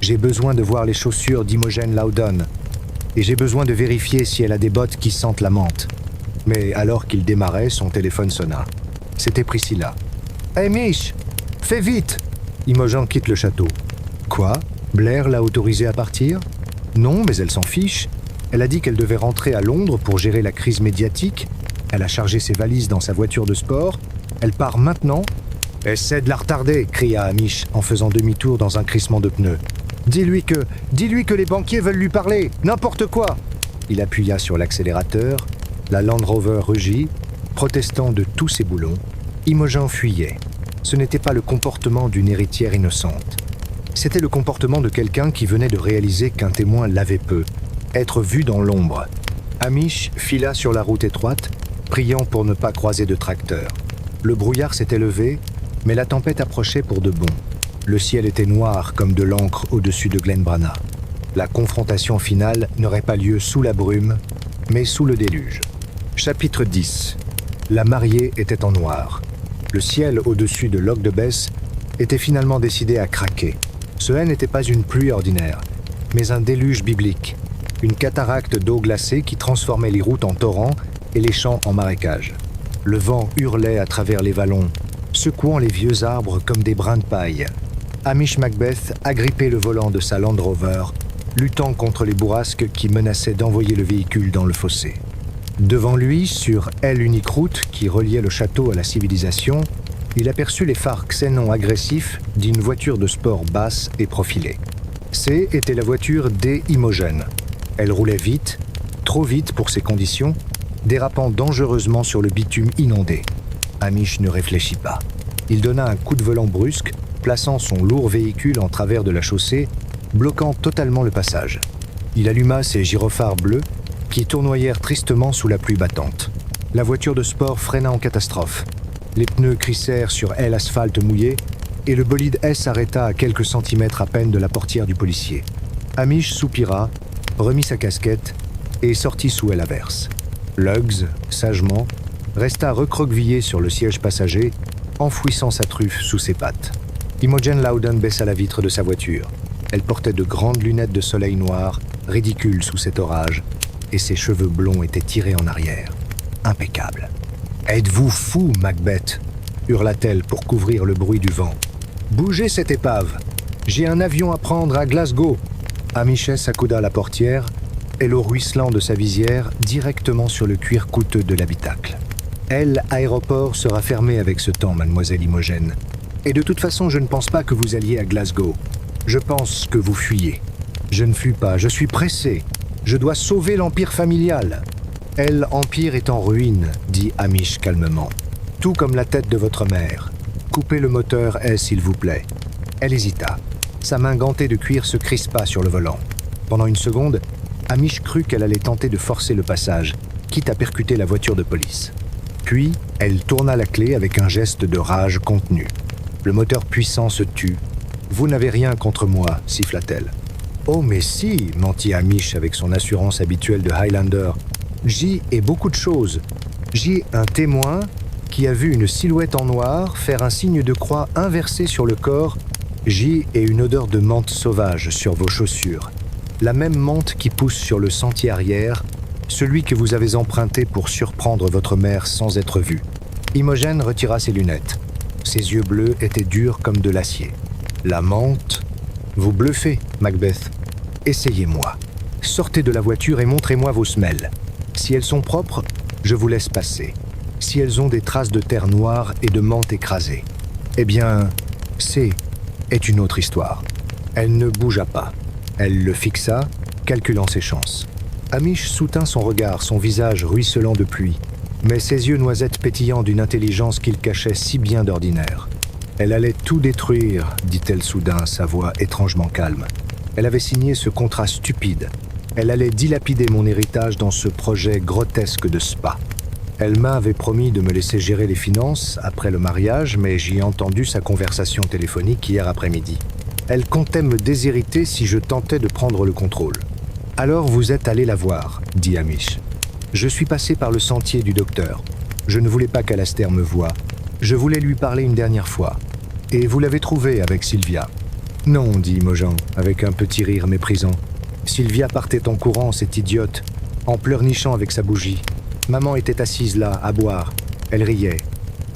J'ai besoin de voir les chaussures d'Imogen Loudon. Et j'ai besoin de vérifier si elle a des bottes qui sentent la menthe. Mais alors qu'il démarrait, son téléphone sonna. C'était Priscilla. « Hey Mich, fais vite !» Imogen quitte le château. Quoi ? Blair l'a autorisée à partir ? Non, mais elle s'en fiche. Elle a dit qu'elle devait rentrer à Londres pour gérer la crise médiatique. Elle a chargé ses valises dans sa voiture de sport. Elle part maintenant. Essaie de la retarder, cria Hamish en faisant demi-tour dans un crissement de pneus. Dis-lui que les banquiers veulent lui parler, n'importe quoi. Il appuya sur l'accélérateur. La Land Rover rugit, protestant de tous ses boulons. Imogen fuyait. Ce n'était pas le comportement d'une héritière innocente. C'était le comportement de quelqu'un qui venait de réaliser qu'un témoin l'avait peu. Être vu dans l'ombre. Hamish fila sur la route étroite, priant pour ne pas croiser de tracteur. Le brouillard s'était levé, mais la tempête approchait pour de bon. Le ciel était noir comme de l'encre au-dessus de Glenbrana. La confrontation finale n'aurait pas lieu sous la brume, mais sous le déluge. Chapitre 10. La mariée était en noir. Le ciel au-dessus de Loch de Bess était finalement décidé à craquer. Ce n'était pas une pluie ordinaire, mais un déluge biblique. Une cataracte d'eau glacée qui transformait les routes en torrents et les champs en marécages. Le vent hurlait à travers les vallons, secouant les vieux arbres comme des brins de paille. Hamish Macbeth agrippait le volant de sa Land Rover, luttant contre les bourrasques qui menaçaient d'envoyer le véhicule dans le fossé. Devant lui, sur L unique route qui reliait le château à la civilisation, il aperçut les phares xénon agressifs d'une voiture de sport basse et profilée. C était la voiture D Imogen. Elle roulait vite, trop vite pour ses conditions, dérapant dangereusement sur le bitume inondé. Hamish ne réfléchit pas. Il donna un coup de volant brusque, plaçant son lourd véhicule en travers de la chaussée, bloquant totalement le passage. Il alluma ses gyrophares bleus, qui tournoyèrent tristement sous la pluie battante. La voiture de sport freina en catastrophe. Les pneus crissèrent sur l'asphalte mouillé, et le bolide S s'arrêta à quelques centimètres à peine de la portière du policier. Hamish soupira, remit sa casquette et sortit sous l'averse. Luggs, sagement, resta recroquevillé sur le siège passager, enfouissant sa truffe sous ses pattes. Imogen Loudon baissa la vitre de sa voiture. Elle portait de grandes lunettes de soleil noir, ridicules sous cet orage, et ses cheveux blonds étaient tirés en arrière. Impeccable. « Êtes-vous fou, Macbeth ?» hurla-t-elle pour couvrir le bruit du vent. « Bougez cette épave. J'ai un avion à prendre à Glasgow. » Hamish accouda à la portière et l'eau ruisselant de sa visière directement sur le cuir coûteux de l'habitacle. « L'aéroport sera fermé avec ce temps, mademoiselle Imogen. Et de toute façon, je ne pense pas que vous alliez à Glasgow. Je pense que vous fuyez. Je ne fuis pas, je suis pressé. Je dois sauver l'empire familial. » « L'empire est en ruine, dit Hamish calmement. Tout comme la tête de votre mère. Coupez le moteur, s'il vous plaît. Elle hésita. Sa main gantée de cuir se crispa sur le volant. Pendant une seconde, Hamish crut qu'elle allait tenter de forcer le passage, quitte à percuter la voiture de police. Puis, elle tourna la clé avec un geste de rage contenu. Le moteur puissant se tut. « Vous n'avez rien contre moi, siffla-t-elle. »« Oh mais si, mentit Hamish avec son assurance habituelle de Highlander. J'y ai beaucoup de choses. J'y ai un témoin qui a vu une silhouette en noir faire un signe de croix inversé sur le corps. J'y ai une odeur de menthe sauvage sur vos chaussures. La même menthe qui pousse sur le sentier arrière, celui que vous avez emprunté pour surprendre votre mère sans être vue. » Imogen retira ses lunettes. Ses yeux bleus étaient durs comme de l'acier. « La menthe ? Vous bluffez, Macbeth. Essayez-moi. Sortez de la voiture et montrez-moi vos semelles. Si elles sont propres, je vous laisse passer. Si elles ont des traces de terre noire et de menthe écrasée, eh bien, c'est une autre histoire. » Elle ne bougea pas. Elle le fixa, calculant ses chances. Hamish soutint son regard, son visage ruisselant de pluie, mais ses yeux noisettes pétillants d'une intelligence qu'il cachait si bien d'ordinaire. « Elle allait tout détruire, dit-elle soudain, sa voix étrangement calme. Elle avait signé ce contrat stupide. Elle allait dilapider mon héritage dans ce projet grotesque de spa. Elle m'avait promis de me laisser gérer les finances après le mariage, mais j'y ai entendu sa conversation téléphonique hier après-midi. Elle comptait me déshériter si je tentais de prendre le contrôle. « Alors vous êtes allé la voir, dit Hamish. Je suis passé par le sentier du docteur. Je ne voulais pas qu'Alastair me voie. Je voulais lui parler une dernière fois. Et vous l'avez trouvée avec Sylvia. » « Non, dit Imogen, avec un petit rire méprisant. Sylvia partait en courant, cette idiote, en pleurnichant avec sa bougie. Maman était assise là, à boire. Elle riait.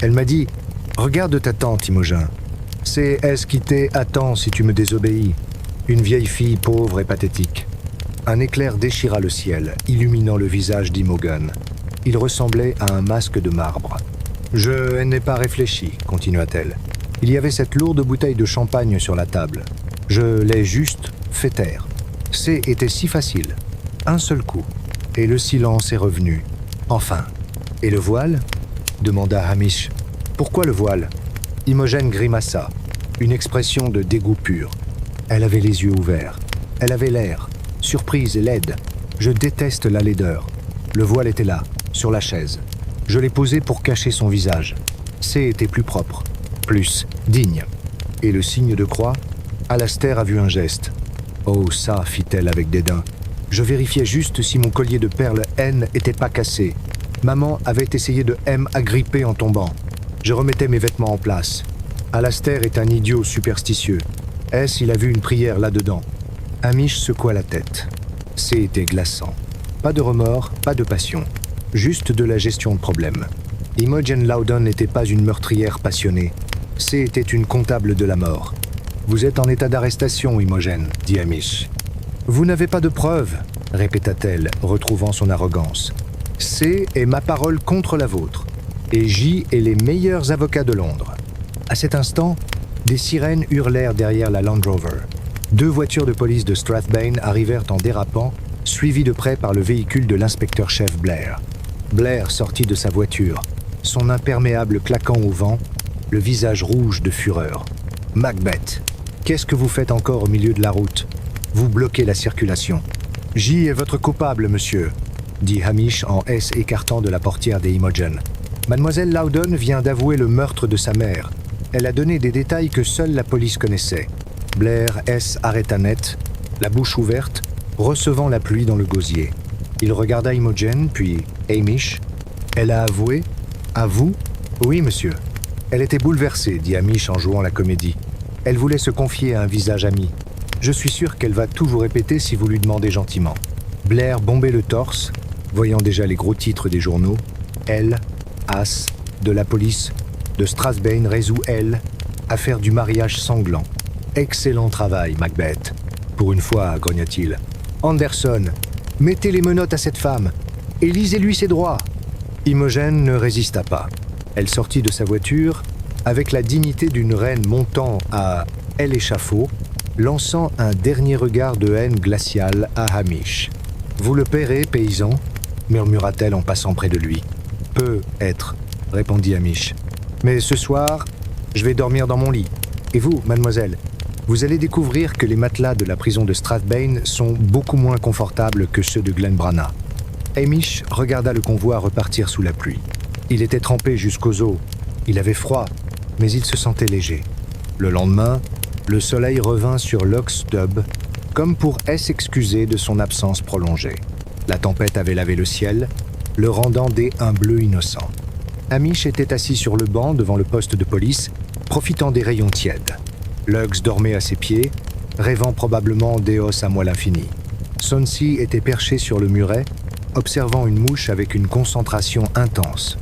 Elle m'a dit « Regarde ta tante, Imogen. C'est est-ce qui t'est attends si tu me désobéis. » Une vieille fille pauvre et pathétique. Un éclair déchira le ciel, illuminant le visage d'Imogen. Il ressemblait à un masque de marbre. « Je n'ai pas réfléchi, continua-t-elle. Il y avait cette lourde bouteille de champagne sur la table. Je l'ai juste fait taire. C'est était si facile. Un seul coup. Et le silence est revenu. Enfin. Et le voile ? Demanda Hamish. Pourquoi le voile ? Imogen grimaça. Une expression de dégoût pur. Elle avait les yeux ouverts. Elle avait l'air. Surprise et laide. Je déteste la laideur. Le voile était là, sur la chaise. Je l'ai posé pour cacher son visage. C était plus propre. Plus digne. Et le signe de croix ? Alastair a vu un geste. « Oh, ça, fit-elle avec dédain. Je vérifiais juste si mon collier de perles N n'était pas cassé. Maman avait essayé de m'agripper en tombant. Je remettais mes vêtements en place. Alastair est un idiot superstitieux. Il a vu une prière là-dedans. » Hamish secoua la tête. C était glaçant. Pas de remords, pas de passion. Juste de la gestion de problèmes. Imogen Loudon n'était pas une meurtrière passionnée. C était une comptable de la mort. « Vous êtes en état d'arrestation, Imogen, » dit Hamish. « Vous n'avez pas de preuves, » répéta-t-elle, retrouvant son arrogance. « C est ma parole contre la vôtre, et J est les meilleurs avocats de Londres. » À cet instant, des sirènes hurlèrent derrière la Land Rover. 2 voitures de police de Strathbane arrivèrent en dérapant, suivies de près par le véhicule de l'inspecteur-chef Blair. Blair sortit de sa voiture, son imperméable claquant au vent, le visage rouge de fureur. « Macbeth, qu'est-ce que vous faites encore au milieu de la route? Vous bloquez la circulation. »« J est votre coupable, monsieur, » dit Hamish en S écartant de la portière des Imogen. « Mademoiselle Loudon vient d'avouer le meurtre de sa mère. Elle a donné des détails que seule la police connaissait. » Blair S arrêta net, la bouche ouverte, recevant la pluie dans le gosier. Il regarda Imogen, puis Hamish. « Elle a avoué? À vous? »« Oui, monsieur. » Elle était bouleversée, dit Hamish en jouant la comédie. Elle voulait se confier à un visage ami. Je suis sûr qu'elle va tout vous répéter si vous lui demandez gentiment. Blair bombait le torse, voyant déjà les gros titres des journaux. Elle, as, de la police, de Strathbane résout elle, affaire du mariage sanglant. Excellent travail, Macbeth. Pour une fois, grogna-t-il. Anderson, mettez les menottes à cette femme et lisez-lui ses droits. Imogen ne résista pas. Elle sortit de sa voiture avec la dignité d'une reine montant à l'échafaud, lançant un dernier regard de haine glaciale à Hamish. « Vous le paierez, paysan » murmura-t-elle en passant près de lui. « Peut être, » répondit Hamish. « Mais ce soir, je vais dormir dans mon lit. Et vous, mademoiselle, vous allez découvrir que les matelas de la prison de Strathbane sont beaucoup moins confortables que ceux de Glenbrana. » Hamish regarda le convoi repartir sous la pluie. Il était trempé jusqu'aux os. Il avait froid, mais il se sentait léger. Le lendemain, le soleil revint sur Loch Dub, comme pour s'excuser de son absence prolongée. La tempête avait lavé le ciel, le rendant un bleu innocent. Hamish était assis sur le banc devant le poste de police, profitant des rayons tièdes. Luggs dormait à ses pieds, rêvant probablement d'Éos à moelle infinie. Sonsi était perché sur le muret, observant une mouche avec une concentration intense.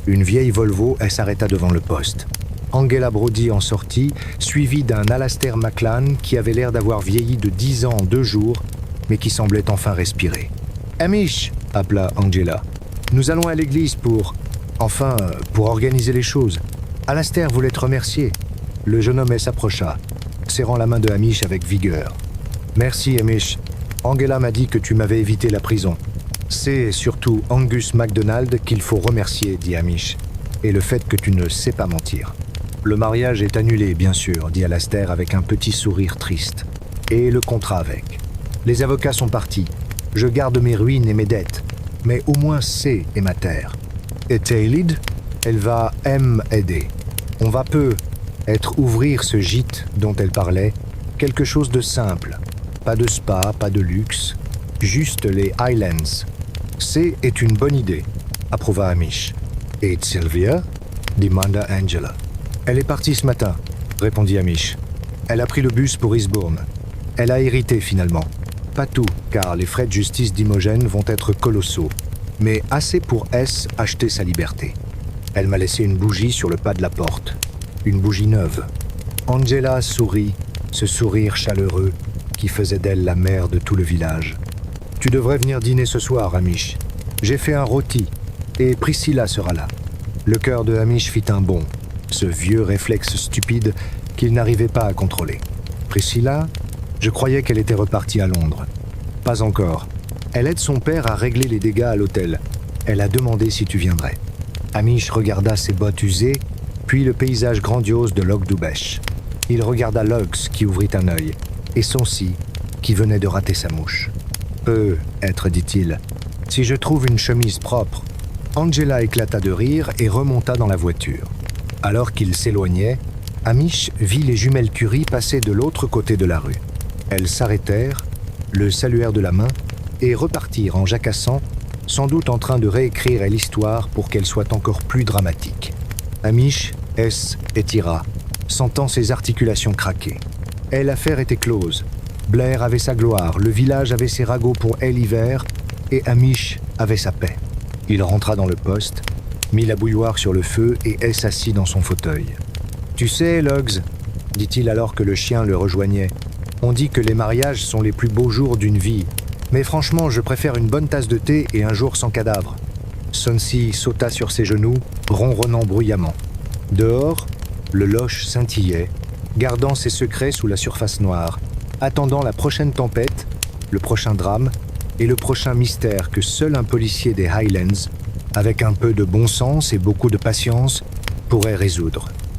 Une vieille Volvo, elle s'arrêta devant le poste. Angela Brody en sortit, suivie d'un Alastair MacLan qui avait l'air d'avoir vieilli de 10 ans en 2 jours, mais qui semblait enfin respirer. « Hamish !» appela Angela. « Nous allons à l'église pour organiser les choses. Alastair voulait te remercier. » Le jeune homme s'approcha, serrant la main de Hamish avec vigueur. « Merci, Hamish. Angela m'a dit que tu m'avais évité la prison. C'est surtout Angus MacDonald qu'il faut remercier, dit Hamish, et le fait que tu ne sais pas mentir. » « Le mariage est annulé, bien sûr, dit Alastair avec un petit sourire triste. Et le contrat avec. Les avocats sont partis. Je garde mes ruines et mes dettes. Mais au moins C est ma terre. Et Tailid, elle va m'aider. On va ouvrir ce gîte dont elle parlait, quelque chose de simple. Pas de spa, pas de luxe, juste les Highlands. C est une bonne idée, approuva Hamish. Et Sylvia demanda Angela. Elle est partie ce matin, répondit Hamish. Elle a pris le bus pour Eastbourne. Elle a hérité finalement. Pas tout, car les frais de justice d'Imogen vont être colossaux, mais assez pour acheter sa liberté. Elle m'a laissé une bougie sur le pas de la porte. Une bougie neuve. Angela sourit, ce sourire chaleureux qui faisait d'elle la mère de tout le village. Tu devrais venir dîner ce soir, Hamish. J'ai fait un rôti, et Priscilla sera là. Le cœur de Hamish fit un bond, ce vieux réflexe stupide qu'il n'arrivait pas à contrôler. Priscilla, je croyais qu'elle était repartie à Londres. Pas encore. Elle aide son père à régler les dégâts à l'hôtel. Elle a demandé si tu viendrais. Hamish regarda ses bottes usées, puis le paysage grandiose de Loch Dubech. Il regarda Luggs qui ouvrit un œil, et Sonsi qui venait de rater sa mouche. Peut être, dit-il, si je trouve une chemise propre. Angela éclata de rire et remonta dans la voiture. Alors qu'il s'éloignait, Hamish vit les jumelles Curie passer de l'autre côté de la rue. Elles s'arrêtèrent, le saluèrent de la main et repartirent en jacassant, sans doute en train de réécrire l'histoire pour qu'elle soit encore plus dramatique. Hamish étira, sentant ses articulations craquer. Et l'affaire était close. Blair avait sa gloire, le village avait ses ragots pour elle l'hiver, et Hamish avait sa paix. Il rentra dans le poste, mit la bouilloire sur le feu et s'assit dans son fauteuil. « Tu sais, Logs, dit-il alors que le chien le rejoignait, on dit que les mariages sont les plus beaux jours d'une vie, mais franchement, je préfère une bonne tasse de thé et un jour sans cadavre. » Sonsi sauta sur ses genoux, ronronnant bruyamment. Dehors, le loch scintillait, gardant ses secrets sous la surface noire, attendant la prochaine tempête, le prochain drame et le prochain mystère que seul un policier des Highlands, avec un peu de bon sens et beaucoup de patience, pourrait résoudre.